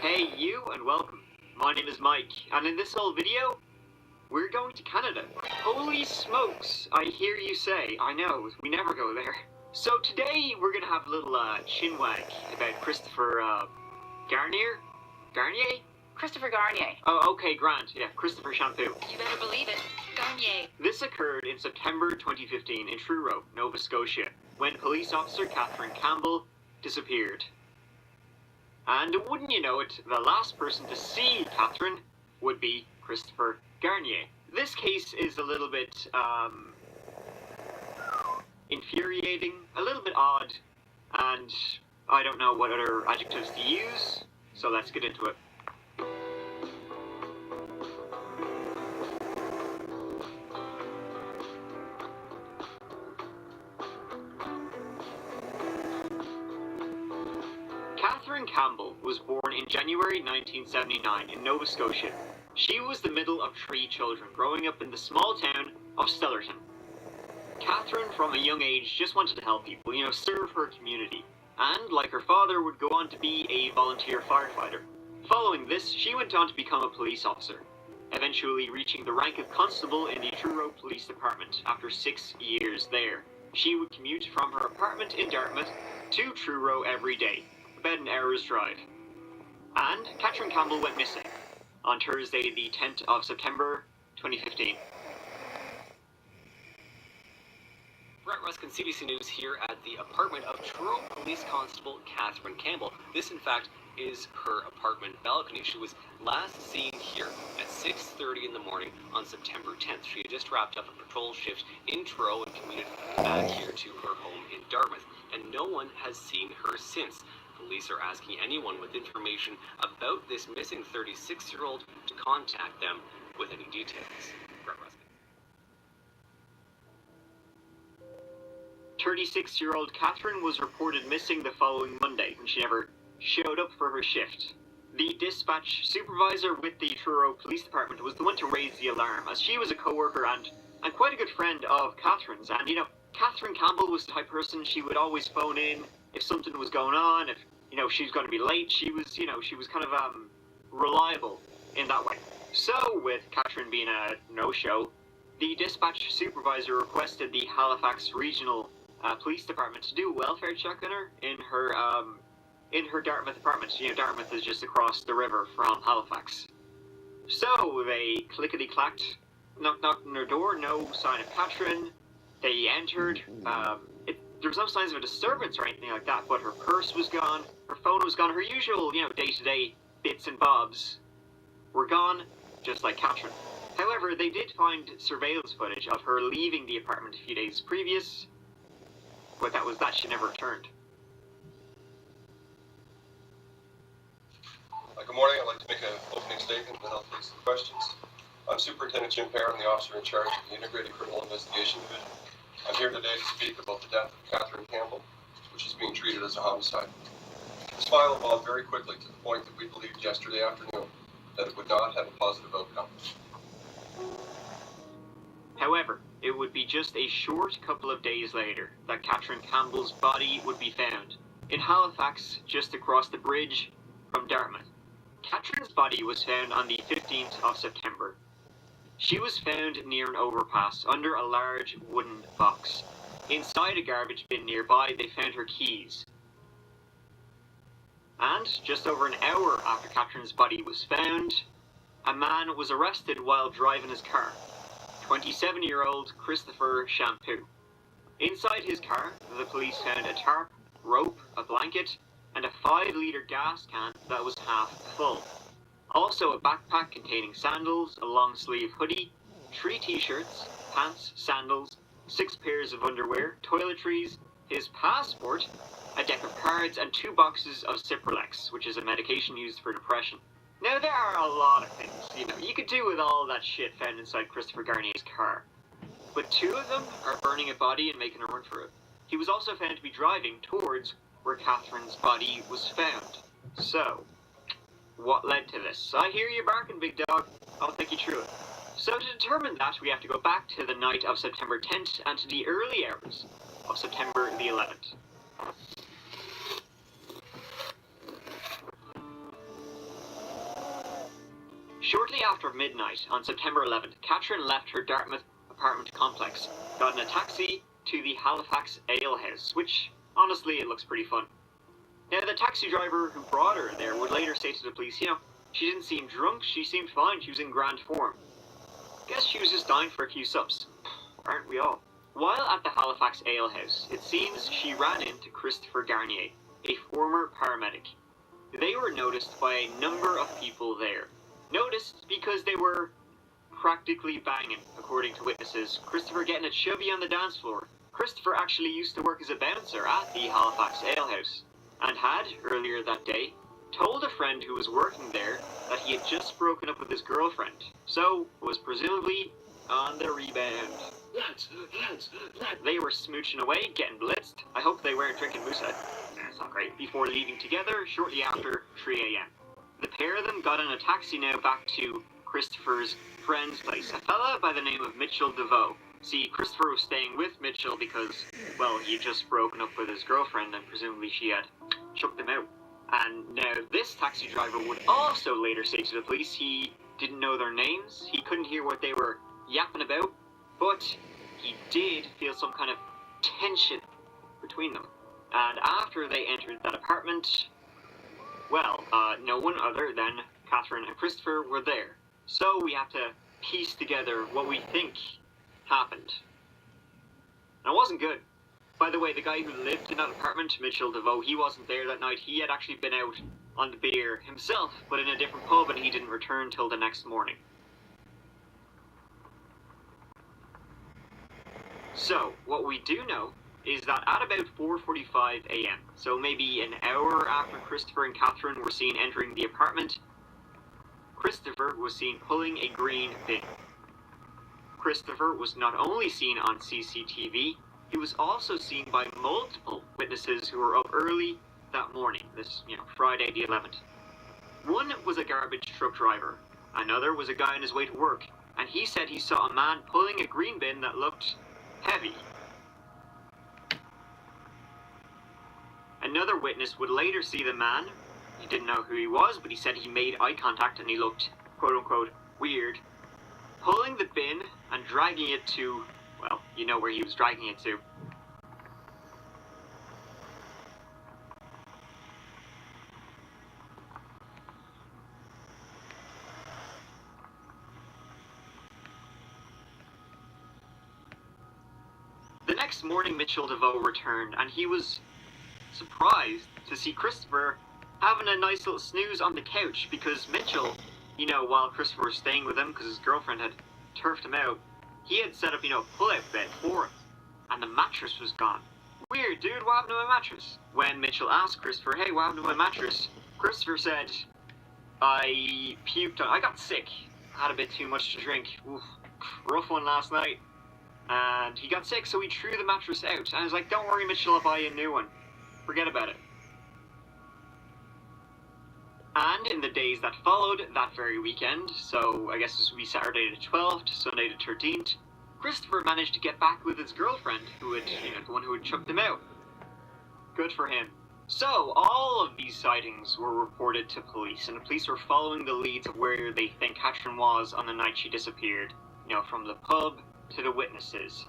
[SPEAKER 6] Hey you, and welcome. My name is Mike, and in this whole video, we're going to Canada. Holy smokes, I hear you say. I know, we never go there. So today, we're gonna have a little chinwag about Christopher Garnier? Garnier?
[SPEAKER 13] Christopher Garnier.
[SPEAKER 6] Oh, okay, grand. Yeah, Christopher Shampoo.
[SPEAKER 13] You better believe it. Garnier.
[SPEAKER 6] This occurred in September 2015 in Truro, Nova Scotia, when police officer Katherine Campbell disappeared. And wouldn't you know it, the last person to see Katherine would be Christopher Garnier. This case is a little bit, infuriating, a little bit odd, and I don't know what other adjectives to use, so let's get into it. Katherine Campbell was born in January 1979 in Nova Scotia. She was the middle of 3 children growing up in the small town of Stellarton. Katherine, from a young age, just wanted to help people, serve her community, and, like her father, would go on to be a volunteer firefighter. Following this, she went on to become a police officer, eventually reaching the rank of constable in the Truro Police Department after 6 years there. She would commute from her apartment in Dartmouth to Truro every day, about an hour's drive. And Katherine Campbell went missing on Thursday, the 10th of September, 2015.
[SPEAKER 14] Brett Ruskin, CBC News, here at the apartment of Truro Police Constable Katherine Campbell. This, in fact, is her apartment balcony. She was last seen here at 6:30 in the morning on September 10th. She had just wrapped up a patrol shift in Truro and commuted back here to her home in Dartmouth, and no one has seen her since. Police are asking anyone with information about this missing 36-year-old to contact them with any details. Brett Ruskin.
[SPEAKER 6] 36-year-old Katherine was reported missing the following Monday when she never showed up for her shift. The dispatch supervisor with the Truro Police Department was the one to raise the alarm, as she was a co-worker and quite a good friend of Katherine's. And, Katherine Campbell was the type of person she would always phone in if something was going on, if, she was going to be late. She was kind of, reliable in that way. So, with Katherine being a no-show, the dispatch supervisor requested the Halifax Regional Police Department to do a welfare check on her in her Dartmouth apartment. Dartmouth is just across the river from Halifax. So they clickety-clacked, knocked on her door, no sign of Katherine. They entered. There was no signs of a disturbance or anything like that, but her purse was gone, her phone was gone, her usual, day-to-day bits and bobs were gone, just like Katherine. However, they did find surveillance footage of her leaving the apartment a few days previous, but that was that. She never returned.
[SPEAKER 17] Good morning. I'd like to make an opening statement and then I'll take some questions. I'm Superintendent Jim Perrin, the officer in charge of the Integrated Criminal Investigation Division. I'm here today to speak about the death of Katherine Campbell, which is being treated as a homicide. This file evolved very quickly to the point that we believed yesterday afternoon that it would not have a positive outcome.
[SPEAKER 6] However, it would be just a short couple of days later that Katherine Campbell's body would be found in Halifax, just across the bridge from Dartmouth. Katherine's body was found on the 15th of September. She was found near an overpass under a large wooden box. Inside a garbage bin nearby, they found her keys. And just over an hour after Katherine's body was found, a man was arrested while driving his car. 27-year-old Christopher Shampoo. Inside his car, the police found a tarp, rope, a blanket, and a 5-litre gas can that was half full. Also a backpack containing sandals, a long-sleeve hoodie, 3 t-shirts, pants, sandals, 6 pairs of underwear, toiletries, his passport, a deck of cards, and 2 boxes of Cipralex, which is a medication used for depression. Now, there are a lot of things, you could do with all that shit found inside Christopher Garnier's car. But 2 of them are burning a body and making a run for it. He was also found to be driving towards where Katherine's body was found. So, what led to this? I hear you barking, big dog. I'll take you through it. So to determine that, we have to go back to the night of September 10th and to the early hours of September the 11th. Shortly after midnight on September 11th, Katherine left her Dartmouth apartment complex, got in a taxi to the Halifax Ale House, which, honestly, it looks pretty fun. Now, the taxi driver who brought her there would later say to the police, she didn't seem drunk, she seemed fine, she was in grand form. Guess she was just dying for a few sups. Aren't we all? While at the Halifax Ale House, it seems she ran into Christopher Garnier, a former paramedic. They were noticed by a number of people there. Noticed because they were practically banging, according to witnesses. Christopher getting it chubby on the dance floor. Christopher actually used to work as a bouncer at the Halifax Ale House, and had, earlier that day, told a friend who was working there that he had just broken up with his girlfriend, so was presumably on the rebound. Lads. They were smooching away, getting blitzed. I hope they weren't drinking Moosehead. That's not great. Before leaving together shortly after 3 a.m. The pair of them got in a taxi now back to Christopher's friend's place, a fella by the name of Mitchell DeVoe. See, Christopher was staying with Mitchell because, well, he had just broken up with his girlfriend and presumably she had chucked him out. And now this taxi driver would also later say to the police he didn't know their names, he couldn't hear what they were yapping about, but he did feel some kind of tension between them. And after they entered that apartment, well, no one other than Katherine and Christopher were there. So we have to piece together what we think happened. And it wasn't good. By the way, the guy who lived in that apartment, Mitchell DeVoe, he wasn't there that night. He had actually been out on the beer himself, but in a different pub, and he didn't return till the next morning. So, what we do know is that at about 4:45 a.m., so maybe an hour after Christopher and Katherine were seen entering the apartment, Christopher was seen pulling a green bin. Christopher was not only seen on CCTV, he was also seen by multiple witnesses who were up early that morning, this, Friday the 11th. One was a garbage truck driver, another was a guy on his way to work, and he said he saw a man pulling a green bin that looked heavy. Another witness would later see the man. He didn't know who he was, but he said he made eye contact and he looked, quote-unquote, weird, pulling the bin and dragging it to, well, you know where he was dragging it to. The next morning, Mitchell DeVoe returned, and he was surprised to see Christopher having a nice little snooze on the couch, because Mitchell, while Christopher was staying with him because his girlfriend had turfed him out, he had set up, pull-out bed for him, and the mattress was gone. Weird, dude, what happened to my mattress? When Mitchell asked Christopher, hey, what happened to my mattress? Christopher said, I puked on, I got sick, had a bit too much to drink, oof, rough one last night, and he got sick, so he threw the mattress out, and I was like, don't worry, Mitchell, I'll buy you a new one. Forget about it. And in the days that followed that very weekend, so I guess this would be Saturday the 12th to Sunday the 13th, Christopher managed to get back with his girlfriend, the one who had chucked him out. Good for him. So, all of these sightings were reported to police, and the police were following the leads of where they think Katherine was on the night she disappeared. From the pub to the witnesses.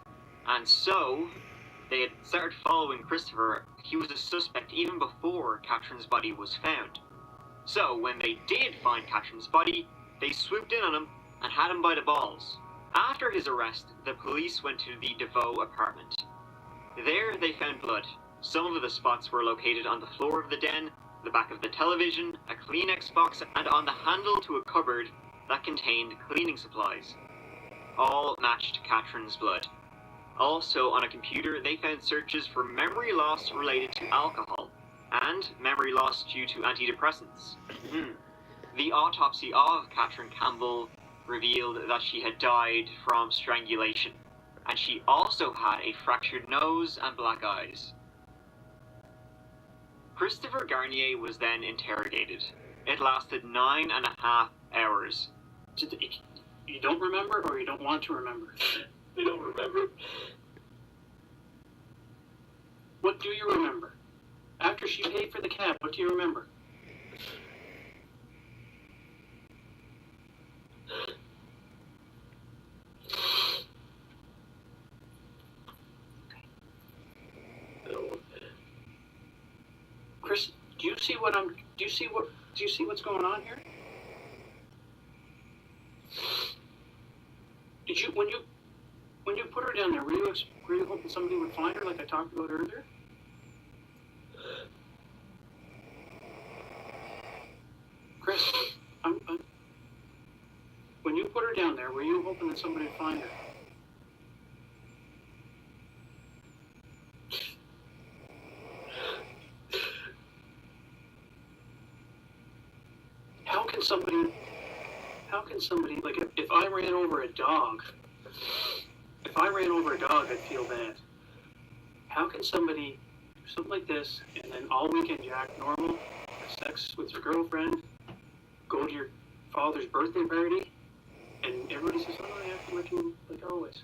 [SPEAKER 6] And so, they had started following Christopher. He was a suspect even before Katherine's body was found. So, when they did find Katherine's body, they swooped in on him and had him by the balls. After his arrest, the police went to the DeVoe apartment. There, they found blood. Some of the spots were located on the floor of the den, the back of the television, a Kleenex box, and on the handle to a cupboard that contained cleaning supplies. All matched Katherine's blood. Also, on a computer, they found searches for memory loss related to alcohol, and memory loss due to antidepressants. The autopsy of Katherine Campbell revealed that she had died from strangulation, and she also had a fractured nose and black eyes. Christopher Garnier was then interrogated. It lasted 9.5 hours.
[SPEAKER 19] You don't remember, or you don't want to remember?
[SPEAKER 6] I don't remember.
[SPEAKER 19] What do you remember? After she paid for the cab, what do you remember? Chris, do you see what's going on here? Did you, when you put her down there, were you hoping somebody would find her like I talked about earlier? Chris, when you put her down there, were you hoping that somebody would find her? How can somebody, like, if I ran over a dog, I'd feel bad. How can somebody do something like this, and then all weekend you act normal, have sex with your girlfriend, go to your father's birthday party, and everybody says, oh, I have to let you, like always.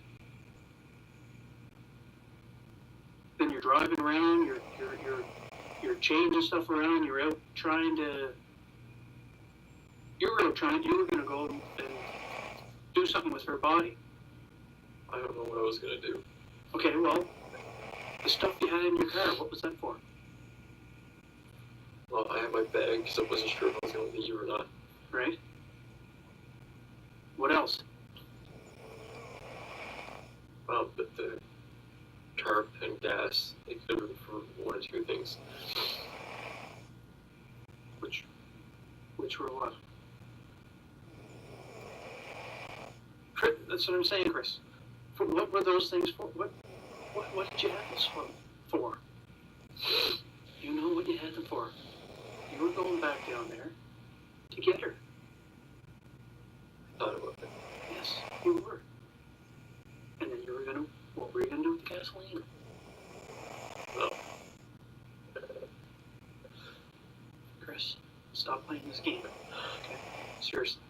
[SPEAKER 19] Then you're driving around, you're changing stuff around, you were going to go and do something with her body.
[SPEAKER 17] I don't know what I was going to do.
[SPEAKER 19] Okay, well, the stuff you had in your car, what was that for?
[SPEAKER 17] Well, I had my bag because I wasn't sure if I was going to leave or not.
[SPEAKER 19] Right? What else?
[SPEAKER 17] But the tarp and gas, they could have been for one or two things.
[SPEAKER 19] Which were what? That's what I'm saying, Chris. What were those things for? What did you have this for? You know what you had them for. You were going back down there to get her.
[SPEAKER 17] I thought about that.
[SPEAKER 19] Yes, you were. And then what were you gonna do with the gasoline?
[SPEAKER 17] No.
[SPEAKER 19] Chris, stop playing this game. Okay? Seriously.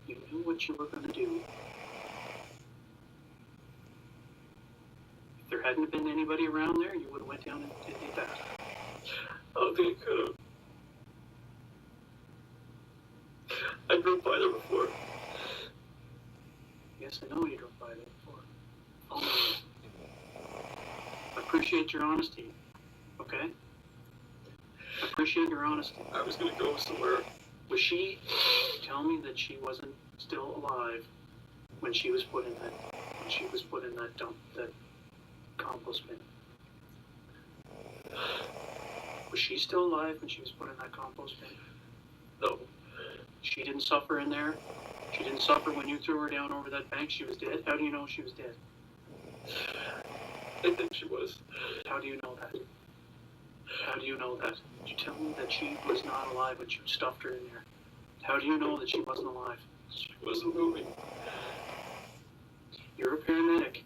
[SPEAKER 19] You knew what you were going to do. If there hadn't been anybody around there, you would have went down and did that.
[SPEAKER 17] I don't think I could have. I drove by there before.
[SPEAKER 19] Yes, I know you drove by there before. Oh, I appreciate your honesty, okay? I appreciate your honesty.
[SPEAKER 17] I was going to go somewhere.
[SPEAKER 19] Was she tell me that she wasn't still alive when she was put in that dump, that compost bin? Was she still alive when she was put in that compost bin?
[SPEAKER 17] No.
[SPEAKER 19] She didn't suffer in there? She didn't suffer when you threw her down over that bank? She was dead? How do you know she was dead?
[SPEAKER 17] I think she was.
[SPEAKER 19] How do you know that? How do you know that? Did you tell me that she was not alive when you stuffed her in there? How do you know that she wasn't alive?
[SPEAKER 17] She wasn't moving.
[SPEAKER 19] You're a paramedic.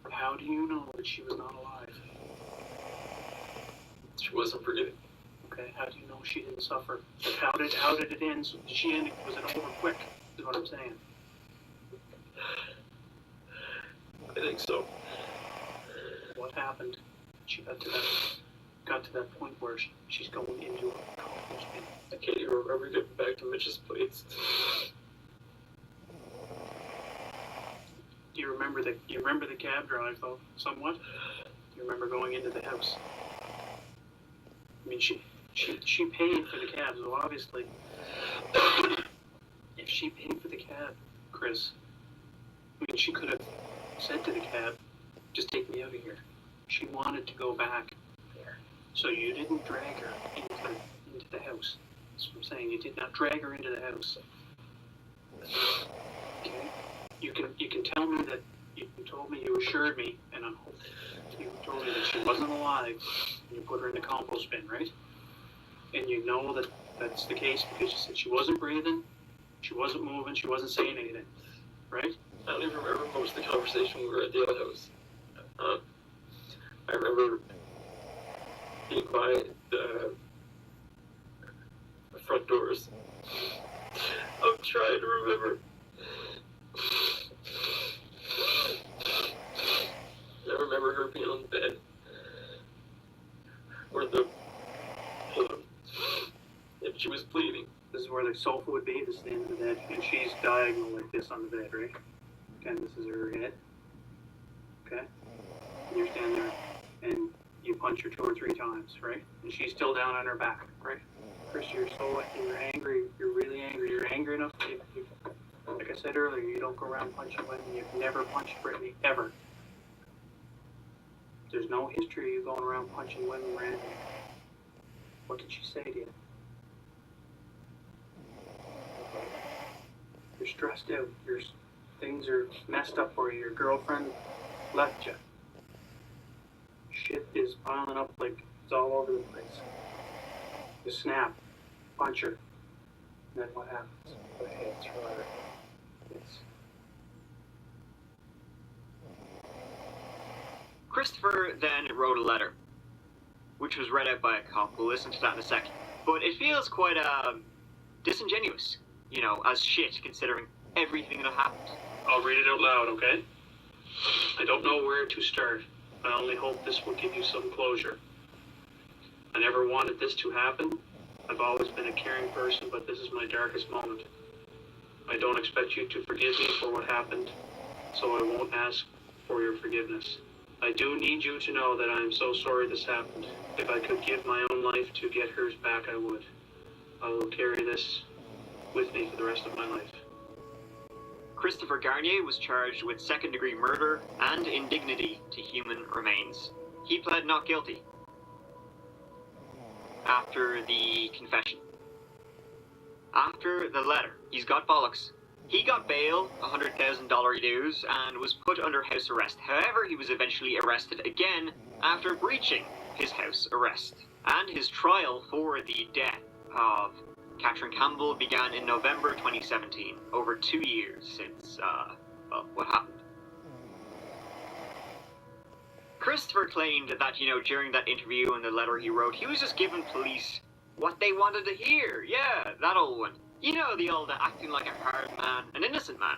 [SPEAKER 19] How do you know that she was not alive?
[SPEAKER 17] She wasn't breathing.
[SPEAKER 19] Okay, how do you know she didn't suffer? How did it end? Was it over quick, is what I'm saying.
[SPEAKER 10] I think so. What happened? She got to that point where she's going into a compost bin. I can't even remember getting back to Mitch's place. Do you remember the cab drive though, somewhat? Do you remember going into the house? I mean, she paid for the cab, so obviously, if she paid for the cab, Chris, I mean, she could have said to the cab, just take me out of here. She wanted to go back there. So you didn't drag her into the house. That's what I'm saying. You did not drag her into the house. Okay? You can tell me that you told me, you assured me, and I'm hoping you told me that she wasn't alive, and you put her in the compost bin, right? And you know that that's the case because you said she wasn't breathing, she wasn't moving, she wasn't saying anything, right? I don't even remember most of the conversation when we were at the other house. I remember being by the front doors. I'm trying to remember. I remember her being on the bed. Or if she was bleeding. This is where the sofa would be, this is the end of the bed, and she's diagonal like this on the bed, right? Okay, this is her head. Okay? And you're standing there, and you punch her 2 or 3 times, right? And she's still down on her back, right? Chris, you're angry, you're really angry, you're angry enough, like I said earlier, you don't go around punching women, you've never punched Brittany, ever. There's no history of you going around punching women randomly. What did she say to you? You're stressed out, things are messed up for you, your girlfriend left you. Shit is piling up like it's all over the place. You snap, punch her, and then what happens? The head's right. Yes.
[SPEAKER 6] Christopher then wrote a letter, which was read out by a cop. We'll listen to that in a second. But it feels quite disingenuous, you know, as shit, considering everything that happened.
[SPEAKER 10] I'll read it out loud, okay? I don't know where to start. I only hope this will give you some closure. I never wanted this to happen. I've always been a caring person, but this is my darkest moment. I don't expect you to forgive me for what happened, so I won't ask for your forgiveness. I do need you to know that I am so sorry this happened. If I could give my own life to get hers back, I would. I will carry this with me for the rest of my life.
[SPEAKER 6] Christopher Garnier was charged with second-degree murder and indignity to human remains. He pled not guilty after the confession. After the letter, he's got bollocks. He got bail, $100,000 dues, and was put under house arrest. However, he was eventually arrested again after breaching his house arrest. And his trial for the death of Katherine Campbell began in November 2017, over 2 years since, what happened. Christopher claimed that, you know, during that interview and the letter he wrote, he was just giving police what they wanted to hear. Yeah, that old one. You know, the old acting like a hard man, an innocent man.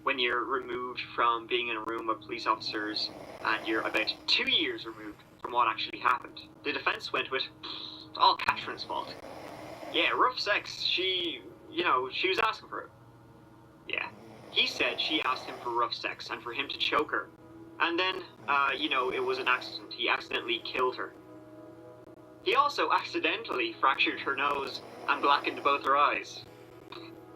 [SPEAKER 6] When you're removed from being in a room of police officers and you're about 2 years removed from what actually happened. The defense went with, it's all Katherine's fault. Yeah, rough sex, she was asking for it. Yeah. He said she asked him for rough sex and for him to choke her. And then, it was an accident. He accidentally killed her. He also accidentally fractured her nose and blackened both her eyes.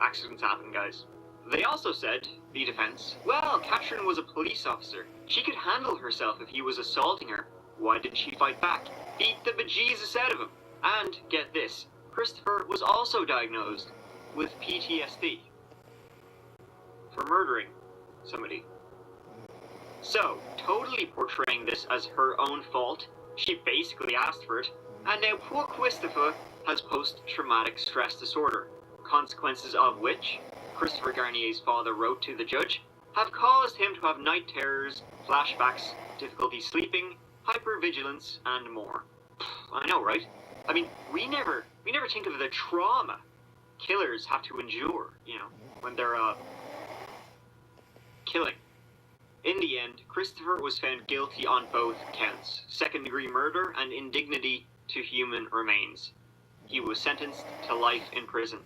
[SPEAKER 6] Accidents happen, guys. They also said, the defense, well, Katherine was a police officer. She could handle herself if he was assaulting her. Why didn't she fight back? Beat the bejesus out of him. And, get this, Christopher was also diagnosed with PTSD for murdering somebody. So, totally portraying this as her own fault, she basically asked for it, and now poor Christopher has post-traumatic stress disorder, consequences of which, Christopher Garnier's father wrote to the judge, have caused him to have night terrors, flashbacks, difficulty sleeping, hypervigilance, and more. I know, right? I mean, we never think of the trauma killers have to endure, when they're, killing. In the end, Christopher was found guilty on both counts, second-degree murder and indignity to human remains. He was sentenced to life in prison.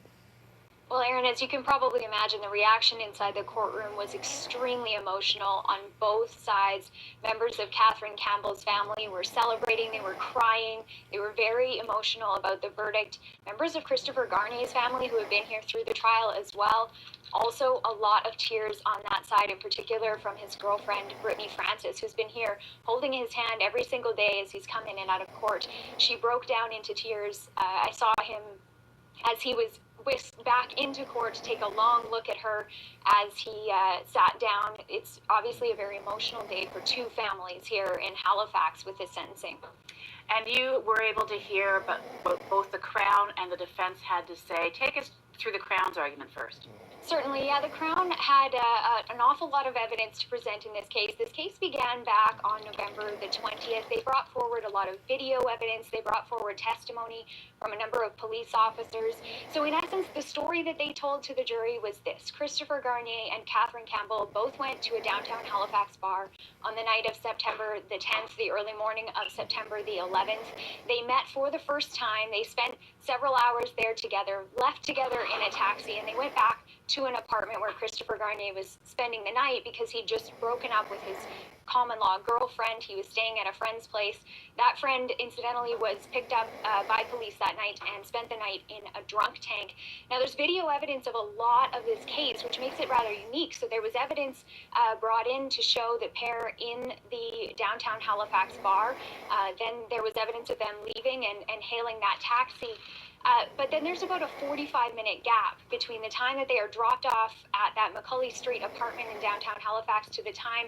[SPEAKER 4] Well, Aaron, as you can probably imagine, the reaction inside the courtroom was extremely emotional on both sides. Members of Katherine Campbell's family were celebrating, they were crying, they were very emotional about the verdict. Members of Christopher Garnier's family, who have been here through the trial as well, also a lot of tears on that side, in particular from his girlfriend, Brittany Francis, who's been here holding his hand every single day as he's come in and out of court. She broke down into tears. I saw him as he was whisked back into court to take a long look at her as he sat down. It's obviously a very emotional day for two families here in Halifax with this sentencing.
[SPEAKER 13] And you were able to hear what both the Crown and the defense had to say. Take us through the Crown's argument first.
[SPEAKER 4] Certainly, yeah, the Crown had an awful lot of evidence to present in this case. This case began back on November the 20th. They brought forward a lot of video evidence. They brought forward testimony from a number of police officers. So in essence, the story that they told to the jury was this. Christopher Garnier and Katherine Campbell both went to a downtown Halifax bar on the night of September the 10th, the early morning of September the 11th. They met for the first time. They spent several hours there together, left together in a taxi, and they went back to an apartment where Christopher Garnier was spending the night because he'd just broken up with his common-law girlfriend. He was staying at a friend's place. That friend, incidentally, was picked up by police that night and spent the night in a drunk tank. Now, there's video evidence of a lot of this case, which makes it rather unique. So there was evidence brought in to show the pair in the downtown Halifax bar. Then there was evidence of them leaving and hailing that taxi. But then there's about a 45-minute gap between the time that they are dropped off at that McCulley Street apartment in downtown Halifax to the time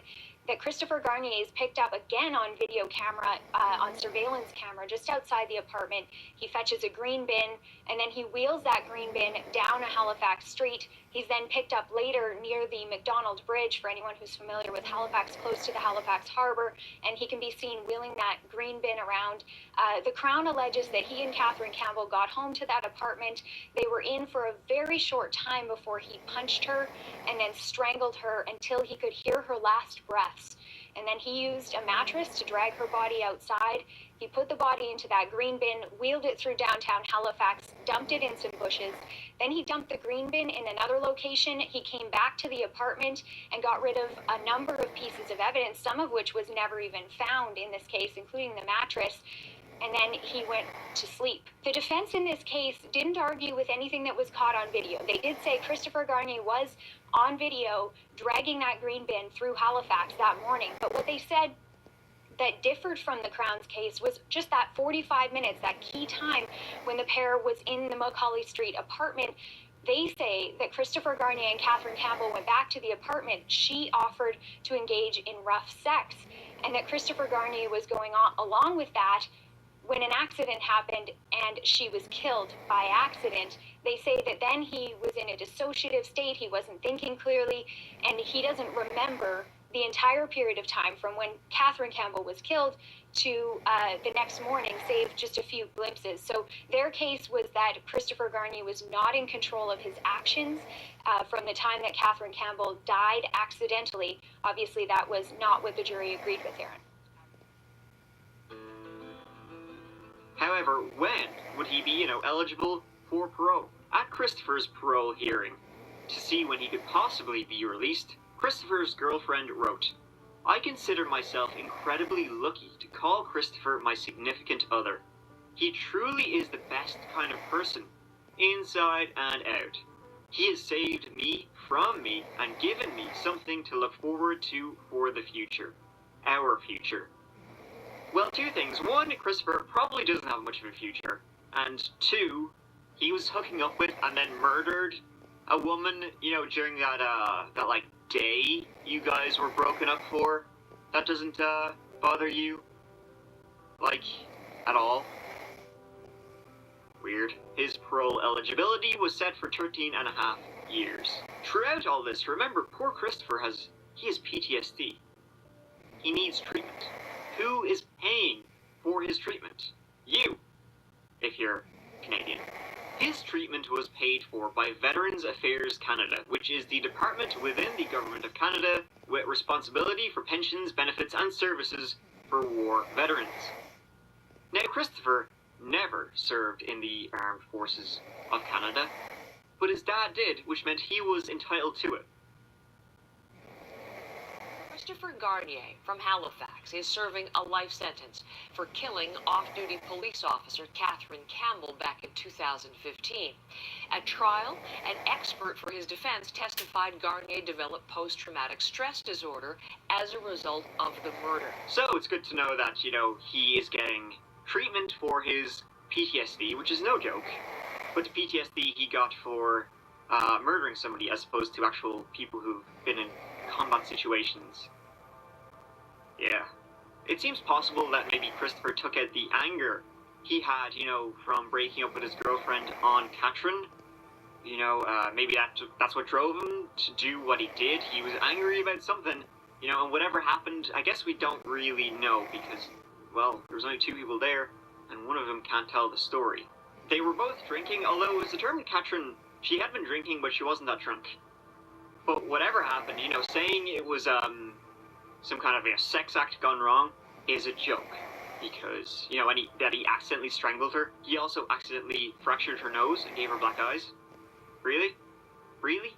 [SPEAKER 4] that Christopher Garnier is picked up again on video camera, on surveillance camera, just outside the apartment. He fetches a green bin, and then he wheels that green bin down a Halifax street. He's then picked up later near the McDonald Bridge, for anyone who's familiar with Halifax, close to the Halifax Harbor, and he can be seen wheeling that green bin around. The Crown alleges that he and Katherine Campbell got home to that apartment. They were in for a very short time before he punched her and then strangled her until he could hear her last breaths. And then he used a mattress to drag her body outside. He put the body into that green bin, wheeled it through downtown Halifax, dumped it in some bushes. Then he dumped the green bin in another location. He came back to the apartment and got rid of a number of pieces of evidence, some of which was never even found in this case, including the mattress. And then he went to sleep. The defense in this case didn't argue with anything that was caught on video. They did say Christopher Garnier was on video dragging that green bin through Halifax that morning. But what they said that differed from the Crown's case was just that 45 minutes, that key time when the pair was in the McCulley Street apartment. They say that Christopher Garnier and Katherine Campbell went back to the apartment. She offered to engage in rough sex, and that Christopher Garnier was going on along with that when an accident happened and she was killed by accident. They say that then he was in a dissociative state, he wasn't thinking clearly, and he doesn't remember the entire period of time from when Katherine Campbell was killed to the next morning, save just a few glimpses. So their case was that Christopher Garnier was not in control of his actions from the time that Katherine Campbell died accidentally. Obviously, that was not what the jury agreed with, Aaron.
[SPEAKER 6] However, when would he be, eligible for parole? At Christopher's parole hearing, to see when he could possibly be released, Christopher's girlfriend wrote, "I consider myself incredibly lucky to call Christopher my significant other. He truly is the best kind of person, inside and out. He has saved me from me and given me something to look forward to for the future. Our future." Well, two things. One, Christopher probably doesn't have much of a future. And two, he was hooking up with and then murdered a woman, during that day you guys were broken up for. That doesn't, bother you? At all? Weird. His parole eligibility was set for 13.5 years. Throughout all this, remember, poor Christopher has PTSD. He needs treatment. Who is paying for his treatment? You, if you're Canadian. His treatment was paid for by Veterans Affairs Canada, which is the department within the Government of Canada with responsibility for pensions, benefits, and services for war veterans. Now, Christopher never served in the Armed Forces of Canada, but his dad did, which meant he was entitled to it.
[SPEAKER 15] Christopher Garnier from Halifax is serving a life sentence for killing off-duty police officer Katherine Campbell back in 2015. At trial, an expert for his defense testified Garnier developed post-traumatic stress disorder as a result of the murder.
[SPEAKER 6] So it's good to know that, he is getting treatment for his PTSD, which is no joke, but the PTSD he got for murdering somebody as opposed to actual people who've been in combat situations. Yeah. It seems possible that maybe Christopher took out the anger he had, from breaking up with his girlfriend on Katherine. Maybe that's what drove him to do what he did. He was angry about something, and whatever happened, I guess we don't really know because, well, there was only two people there, and one of them can't tell the story. They were both drinking, although it was determined Katherine, she had been drinking, but she wasn't that drunk. But whatever happened, saying it was some kind of a sex act gone wrong is a joke. Because, that he accidentally strangled her. He also accidentally fractured her nose and gave her black eyes. Really? Really?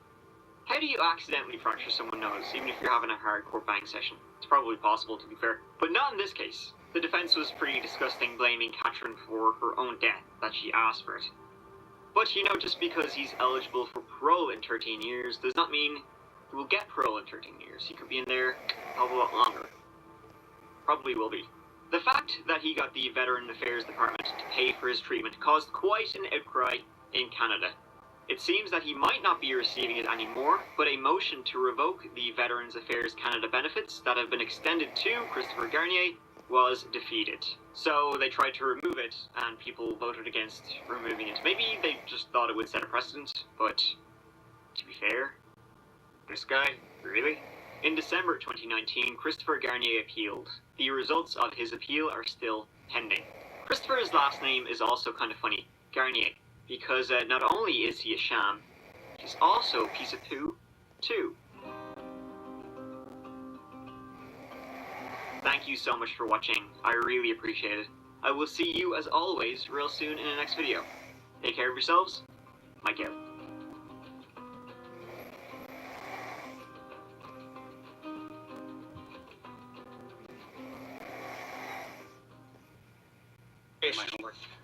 [SPEAKER 6] How do you accidentally fracture someone's nose, even if you're having a hardcore bang session? It's probably possible, to be fair. But not in this case. The defense was pretty disgusting, blaming Katherine for her own death, that she asked for it. But, just because he's eligible for parole in 13 years does not mean he will get parole in 13 years. He could be in there a whole lot longer. Probably will be. The fact that he got the Veteran Affairs Department to pay for his treatment caused quite an outcry in Canada. It seems that he might not be receiving it anymore, but a motion to revoke the Veterans Affairs Canada benefits that have been extended to Christopher Garnier was defeated. So they tried to remove it, and people voted against removing it. Maybe they just thought it would set a precedent, but to be fair, this guy, really? In December 2019, Christopher Garnier appealed. The results of his appeal are still pending. Christopher's last name is also kind of funny, Garnier, because not only is he a sham, he's also a piece of poo, too. Thank you so much for watching. I really appreciate it. I will see you, as always, real soon in the next video. Take care of yourselves. Mike out.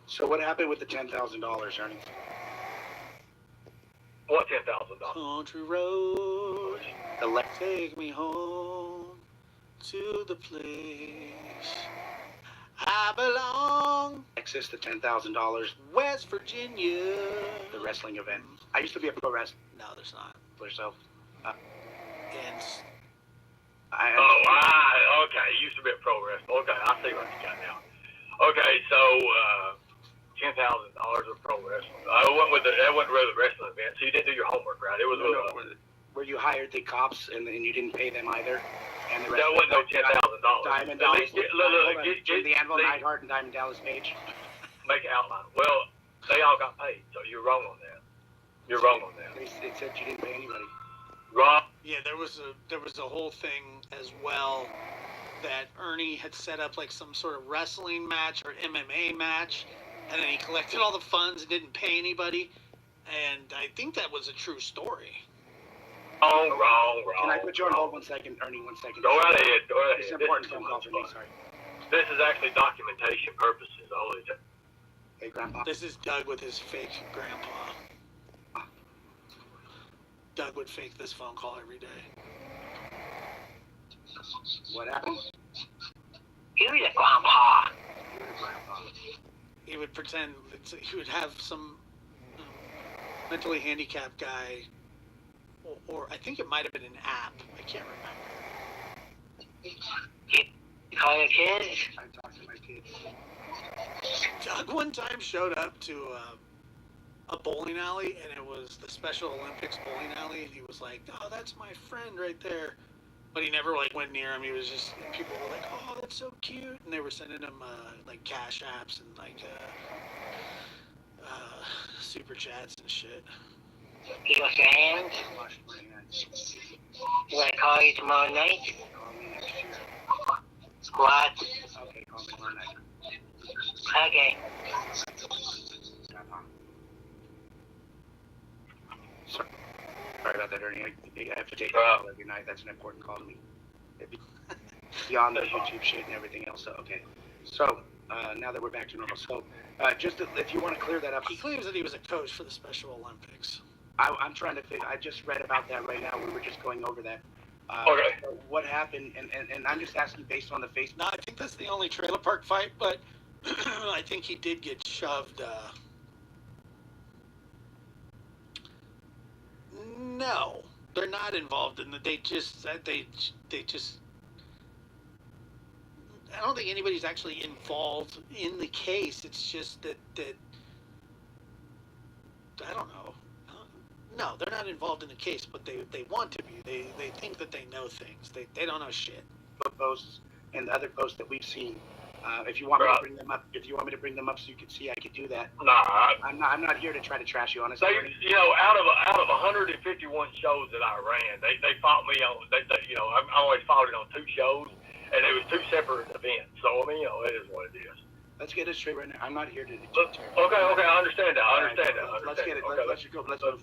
[SPEAKER 16] So what happened with the $10,000, Ernie?
[SPEAKER 18] What $10,000?
[SPEAKER 19] Country road, take me home to the place I belong.
[SPEAKER 16] Texas, the $10,000.
[SPEAKER 19] West Virginia.
[SPEAKER 16] The wrestling event. I used to be a pro wrestler.
[SPEAKER 19] No, there's not.
[SPEAKER 16] For yourself.
[SPEAKER 19] And
[SPEAKER 18] Okay. You used to be a pro wrestler. Okay, I see what you got now. Okay, so $10,000 of pro wrestling. That wasn't really the wrestling event, so you didn't do your homework right. It was
[SPEAKER 16] where you hired the cops and you didn't pay them either. And the rest
[SPEAKER 18] that wasn't no $10,000.
[SPEAKER 16] Diamond Dallas.
[SPEAKER 18] Get
[SPEAKER 16] the Anvil, Neidhart, and Diamond Dallas Page.
[SPEAKER 18] Make an outline. Well, they all got paid, so you're wrong on that. You're wrong on that.
[SPEAKER 16] It said you didn't pay anybody.
[SPEAKER 18] Wrong.
[SPEAKER 19] Yeah, there was a whole thing as well that Ernie had set up like some sort of wrestling match or MMA match, and then he collected all the funds and didn't pay anybody. And I think that was a true story.
[SPEAKER 18] Wrong.
[SPEAKER 16] Can I put you on hold 1 second, Ernie? 1 second.
[SPEAKER 18] Go right ahead.
[SPEAKER 16] It's an important phone call for me. Sorry.
[SPEAKER 18] This is actually documentation purposes only.
[SPEAKER 16] Hey, Grandpa.
[SPEAKER 19] This is Doug with his fake grandpa. Doug would fake this phone call every day.
[SPEAKER 16] What happened?
[SPEAKER 18] You're your grandpa.
[SPEAKER 19] He would pretend he would have some mentally handicapped guy, or I think it might have been an app. I can't remember.
[SPEAKER 18] You call your kids?
[SPEAKER 16] I talk to my kids.
[SPEAKER 19] Doug one time showed up to a bowling alley, and it was the Special Olympics bowling alley, and he was like, "Oh, that's my friend right there." But he never went near him. He was just, people were like, "Oh, that's so cute," and they were sending him cash apps and super chats and shit.
[SPEAKER 5] You wash your hands? You want to call you tomorrow night?
[SPEAKER 16] Call me next year.
[SPEAKER 5] What?
[SPEAKER 16] Okay, call me tomorrow night.
[SPEAKER 5] Okay.
[SPEAKER 16] Sorry about that, Ernie. I have to take a call every night. That's an important call to me. Beyond the YouTube shit and everything else. So, okay. So, now that we're back to normal. So, if you want to clear that up.
[SPEAKER 19] He claims that he was a coach for the Special Olympics.
[SPEAKER 16] I'm trying to figure. I just read about that right now. We were just going over that.
[SPEAKER 18] Okay.
[SPEAKER 16] What happened? And I'm just asking based on the face.
[SPEAKER 19] No, I think that's the only trailer park fight, but I think he did get shoved. No, they're not involved in the. They just. I don't think anybody's actually involved in the case. It's just that I don't know. No, they're not involved in the case, but they want to be. They think that they know things. They don't know shit.
[SPEAKER 16] Posts and the other posts that we've seen. If you want me to bring them up, so you can see, I could do that.
[SPEAKER 18] Nah,
[SPEAKER 16] I'm not here to try to trash you, honestly.
[SPEAKER 18] They, out of 151 shows that I ran, they fought me on. I always fought it on 2 shows, and it was 2 separate events. So I mean, it is what it is.
[SPEAKER 16] Let's get it straight right now. I'm not here to.
[SPEAKER 18] Okay, I understand that.
[SPEAKER 16] Let's get it.
[SPEAKER 18] Okay,
[SPEAKER 16] let's go. Let's
[SPEAKER 18] do it.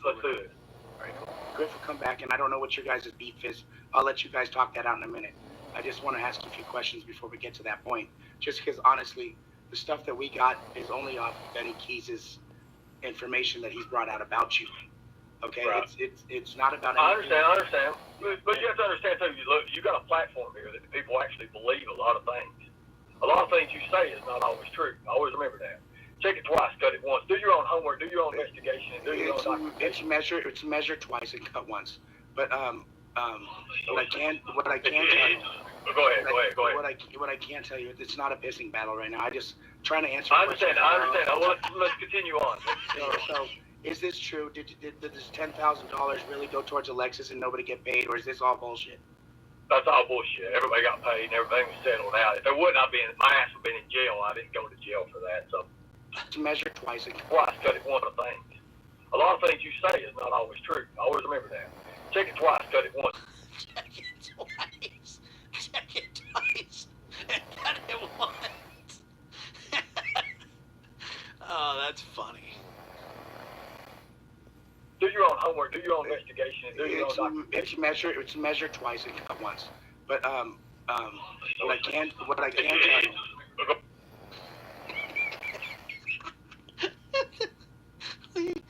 [SPEAKER 16] All right, cool. Griff will come back, and I don't know what your guys' beef is. I'll let you guys talk that out in a minute. I just want to ask you a few questions before we get to that point. Just because, honestly, the stuff that we got is only off Benny Keys' information that he's brought out about you. Okay,
[SPEAKER 18] right.
[SPEAKER 16] It's not about.
[SPEAKER 18] I understand. But you have to understand too. Look, you got a platform here that people actually believe a lot of things. A lot of things you say is not always true. Always remember that. Check it twice, cut it once. Do your own homework. Do your own investigation. And do your own documentation.
[SPEAKER 16] It's measured twice and cut once. But what I can tell you.
[SPEAKER 18] Go ahead.
[SPEAKER 16] What I can tell you, it's not a pissing battle right now. I just trying to answer.
[SPEAKER 18] I understand. Let's continue on.
[SPEAKER 16] So, is this true? Did this $10,000 really go towards Alexis and nobody get paid, or is this all bullshit?
[SPEAKER 18] That's all bullshit. Everybody got paid and everything was settled out. If there wouldn't have been, my ass would have been in jail. I didn't go to jail for that. So
[SPEAKER 16] it's measured twice.
[SPEAKER 18] Twice cut it one of the things. A lot of things you say is not always true. Always remember that. Check it twice, cut it once.
[SPEAKER 19] Check it twice. Check it twice. And cut it once. Oh, that's funny.
[SPEAKER 18] Do your own homework, do your own investigation, and do your own documentation.
[SPEAKER 16] It's measured twice and cut once. But what I can tell
[SPEAKER 19] you.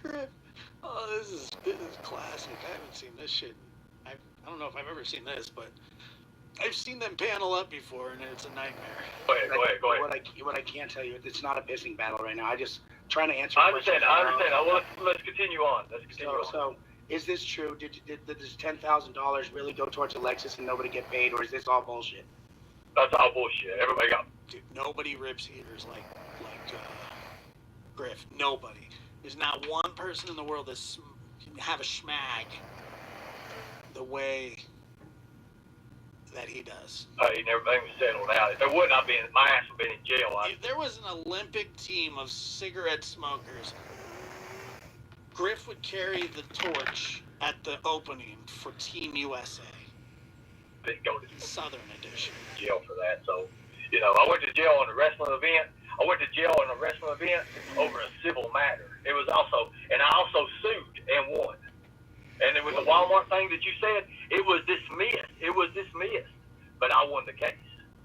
[SPEAKER 19] Griff. Oh, this is classic. I haven't seen this shit. I don't know if I've ever seen this, but I've seen them panel up before, and it's a nightmare.
[SPEAKER 18] Go ahead.
[SPEAKER 16] What I can tell you, it's not a pissing battle right now. I just trying to answer.
[SPEAKER 18] I understand. Let's continue on.
[SPEAKER 16] So, is this true? Did this $10,000 really go towards Alexis and nobody get paid, or is this all bullshit?
[SPEAKER 18] That's all bullshit. Everybody got.
[SPEAKER 19] Dude, nobody rips heaters like Griff. Nobody. There's not one person in the world that can have a schmag the way that he does.
[SPEAKER 18] And everything was settled out. If there wouldn't have been, my ass would have been in jail.
[SPEAKER 19] If there was an Olympic team of cigarette smokers, Griff would carry the torch at the opening for Team USA.
[SPEAKER 18] Didn't go to
[SPEAKER 19] Southern Edition.
[SPEAKER 18] Jail for that. So, I went to jail on a wrestling event. I went to jail on a wrestling event over a civil matter. It was also, and I also sued and won. And it was the Walmart thing that you said, it was dismissed. But I won the case.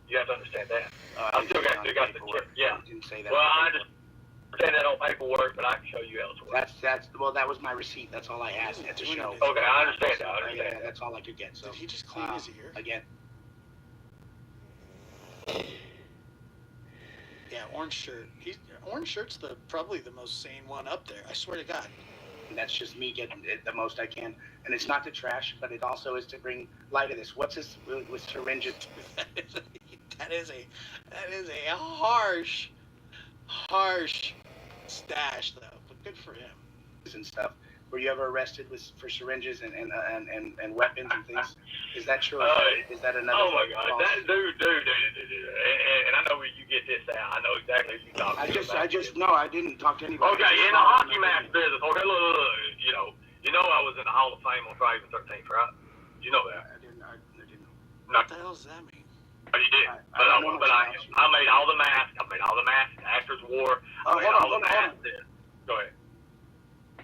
[SPEAKER 18] You have to understand that. I still got the check. Yeah.
[SPEAKER 16] Didn't say that.
[SPEAKER 18] Well, I understand that on paperwork, but I can show you elsewhere.
[SPEAKER 16] That was my receipt. That's all I had at the show.
[SPEAKER 18] Okay, I understand that.
[SPEAKER 16] Yeah, that's all I could get. So
[SPEAKER 19] did he just clean his ear?
[SPEAKER 16] Again.
[SPEAKER 19] Yeah, orange shirt. Orange shirt's probably the most sane one up there. I swear to God.
[SPEAKER 16] And that's just me getting the most I can. And it's not to trash, but it also is to bring light to this. What's this with syringes?
[SPEAKER 19] That is a harsh stash, though. But good for him.
[SPEAKER 16] And stuff. Were you ever arrested for syringes and weapons and things? Is that true? Is that another?
[SPEAKER 18] Oh my God, that dude. And I know where you get this out. I know exactly who you talking about.
[SPEAKER 16] I didn't talk to anybody.
[SPEAKER 18] Okay, in the hockey match business. Okay, look, you know I was in the Hall of Fame on Friday the 13th, right? You know that.
[SPEAKER 16] I didn't know.
[SPEAKER 18] What
[SPEAKER 12] the hell does that mean?
[SPEAKER 18] But you did. I made all the masks. I made all the masks. Actors wore. I made all the masks. Go ahead.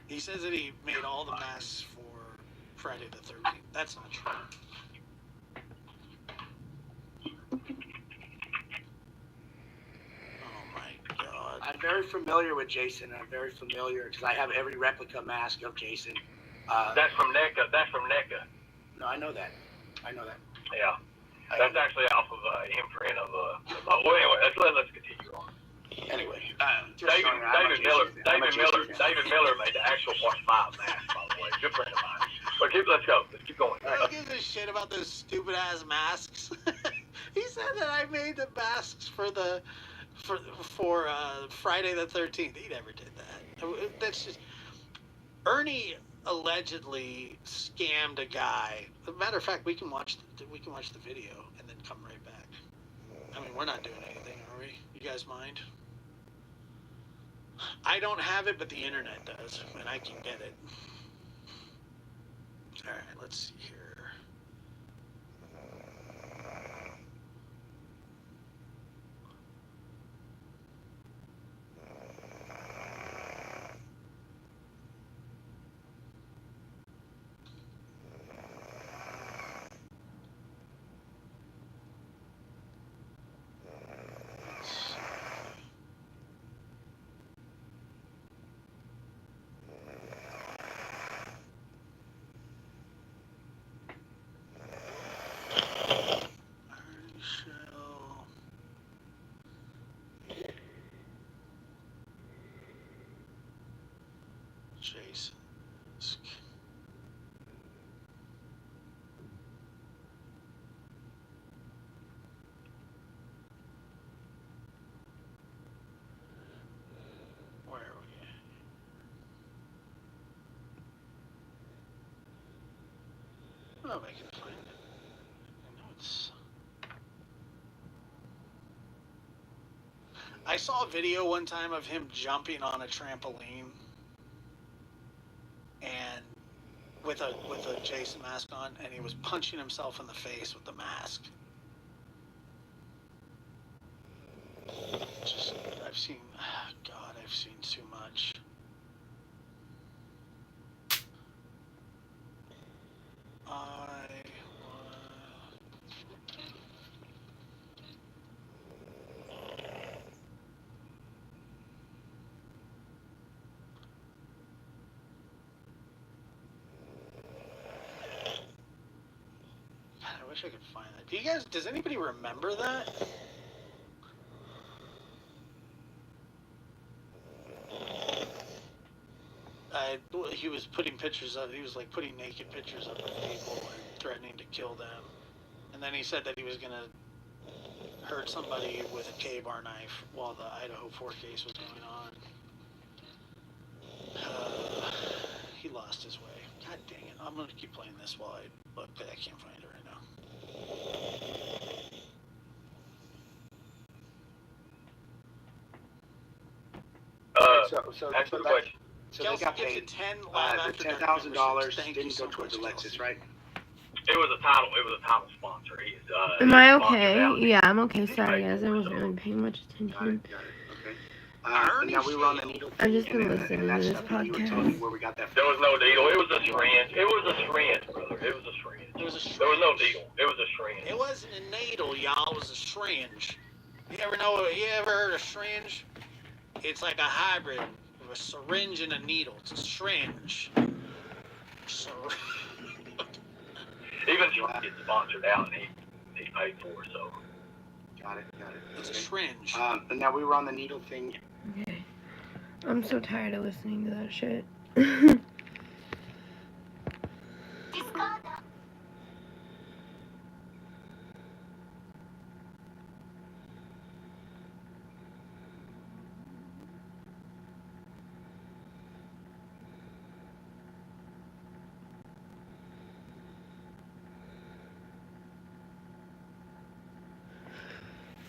[SPEAKER 12] He says that he made all the masks for Friday the 13th. That's not true. Oh my God.
[SPEAKER 16] I'm very familiar with Jason. I'm very familiar because I have every replica mask of Jason.
[SPEAKER 18] That's from NECA. That's from NECA.
[SPEAKER 16] No, I know that.
[SPEAKER 18] Yeah. That's actually off of imprint of well, anyway, let's continue on.
[SPEAKER 16] Anyway,
[SPEAKER 18] David Miller made the actual Part 5 mask, by the way. Good friend of mine. But let's go. Let's keep going.
[SPEAKER 12] Who gives a shit about those stupid ass masks? He said that I made the masks for Friday the 13th. He never did that. That's just Ernie allegedly scammed a guy. As a matter of fact, we can watch the video and then come right back. I mean, we're not doing anything, are we? You guys mind? I don't have it, but the internet does, and I can get it. All right, let's see here. Jason. Where are we at? Oh, I can find it. I know it's... I saw a video one time of him jumping on a trampoline and with a Jason mask on, and he was punching himself in the face with the mask. I've seen too much. I wish I could find that. Does anybody remember that? He was putting putting naked pictures up of people and threatening to kill them. And then he said that he was going to hurt somebody with a K-bar knife while the Idaho 4 case was going on. He lost his way. God dang it. I'm going to keep playing this while I look, but I can't find it right now.
[SPEAKER 16] So they got paid. The $10,000 didn't go towards Alexis, right?
[SPEAKER 18] It was a title sponsor.
[SPEAKER 20] Am I okay? Yeah, I'm okay. Sorry, guys. I wasn't really paying much attention.
[SPEAKER 16] Now we were on the needle.
[SPEAKER 20] I've just been listening to this podcast.
[SPEAKER 16] Where we got that
[SPEAKER 18] there was no needle. It was a syringe. It was a syringe, brother. It was a syringe. There was no needle. It was a syringe.
[SPEAKER 12] It wasn't a needle, y'all. It was a syringe. You ever heard of syringe? It's like a hybrid of a syringe and a needle. It's a syringe.
[SPEAKER 18] Even John gets sponsored out, and he paid for it, so.
[SPEAKER 16] Got it.
[SPEAKER 12] It's a syringe.
[SPEAKER 16] And now we were on the needle thing.
[SPEAKER 20] Okay. I'm so tired of listening to that shit.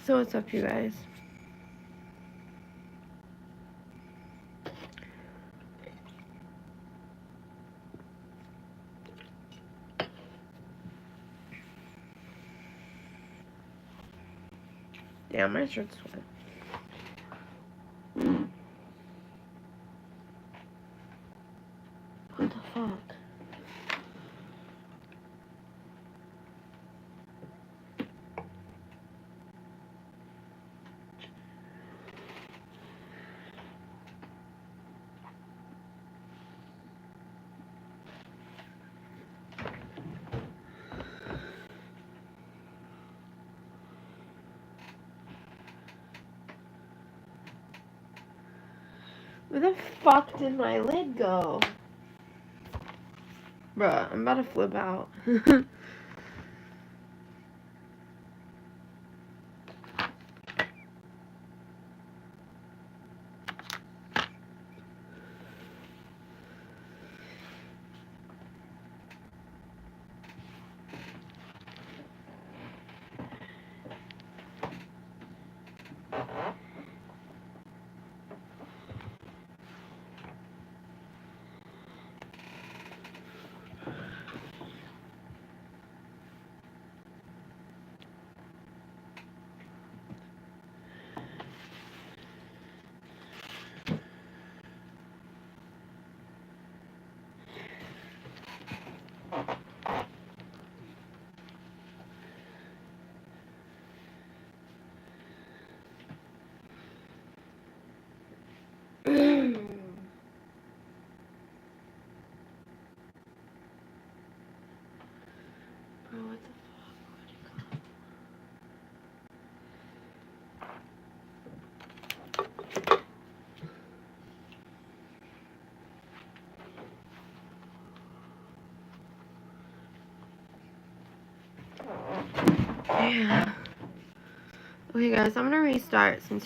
[SPEAKER 20] So it's up to you guys. Yeah, my shirt's wet. What the fuck? Where the fuck did my lid go? Bruh, I'm about to flip out. Yeah. Okay guys, I'm gonna restart since